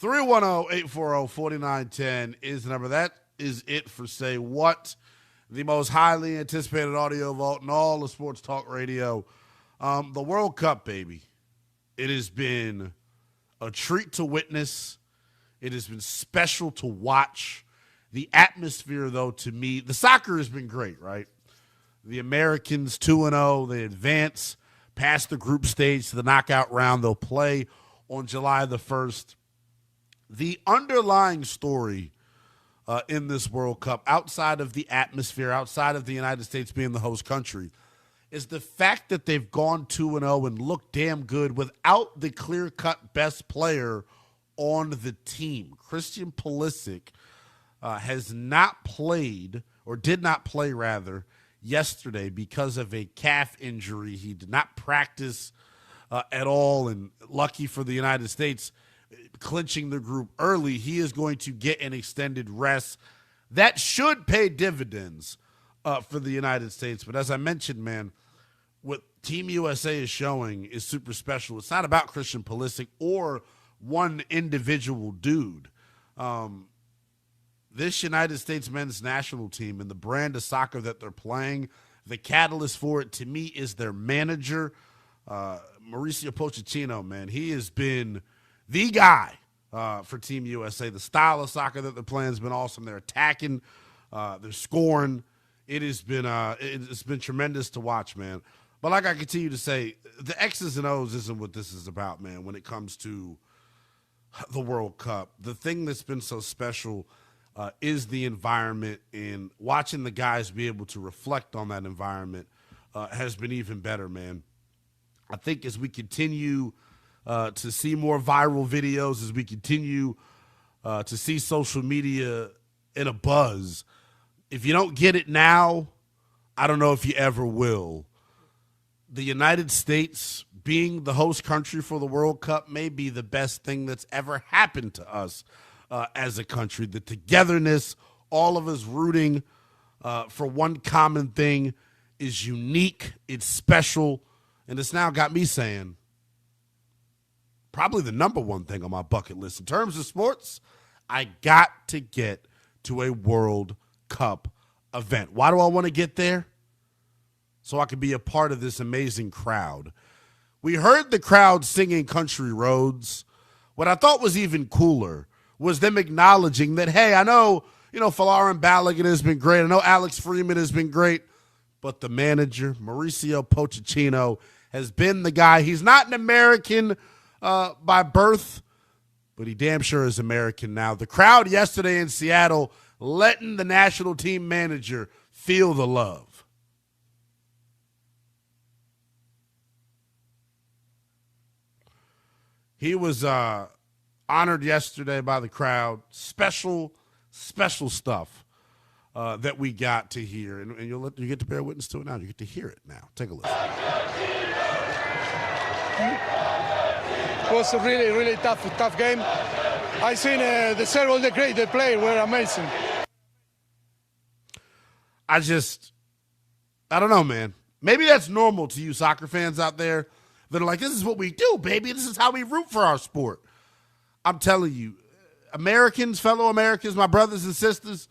310-840-4910 is the number. That is it for Say What, the most highly anticipated audio vault in all of sports talk radio. The World Cup, baby. It has been a treat to witness. It has been special to watch. The atmosphere, though, to me, the soccer has been great, right? The Americans 2-0, they advance past the group stage to the knockout round. They'll play on July the 1st. The underlying story in this World Cup, outside of the atmosphere, outside of the United States being the host country, is the fact that they've gone 2-0 and looked damn good without the clear-cut best player on the team. Christian Pulisic has not played, or did not play, rather, yesterday because of a calf injury. He did not practice at all, and lucky for the United States, clinching the group early, he is going to get an extended rest. That should pay dividends for the United States. But as I mentioned, man, what Team USA is showing is super special. It's not about Christian Pulisic or one individual dude. This United States men's national team and the brand of soccer that they're playing, the catalyst for it to me is their manager, Mauricio Pochettino, man. He has been the guy for Team USA. The style of soccer that they're playing has been awesome. They're attacking, they're scoring. It's been tremendous to watch, man. But like I continue to say, the X's and O's isn't what this is about, man, when it comes to the World Cup. The thing that's been so special is the environment, and watching the guys be able to reflect on that environment has been even better, man. I think as we continue to see more viral videos, as we continue to see social media in a buzz, if you don't get it now, I don't know if you ever will. The United States being the host country for the World Cup may be the best thing that's ever happened to us as a country. The togetherness, all of us rooting for one common thing is unique, it's special, and it's now got me saying probably the number one thing on my bucket list. In terms of sports, I got to get to a World Cup event. Why do I want to get there? So I can be a part of this amazing crowd. We heard the crowd singing Country Roads. What I thought was even cooler was them acknowledging that, hey, I know, Folarin Balogun has been great. I know Alex Freeman has been great. But the manager, Mauricio Pochettino, has been the guy. He's not an American by birth, but he damn sure is American now. The crowd yesterday in Seattle letting the national team manager Feel the love. He was honored yesterday by the crowd. Special stuff that we got to hear. And you get to bear witness to it now. You get to hear it now. Take a listen. It was a really, really tough game. I seen the several the great the players were amazing. I don't know, man. Maybe that's normal to you soccer fans out there that are like, this is what we do, baby. This is how we root for our sport. I'm telling you, Americans, fellow Americans, my brothers and sisters,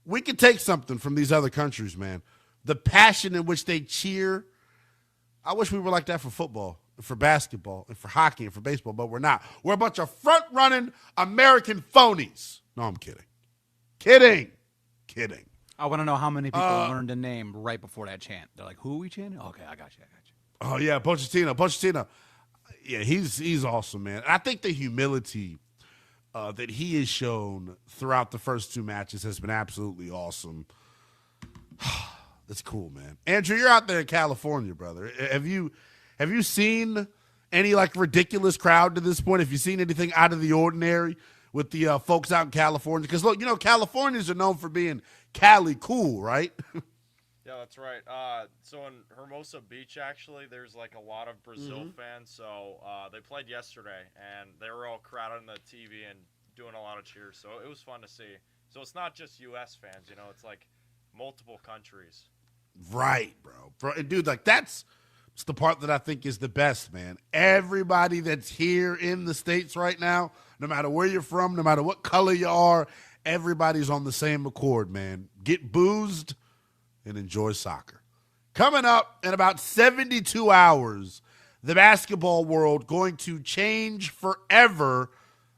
we can take something from these other countries, man. The passion in which they cheer. I wish we were like that for football, for basketball, and for hockey, and for baseball, but we're not. We're a bunch of front-running American phonies. No, I'm kidding. Kidding. I want to know how many people learned a name right before that chant. They're like, who are we chanting? Okay, I got you. Oh, yeah, Pochettino. Yeah, he's awesome, man. I think the humility that he has shown throughout the first two matches has been absolutely awesome. That's cool, man. Andrew, you're out there in California, brother. Have you seen any, like, ridiculous crowd to this point? Have you seen anything out of the ordinary with the folks out in California? Because, look, Californians are known for being Cali cool, right? Yeah, that's right. So in Hermosa Beach, actually, there's like a lot of Brazil fans. So they played yesterday, and they were all crowded on the TV and doing a lot of cheers. So it was fun to see. So it's not just U.S. fans, it's like multiple countries. Right, bro. And dude, like it's the part that I think is the best, man. Everybody that's here in the States right now, no matter where you're from, no matter what color you are, everybody's on the same accord, man. Get boozed and enjoy soccer. Coming up in about 72 hours, the basketball world going to change forever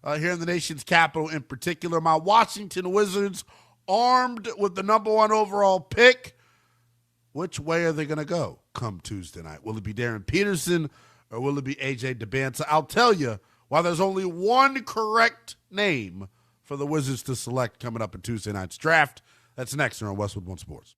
here in the nation's capital in particular. My Washington Wizards armed with the number 1 overall pick. Which way are they going to go come Tuesday night? Will it be Darren Peterson or will it be A.J. DeBanza? I'll tell you why there's only one correct name for the Wizards to select coming up in Tuesday night's draft. That's next here on Westwood One Sports.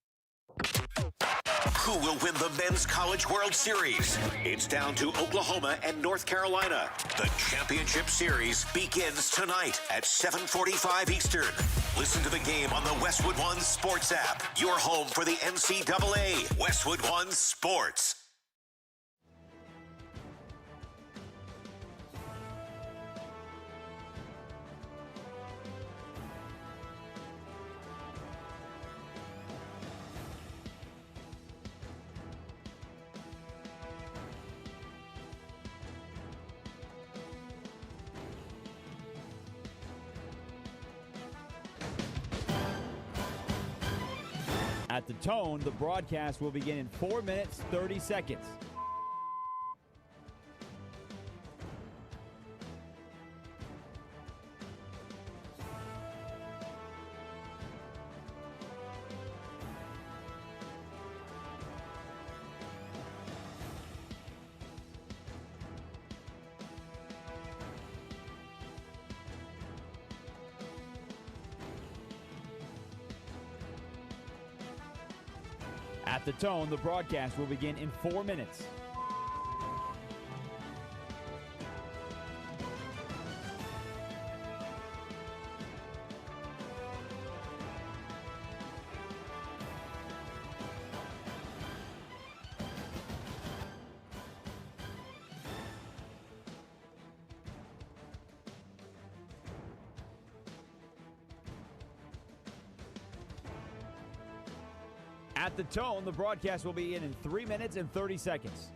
Who will win the Men's College World Series? It's down to Oklahoma and North Carolina. The championship series begins tonight at 7:45 Eastern. Listen to the game on the Westwood One Sports app. Your home for the NCAA. Westwood One Sports. At the tone, the broadcast will begin in 4 minutes, 30 seconds. At the tone, the broadcast will begin in 4 minutes. At the tone, the broadcast will be in 3 minutes and 30 seconds.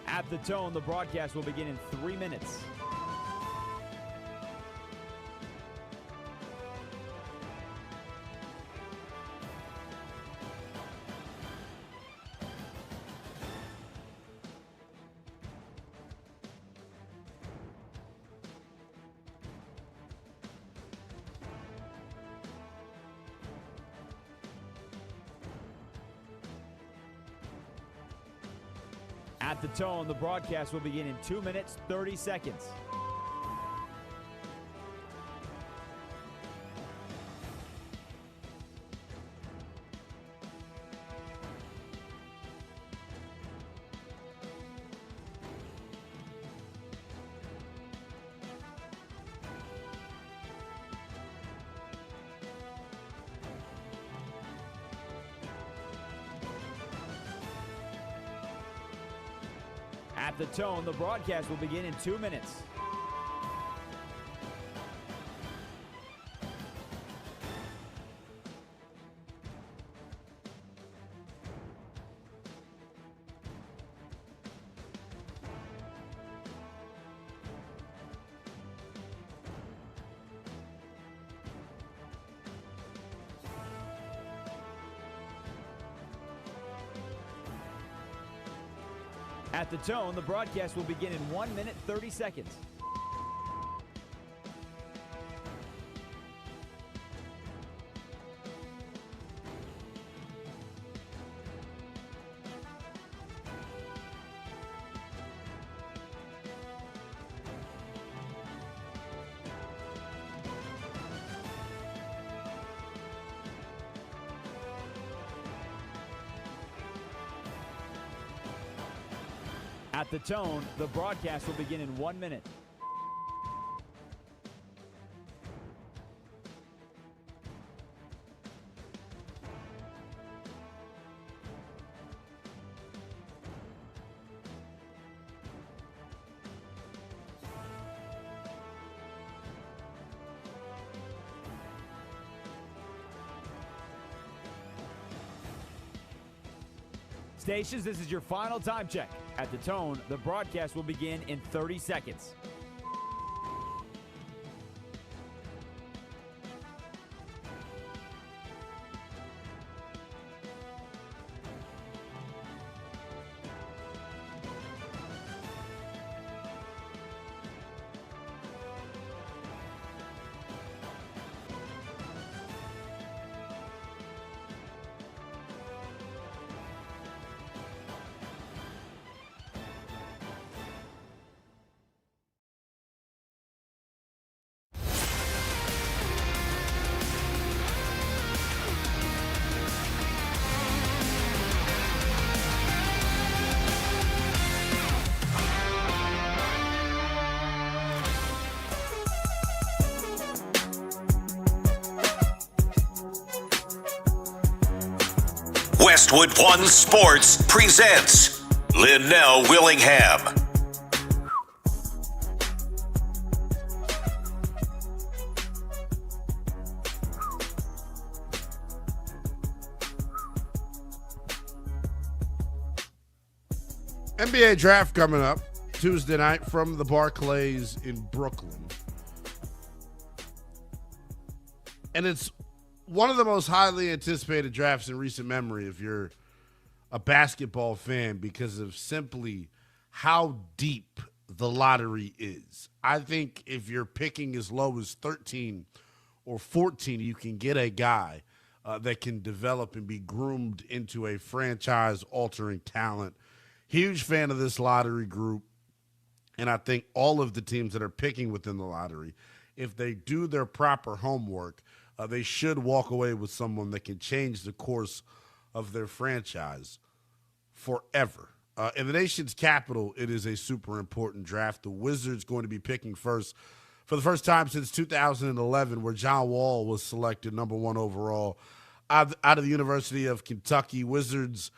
At the tone, the broadcast will begin in 3 minutes. At the tone, the broadcast will begin in 2 minutes, 30 seconds. At the tone, the broadcast will begin in 2 minutes. At the tone, the broadcast will begin in 1 minute, 30 seconds. At the tone, the broadcast will begin in 1 minute. Stations, this is your final time check. At the tone, the broadcast will begin in 30 seconds. Westwood One Sports presents Lynnell Willingham. NBA draft coming up Tuesday night from the Barclays in Brooklyn. And it's one of the most highly anticipated drafts in recent memory if you're a basketball fan because of simply how deep the lottery is. I think if you're picking as low as 13 or 14, you can get a guy that can develop and be groomed into a franchise-altering talent. Huge fan of this lottery group, and I think all of the teams that are picking within the lottery, if they do their proper homework, they should walk away with someone that can change the course of their franchise forever. In the nation's capital, it is a super important draft. The Wizards going to be picking first for the first time since 2011, where John Wall was selected number 1 overall out of the University of Kentucky. Wizards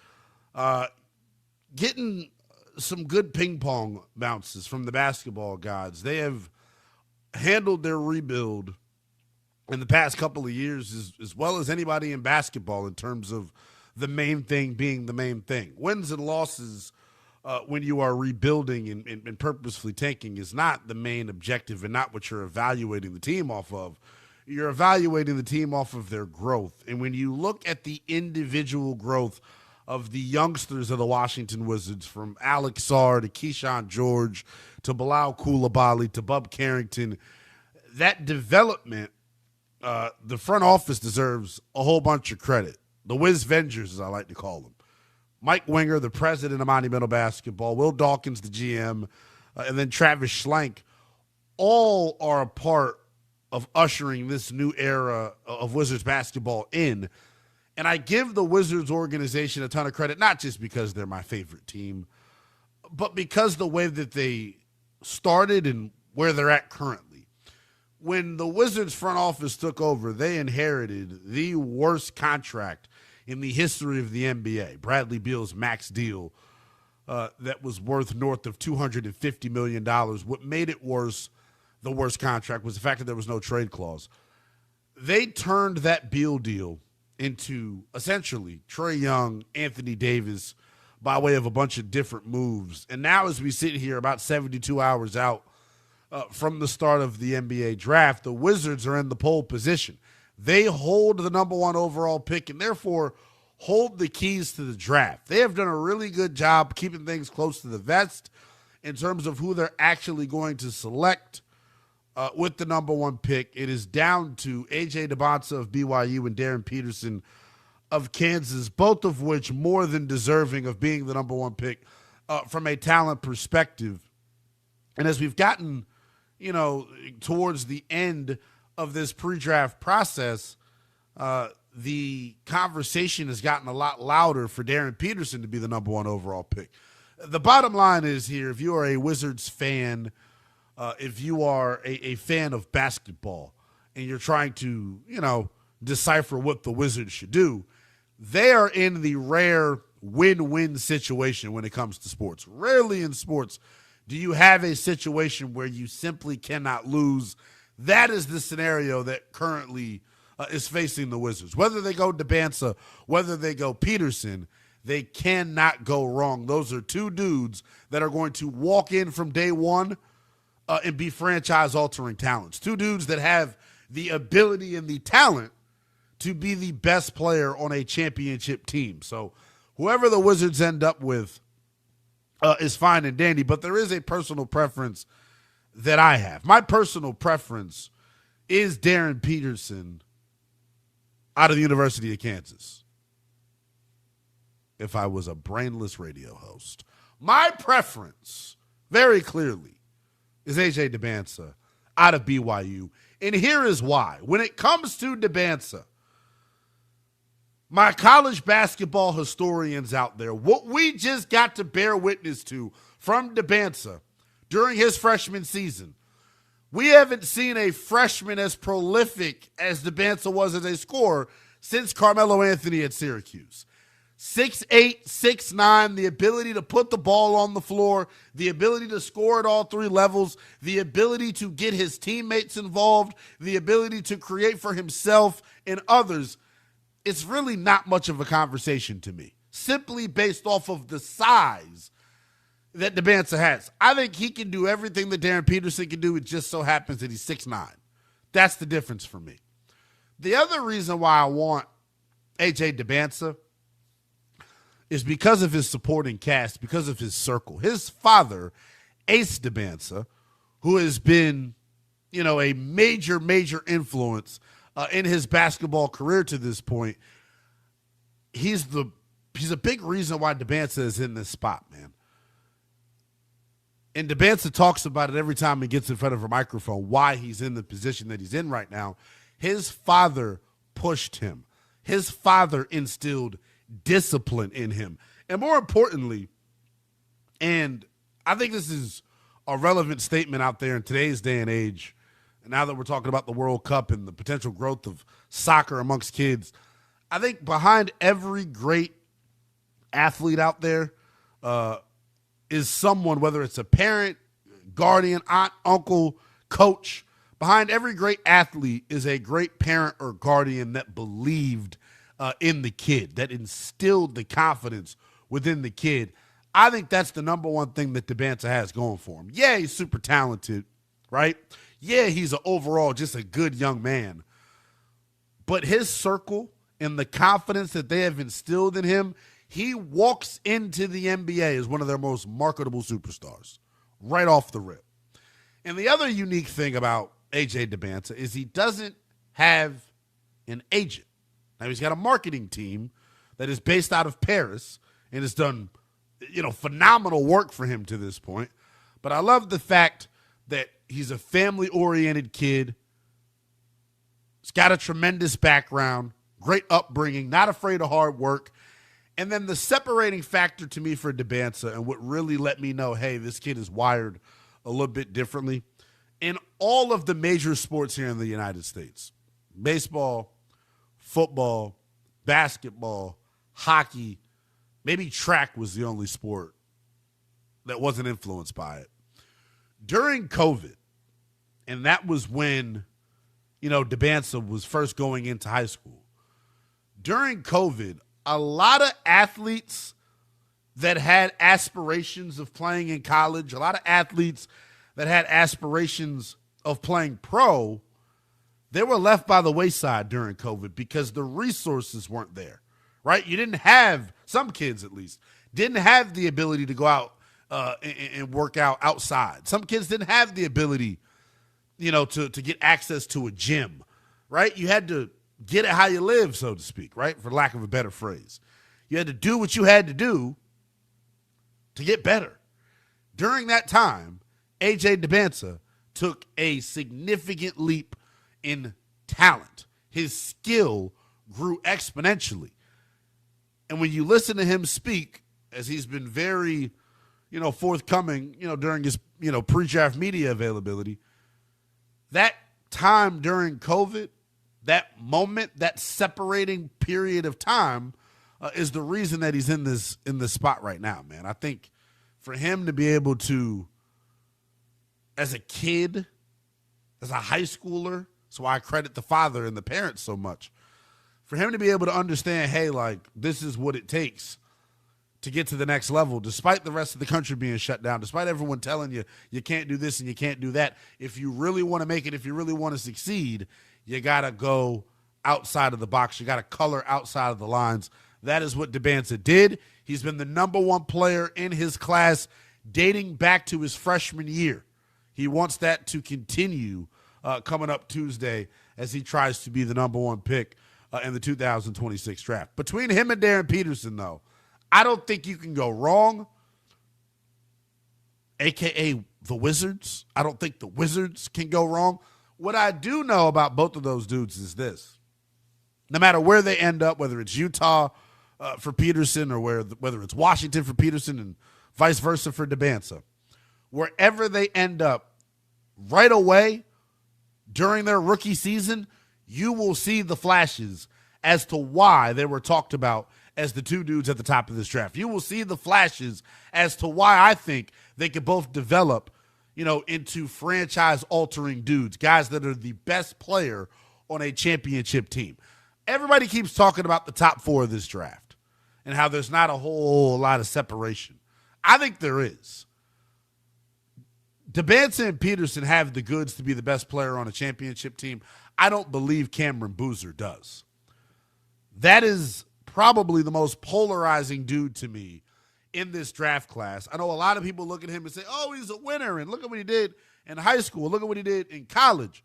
getting some good ping pong bounces from the basketball gods. They have handled their rebuild in the past couple of years as well as anybody in basketball in terms of the main thing being the main thing. Wins and losses when you are rebuilding and purposefully tanking is not the main objective and not what you're evaluating the team off of. You're evaluating the team off of their growth. And when you look at the individual growth of the youngsters of the Washington Wizards, from Alex Sarr to Keyshawn George to Bilal Coulibaly to Bub Carrington, that development, the front office deserves a whole bunch of credit. The Wiz Vengers, as I like to call them. Mike Winger, the president of Monumental Basketball, Will Dawkins, the GM, and then Travis Schlenk, all are a part of ushering this new era of Wizards basketball in. And I give the Wizards organization a ton of credit, not just because they're my favorite team, but because the way that they started and where they're at currently. When the Wizards front office took over, they inherited the worst contract in the history of the NBA. Bradley Beal's max deal that was worth north of $250 million. What made it worse, the worst contract, was the fact that there was no trade clause. They turned that Beal deal into essentially Trae Young, Anthony Davis, by way of a bunch of different moves. And now as we sit here about 72 hours out from the start of the NBA draft, the Wizards are in the pole position. They hold the number 1 overall pick and therefore hold the keys to the draft. They have done a really good job keeping things close to the vest in terms of who they're actually going to select with the number 1 pick. It is down to A.J. DeBonsa of BYU and Darren Peterson of Kansas, both of which more than deserving of being the number 1 pick from a talent perspective. And as we've gotten, towards the end of this pre-draft process, the conversation has gotten a lot louder for Darren Peterson to be the number 1 overall pick. The bottom line is here, if you are a Wizards fan, if you are a fan of basketball and you're trying to, decipher what the Wizards should do, they are in the rare win-win situation when it comes to sports. Rarely in sports do you have a situation where you simply cannot lose. That is the scenario that currently is facing the Wizards. Whether they go DeBansa, whether they go Peterson, they cannot go wrong. Those are two dudes that are going to walk in from day one and be franchise-altering talents. Two dudes that have the ability and the talent to be the best player on a championship team. So whoever the Wizards end up with is fine and dandy, but there is a personal preference that I have. My personal preference is Darren Peterson out of the University of Kansas. If I was a brainless radio host. My preference, very clearly, is A.J. DeBansa out of BYU. And here is why. When it comes to DeBansa, my college basketball historians out there, what we just got to bear witness to from DeBansa during his freshman season, we haven't seen a freshman as prolific as DeBansa was as a scorer since Carmelo Anthony at Syracuse. 6'8", 6'9", the ability to put the ball on the floor, the ability to score at all three levels, the ability to get his teammates involved, the ability to create for himself and others. It's really not much of a conversation to me, simply based off of the size that DeBansa has. I think he can do everything that Darren Peterson can do. It just so happens that he's 6'9". That's the difference for me. The other reason why I want A.J. DeBansa is because of his supporting cast, because of his circle. His father, Ace DeBansa, who has been, a major, major influence in his basketball career to this point, he's a big reason why DeBansa is in this spot, man. And DeBansa talks about it every time he gets in front of a microphone, why he's in the position that he's in right now. His father pushed him. His father instilled discipline in him. And more importantly, and I think this is a relevant statement out there in today's day and age, and now that we're talking about the World Cup and the potential growth of soccer amongst kids, I think behind every great athlete out there is someone, whether it's a parent, guardian, aunt, uncle, coach. Behind every great athlete is a great parent or guardian that believed in the kid, that instilled the confidence within the kid. I think that's the number one thing that DeBansa has going for him. Yeah, he's super talented, right? Yeah, he's overall just a good young man. But his circle and the confidence that they have instilled in him, he walks into the NBA as one of their most marketable superstars right off the rip. And the other unique thing about A.J. DeBansa is he doesn't have an agent. Now, he's got a marketing team that is based out of Paris, and has done, phenomenal work for him to this point. But I love the fact that he's a family-oriented kid. He's got a tremendous background, great upbringing, not afraid of hard work. And then the separating factor to me for Debanza, and what really let me know, hey, this kid is wired a little bit differently, in all of the major sports here in the United States, baseball, football, basketball, hockey, maybe track was the only sport that wasn't influenced by it. During COVID, and that was when, Debanza was first going into high school. During COVID, a lot of athletes that had aspirations of playing in college, a lot of athletes that had aspirations of playing pro, they were left by the wayside during COVID because the resources weren't there, right? You didn't have, some kids at least, didn't have the ability to go out and work out outside. Some kids didn't have the ability, to get access to a gym, right? You had to get it how you live, so to speak, right? For lack of a better phrase. You had to do what you had to do to get better. During that time, A.J. Debanza took a significant leap in talent. His skill grew exponentially. And when you listen to him speak, as he's been very, forthcoming, during his, pre-draft media availability, that time during COVID, that moment, that separating period of time is the reason that he's in this spot right now, man. I think for him to be able to, as a kid, as a high schooler, that's why I credit the father and the parents so much, for him to be able to understand, hey, like, this is what it takes to get to the next level, despite the rest of the country being shut down, despite everyone telling you you can't do this and you can't do that. If you really want to make it, if you really want to succeed, you got to go outside of the box. You got to color outside of the lines. That is what Debanza did. He's been the number one player in his class dating back to his freshman year. He wants that to continue coming up Tuesday as he tries to be the number one pick in the 2026 draft. Between him and Darren Peterson, though, I don't think you can go wrong, a.k.a. the Wizards. I don't think the Wizards can go wrong. What I do know about both of those dudes is this. No matter where they end up, whether it's Utah for Peterson or whether it's Washington for Peterson and vice versa for Debanza, wherever they end up right away during their rookie season, you will see the flashes as to why they were talked about as the two dudes at the top of this draft. You will see the flashes as to why I think they could both develop, into franchise-altering dudes, guys that are the best player on a championship team. Everybody keeps talking about the top four of this draft and how there's not a whole lot of separation. I think there is. Debanza and Peterson have the goods to be the best player on a championship team. I don't believe Cameron Boozer does. That is probably the most polarizing dude to me in this draft class. I know a lot of people look at him and say, oh, he's a winner, and look at what he did in high school. Look at what he did in college.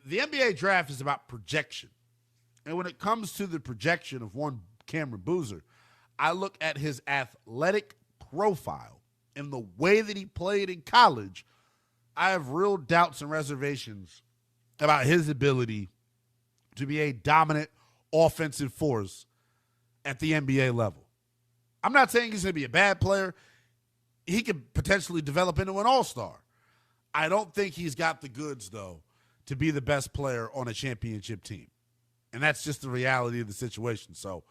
The NBA draft is about projection. And when it comes to the projection of one Cameron Boozer, I look at his athletic profile and the way that he played in college. I have real doubts and reservations about his ability to be a dominant offensive force at the NBA level. I'm not saying he's going to be a bad player. He could potentially develop into an all-star. I don't think he's got the goods, though, to be the best player on a championship team. And that's just the reality of the situation. So,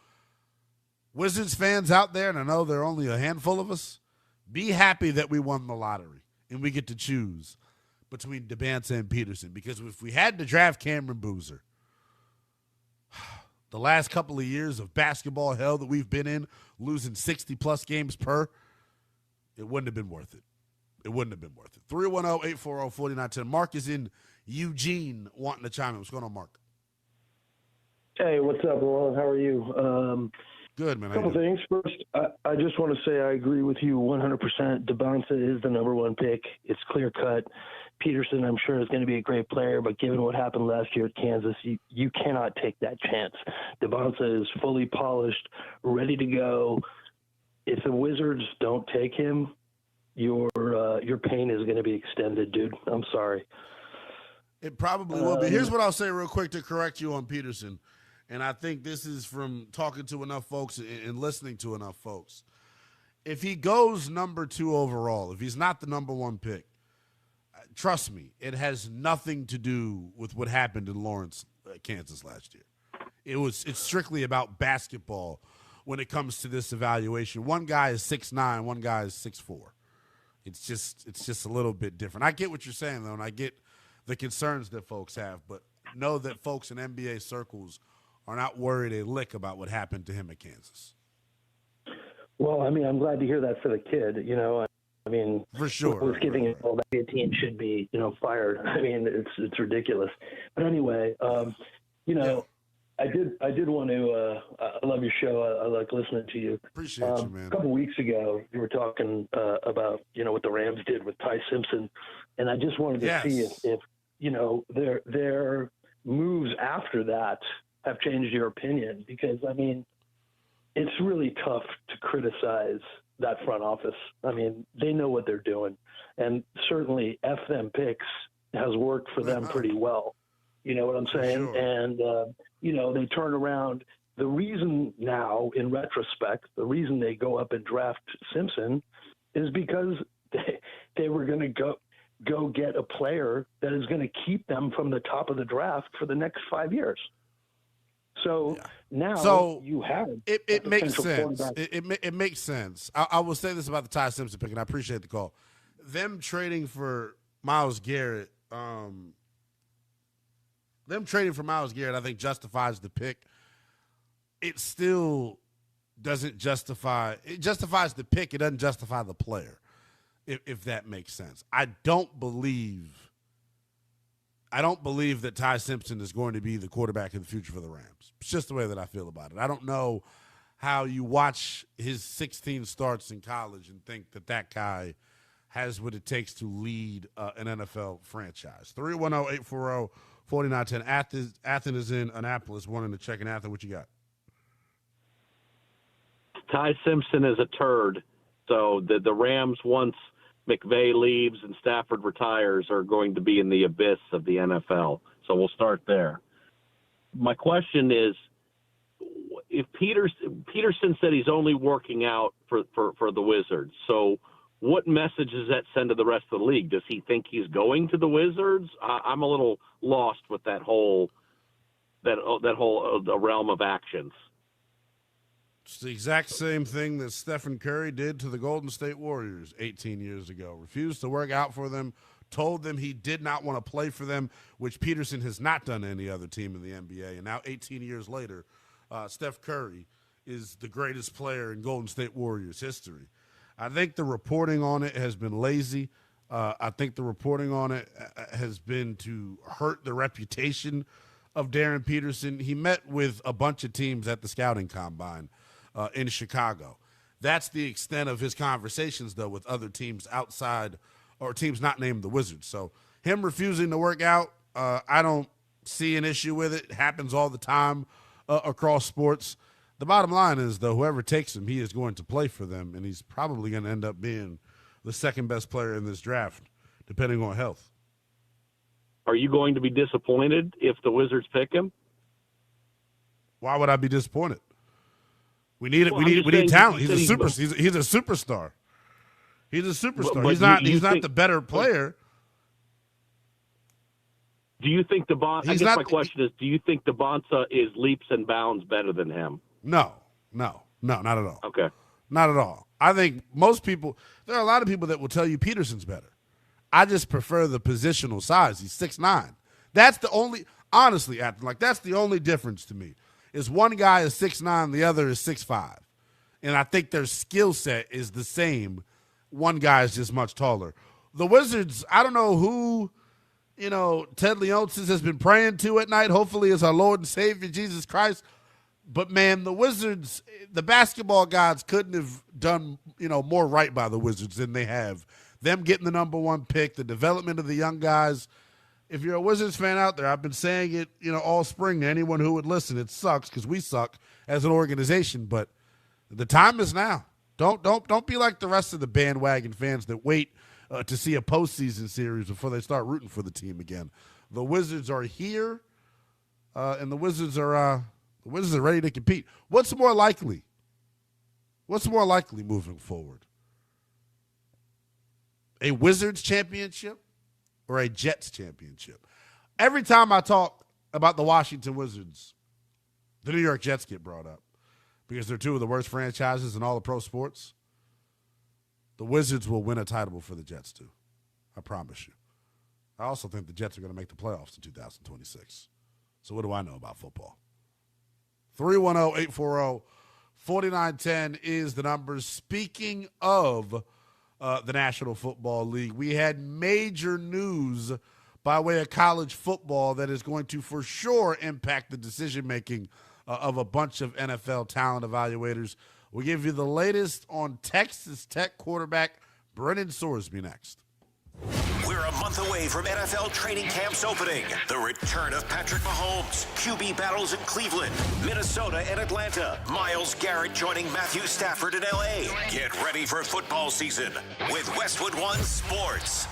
Wizards fans out there, and I know there are only a handful of us, be happy that we won the lottery and we get to choose between Debanza and Peterson. Because if we had to draft Cameron Boozer, the last couple of years of basketball hell that we've been in, losing 60-plus games per, it wouldn't have been worth it. It wouldn't have been worth it. 310-840-4910. Mark is in Eugene wanting to chime in. What's going on, Mark? Hey, what's up, Ron? How are you? Good, man. A couple things. First, I just want to say I agree with you 100%. Debanza is the number one pick. It's clear-cut. Peterson, I'm sure, is going to be a great player, but given what happened last year at Kansas, you cannot take that chance. Debanza is fully polished, ready to go, if the Wizards don't take him, your pain is going to be extended, dude. I'm sorry. It probably will be. Here's what I'll say real quick to correct you on Peterson, and I think this is from talking to enough folks and listening to enough folks. If he goes number 2 overall, if he's not the number 1 pick, trust me, it has nothing to do with what happened in Lawrence, Kansas last year. It's strictly about basketball when it comes to this evaluation. One guy is 6'9", one guy is 6'4". It's just a little bit different. I get what you're saying, though, and I get the concerns that folks have, but know that folks in NBA circles are not worried a lick about what happened to him at Kansas. Well, I mean, I'm glad to hear that for the kid. You know, I mean, for sure, was giving it all that team should be, fired. I mean, it's ridiculous. But anyway, I did want to. I love your show. I like listening to you. Appreciate you, man. A couple weeks ago, you were talking about what the Rams did with Ty Simpson, and I just wanted to see if their moves after that have changed your opinion, because I mean, it's really tough to criticize that front office. I mean, they know what they're doing, and certainly F them picks has worked for them pretty well. You know what I'm saying? Sure. And, they turn around. The reason now, in retrospect, the reason they go up and draft Simpson is because they were going to go get a player that is going to keep them from the top of the draft for the next 5 years. So now you have it makes sense. It makes sense. I will say this about the Ty Simpson pick, and I appreciate the call. Them trading for Myles Garrett, I think justifies the pick. It still doesn't justify. It justifies the pick. It doesn't justify the player, if that makes sense. I don't believe that Ty Simpson is going to be the quarterback of the future for the Rams. It's just the way that I feel about it. I don't know how you watch his 16 starts in college and think that guy has what it takes to lead an NFL franchise. 310-840-4910. Athens is in Annapolis, wanting to check in. Athens, what you got? Ty Simpson is a turd. So the Rams, once McVay leaves and Stafford retires, are going to be in the abyss of the NFL. So we'll start there. My question is, if Peterson said he's only working out for the Wizards, so what message does that send to the rest of the league? Does he think he's going to the Wizards? I'm a little lost with that whole realm of actions. It's the exact same thing that Stephen Curry did to the Golden State Warriors 18 years ago. Refused to work out for them, told them he did not want to play for them, which Peterson has not done to any other team in the NBA. And now 18 years later, Steph Curry is the greatest player in Golden State Warriors history. I think the reporting on it has been lazy. I think the reporting on it has been to hurt the reputation of Darren Peterson. He met with a bunch of teams at the scouting combine in Chicago. That's the extent of his conversations, though, with other teams outside or teams not named the Wizards. So him refusing to work out, I don't see an issue with it. It happens all the time across sports. The bottom line is, though, whoever takes him, he is going to play for them, and he's probably going to end up being the second best player in this draft, depending on health. Are you going to be disappointed if the Wizards pick him? Why would I be disappointed? We need it. We need talent. He's a superstar. He's a superstar. He's a superstar. But he's not the better player. Do you think my question is, do you think Bonsa is leaps and bounds better than him? No, not at all. Okay. Not at all. I think there are a lot of people that will tell you Peterson's better. I just prefer the positional size. He's 6'9". That's the only, honestly, that's the only difference to me. Is one guy is 6'9", the other is 6'5". And I think their skill set is the same. One guy is just much taller. The Wizards, I don't know who, Ted Leonsis has been praying to at night. Hopefully it's our Lord and Savior, Jesus Christ. But, man, the Wizards, the basketball gods couldn't have done, more right by the Wizards than they have. Them getting the number 1 pick, the development of the young guys. If you're a Wizards fan out there, I've been saying it, all spring to anyone who would listen. It sucks because we suck as an organization, but the time is now. Don't be like the rest of the bandwagon fans that wait to see a postseason series before they start rooting for the team again. The Wizards are here, and the Wizards are ready to compete. What's more likely? What's more likely moving forward? A Wizards championship or a Jets championship? Every time I talk about the Washington Wizards, the New York Jets get brought up because they're two of the worst franchises in all of pro sports. The Wizards will win a title for the Jets, too. I promise you. I also think the Jets are going to make the playoffs in 2026. So what do I know about football? 310-840-4910 is the number. Speaking of the National Football League, we had major news by way of college football that is going to for sure impact the decision-making of a bunch of NFL talent evaluators. We'll give you the latest on Texas Tech quarterback Brennan Sorsby next. We're a month away from NFL training camps opening. The return of Patrick Mahomes, QB battles in Cleveland, Minnesota, and Atlanta. Myles Garrett joining Matthew Stafford in L.A. Get ready for football season with Westwood One Sports.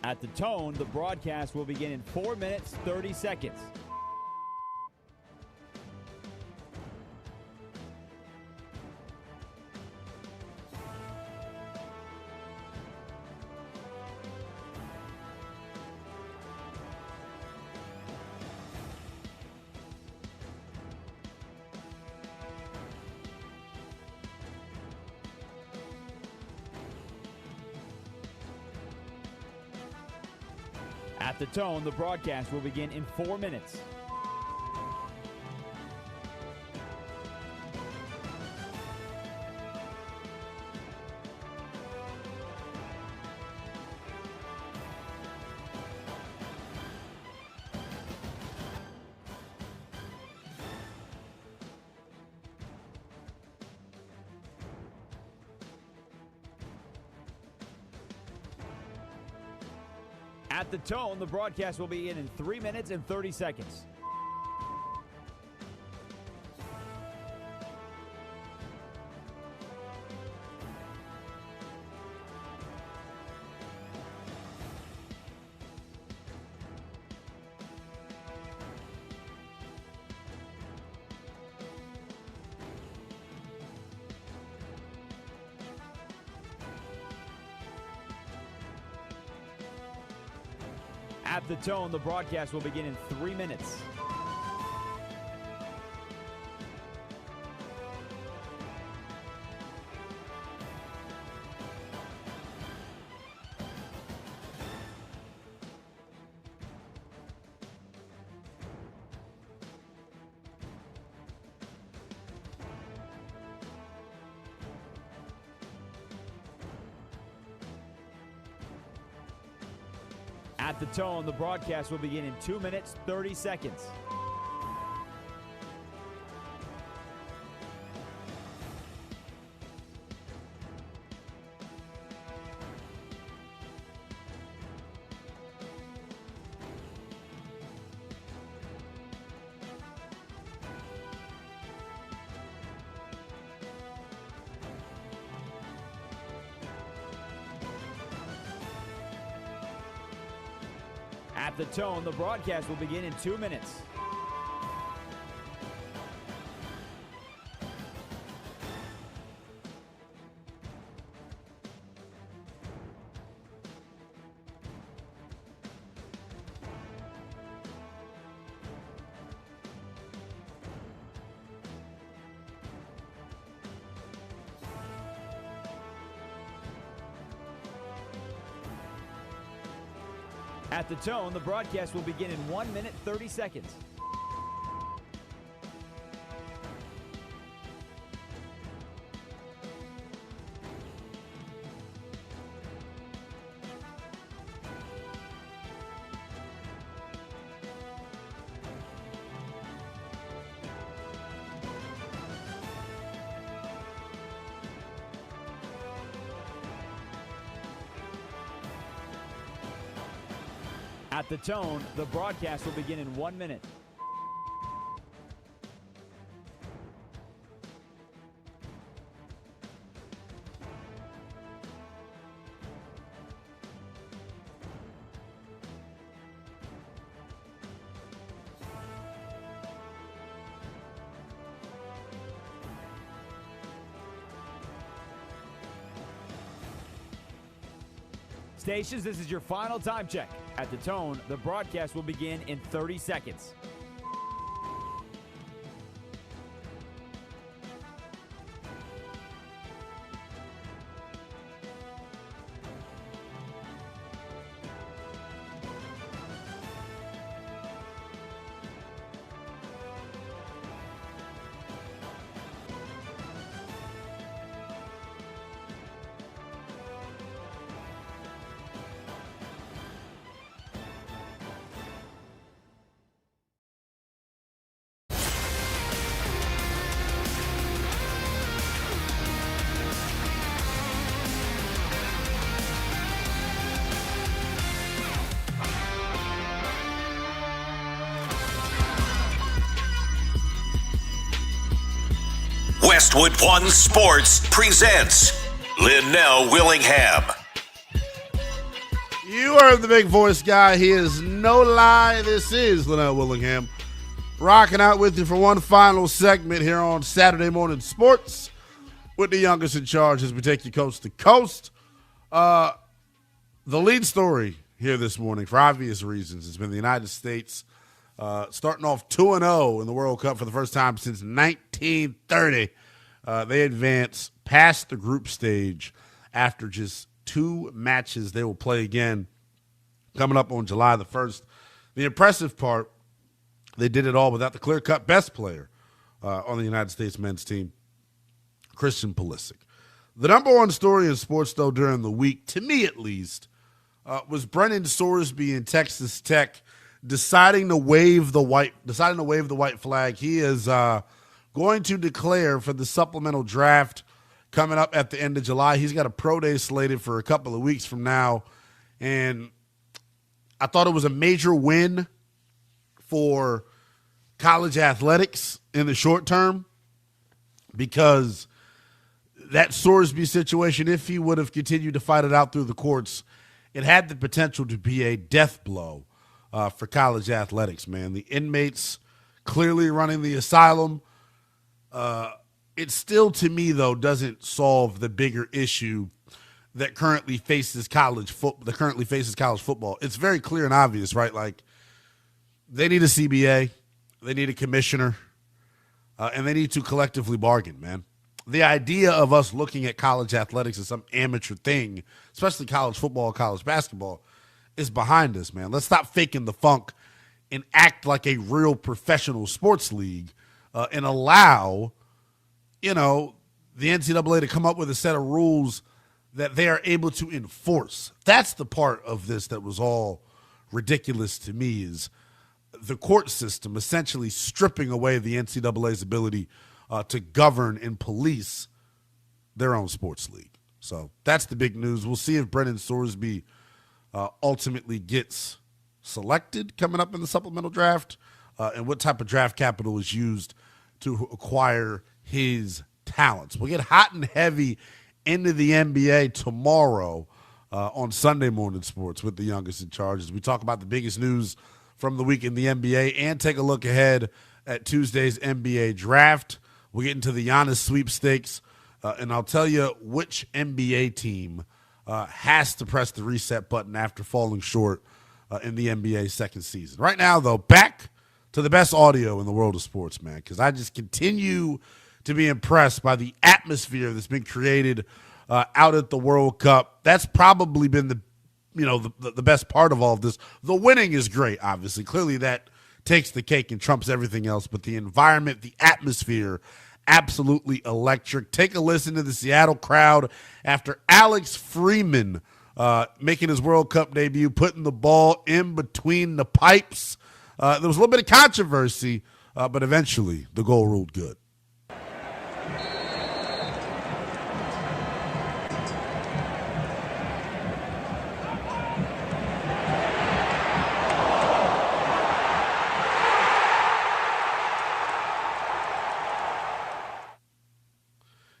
At the tone, the broadcast will begin in 4 minutes, 30 seconds. At the tone, the broadcast will begin in 4 minutes. At the tone, the broadcast will begin in 3 minutes and 30 seconds. At the tone, the broadcast will begin in 3 minutes. At the tone, the broadcast will begin in 2 minutes, 30 seconds. At the tone, the broadcast will begin in 2 minutes. At the tone, the broadcast will begin in 1 minute, 30 seconds. At the tone, the broadcast will begin in 1 minute. Stations, this is your final time check. At the tone, the broadcast will begin in 30 seconds. Westwood One Sports presents Lynnell Willingham. You heard the big voice guy. He is no lie. This is Lynnell Willingham. Rocking out with you for one final segment here on Saturday Morning Sports with the youngest in charge as we take you coast to coast. The lead story here this morning, for obvious reasons, has been the United States starting off 2-0 in the World Cup for the first time since 1930. They advance past the group stage after just 2 matches. They will play again coming up on July the 1st. The impressive part, they did it all without the clear-cut best player on the United States men's team, Christian Pulisic. The number one story in sports, though, during the week, to me at least, was Brennan Sorsby in Texas Tech deciding to wave the white flag. He is going to declare for the supplemental draft coming up at the end of July. He's got a pro day slated for a couple of weeks from now, and I thought it was a major win for college athletics in the short term, because that Sorsby situation, if he would have continued to fight it out through the courts, it had the potential to be a death blow for college athletics, man. The inmates clearly running the asylum. It still, to me, though, doesn't solve the bigger issue that currently faces college football. It's very clear and obvious, right? Like, they need a CBA, they need a commissioner, and they need to collectively bargain, man. The idea of us looking at college athletics as some amateur thing, especially college football, college basketball, is behind us, man. Let's stop faking the funk and act like a real professional sports league and allow, the NCAA to come up with a set of rules that they are able to enforce. That's the part of this that was all ridiculous to me, is the court system essentially stripping away the NCAA's ability to govern and police their own sports league. So that's the big news. We'll see if Brennan Sorsby ultimately gets selected coming up in the supplemental draft, and what type of draft capital is used to acquire his talents. We'll get hot and heavy into the NBA tomorrow on Sunday Morning Sports with the youngest in charge, as we talk about the biggest news from the week in the NBA and take a look ahead at Tuesday's NBA draft. We'll get into the Giannis sweepstakes, and I'll tell you which NBA team has to press the reset button after falling short in the NBA second season. Right now, though, back to the best audio in the world of sports, man, because I just continue to be impressed by the atmosphere that's been created out at the World Cup. That's probably been the best part of all of this. The winning is great, obviously. Clearly that takes the cake and trumps everything else, but the environment, the atmosphere, absolutely electric. Take a listen to the Seattle crowd after Alex Freeman making his World Cup debut, putting the ball in between the pipes. There was a little bit of controversy, but eventually the goal ruled good.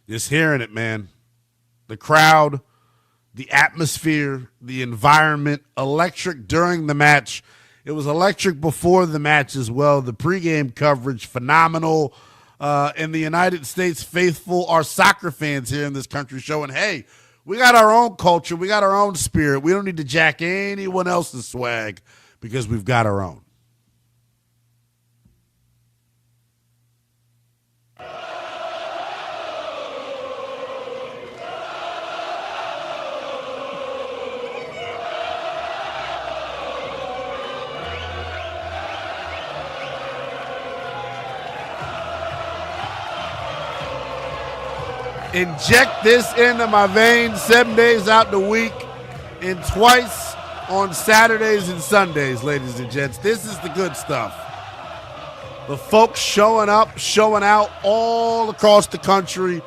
Just hearing it, man. The crowd, the atmosphere, the environment, electric during the match. It was electric before the match as well. The pregame coverage, phenomenal. And the United States faithful, our soccer fans here in this country showing, hey, we got our own culture. We got our own spirit. We don't need to jack anyone else's swag because we've got our own. Inject this into my veins 7 days out the week and twice on Saturdays and Sundays, ladies and gents. This is the good stuff. The folks showing up, showing out all across the country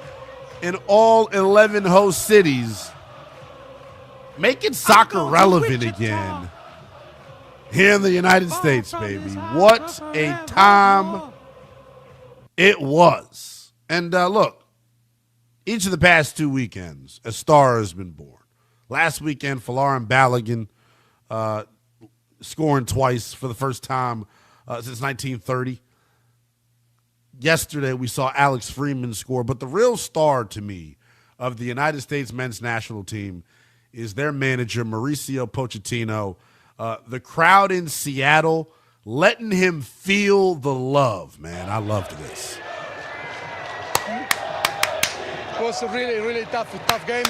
in all 11 host cities, making soccer relevant again here in the United States, baby. What a time it was. And look, each of the past 2 weekends, a star has been born. Last weekend, Folarin Balogun scoring twice for the first time since 1930. Yesterday, we saw Alex Freeman score. But the real star to me of the United States men's national team is their manager, Mauricio Pochettino. The crowd in Seattle letting him feel the love, man. I loved this. It was a really, really tough game.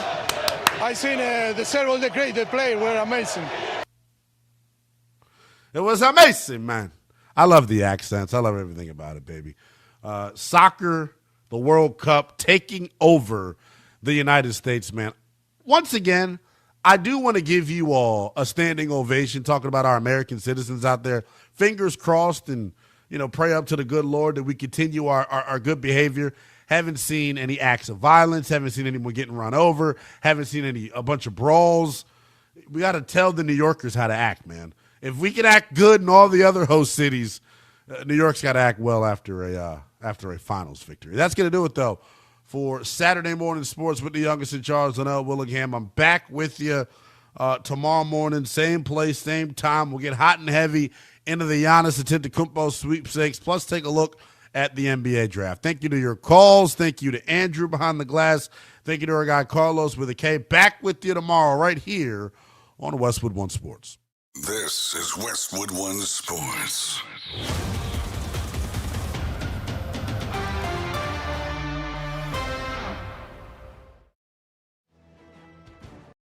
I seen the several the great the players were amazing. It was amazing, man. I love the accents. I love everything about it, baby. Soccer, the World Cup, taking over the United States, man. Once again, I do want to give you all a standing ovation talking about our American citizens out there. Fingers crossed and, pray up to the good Lord that we continue our good behavior. Haven't seen any acts of violence. Haven't seen anyone getting run over. Haven't seen a bunch of brawls. We got to tell the New Yorkers how to act, man. If we can act good in all the other host cities, New York's got to act well after a finals victory. That's going to do it, though, for Saturday Morning Sports with the youngest in charge, Lynnell Willingham. I'm back with you tomorrow morning, same place, same time. We'll get hot and heavy into the Giannis Antetokounmpo sweepstakes, plus take a look at the NBA draft. Thank you to your calls. Thank you to Andrew behind the glass. Thank you to our guy Carlos with a K. Back with you tomorrow right here on Westwood One Sports. This is Westwood One Sports.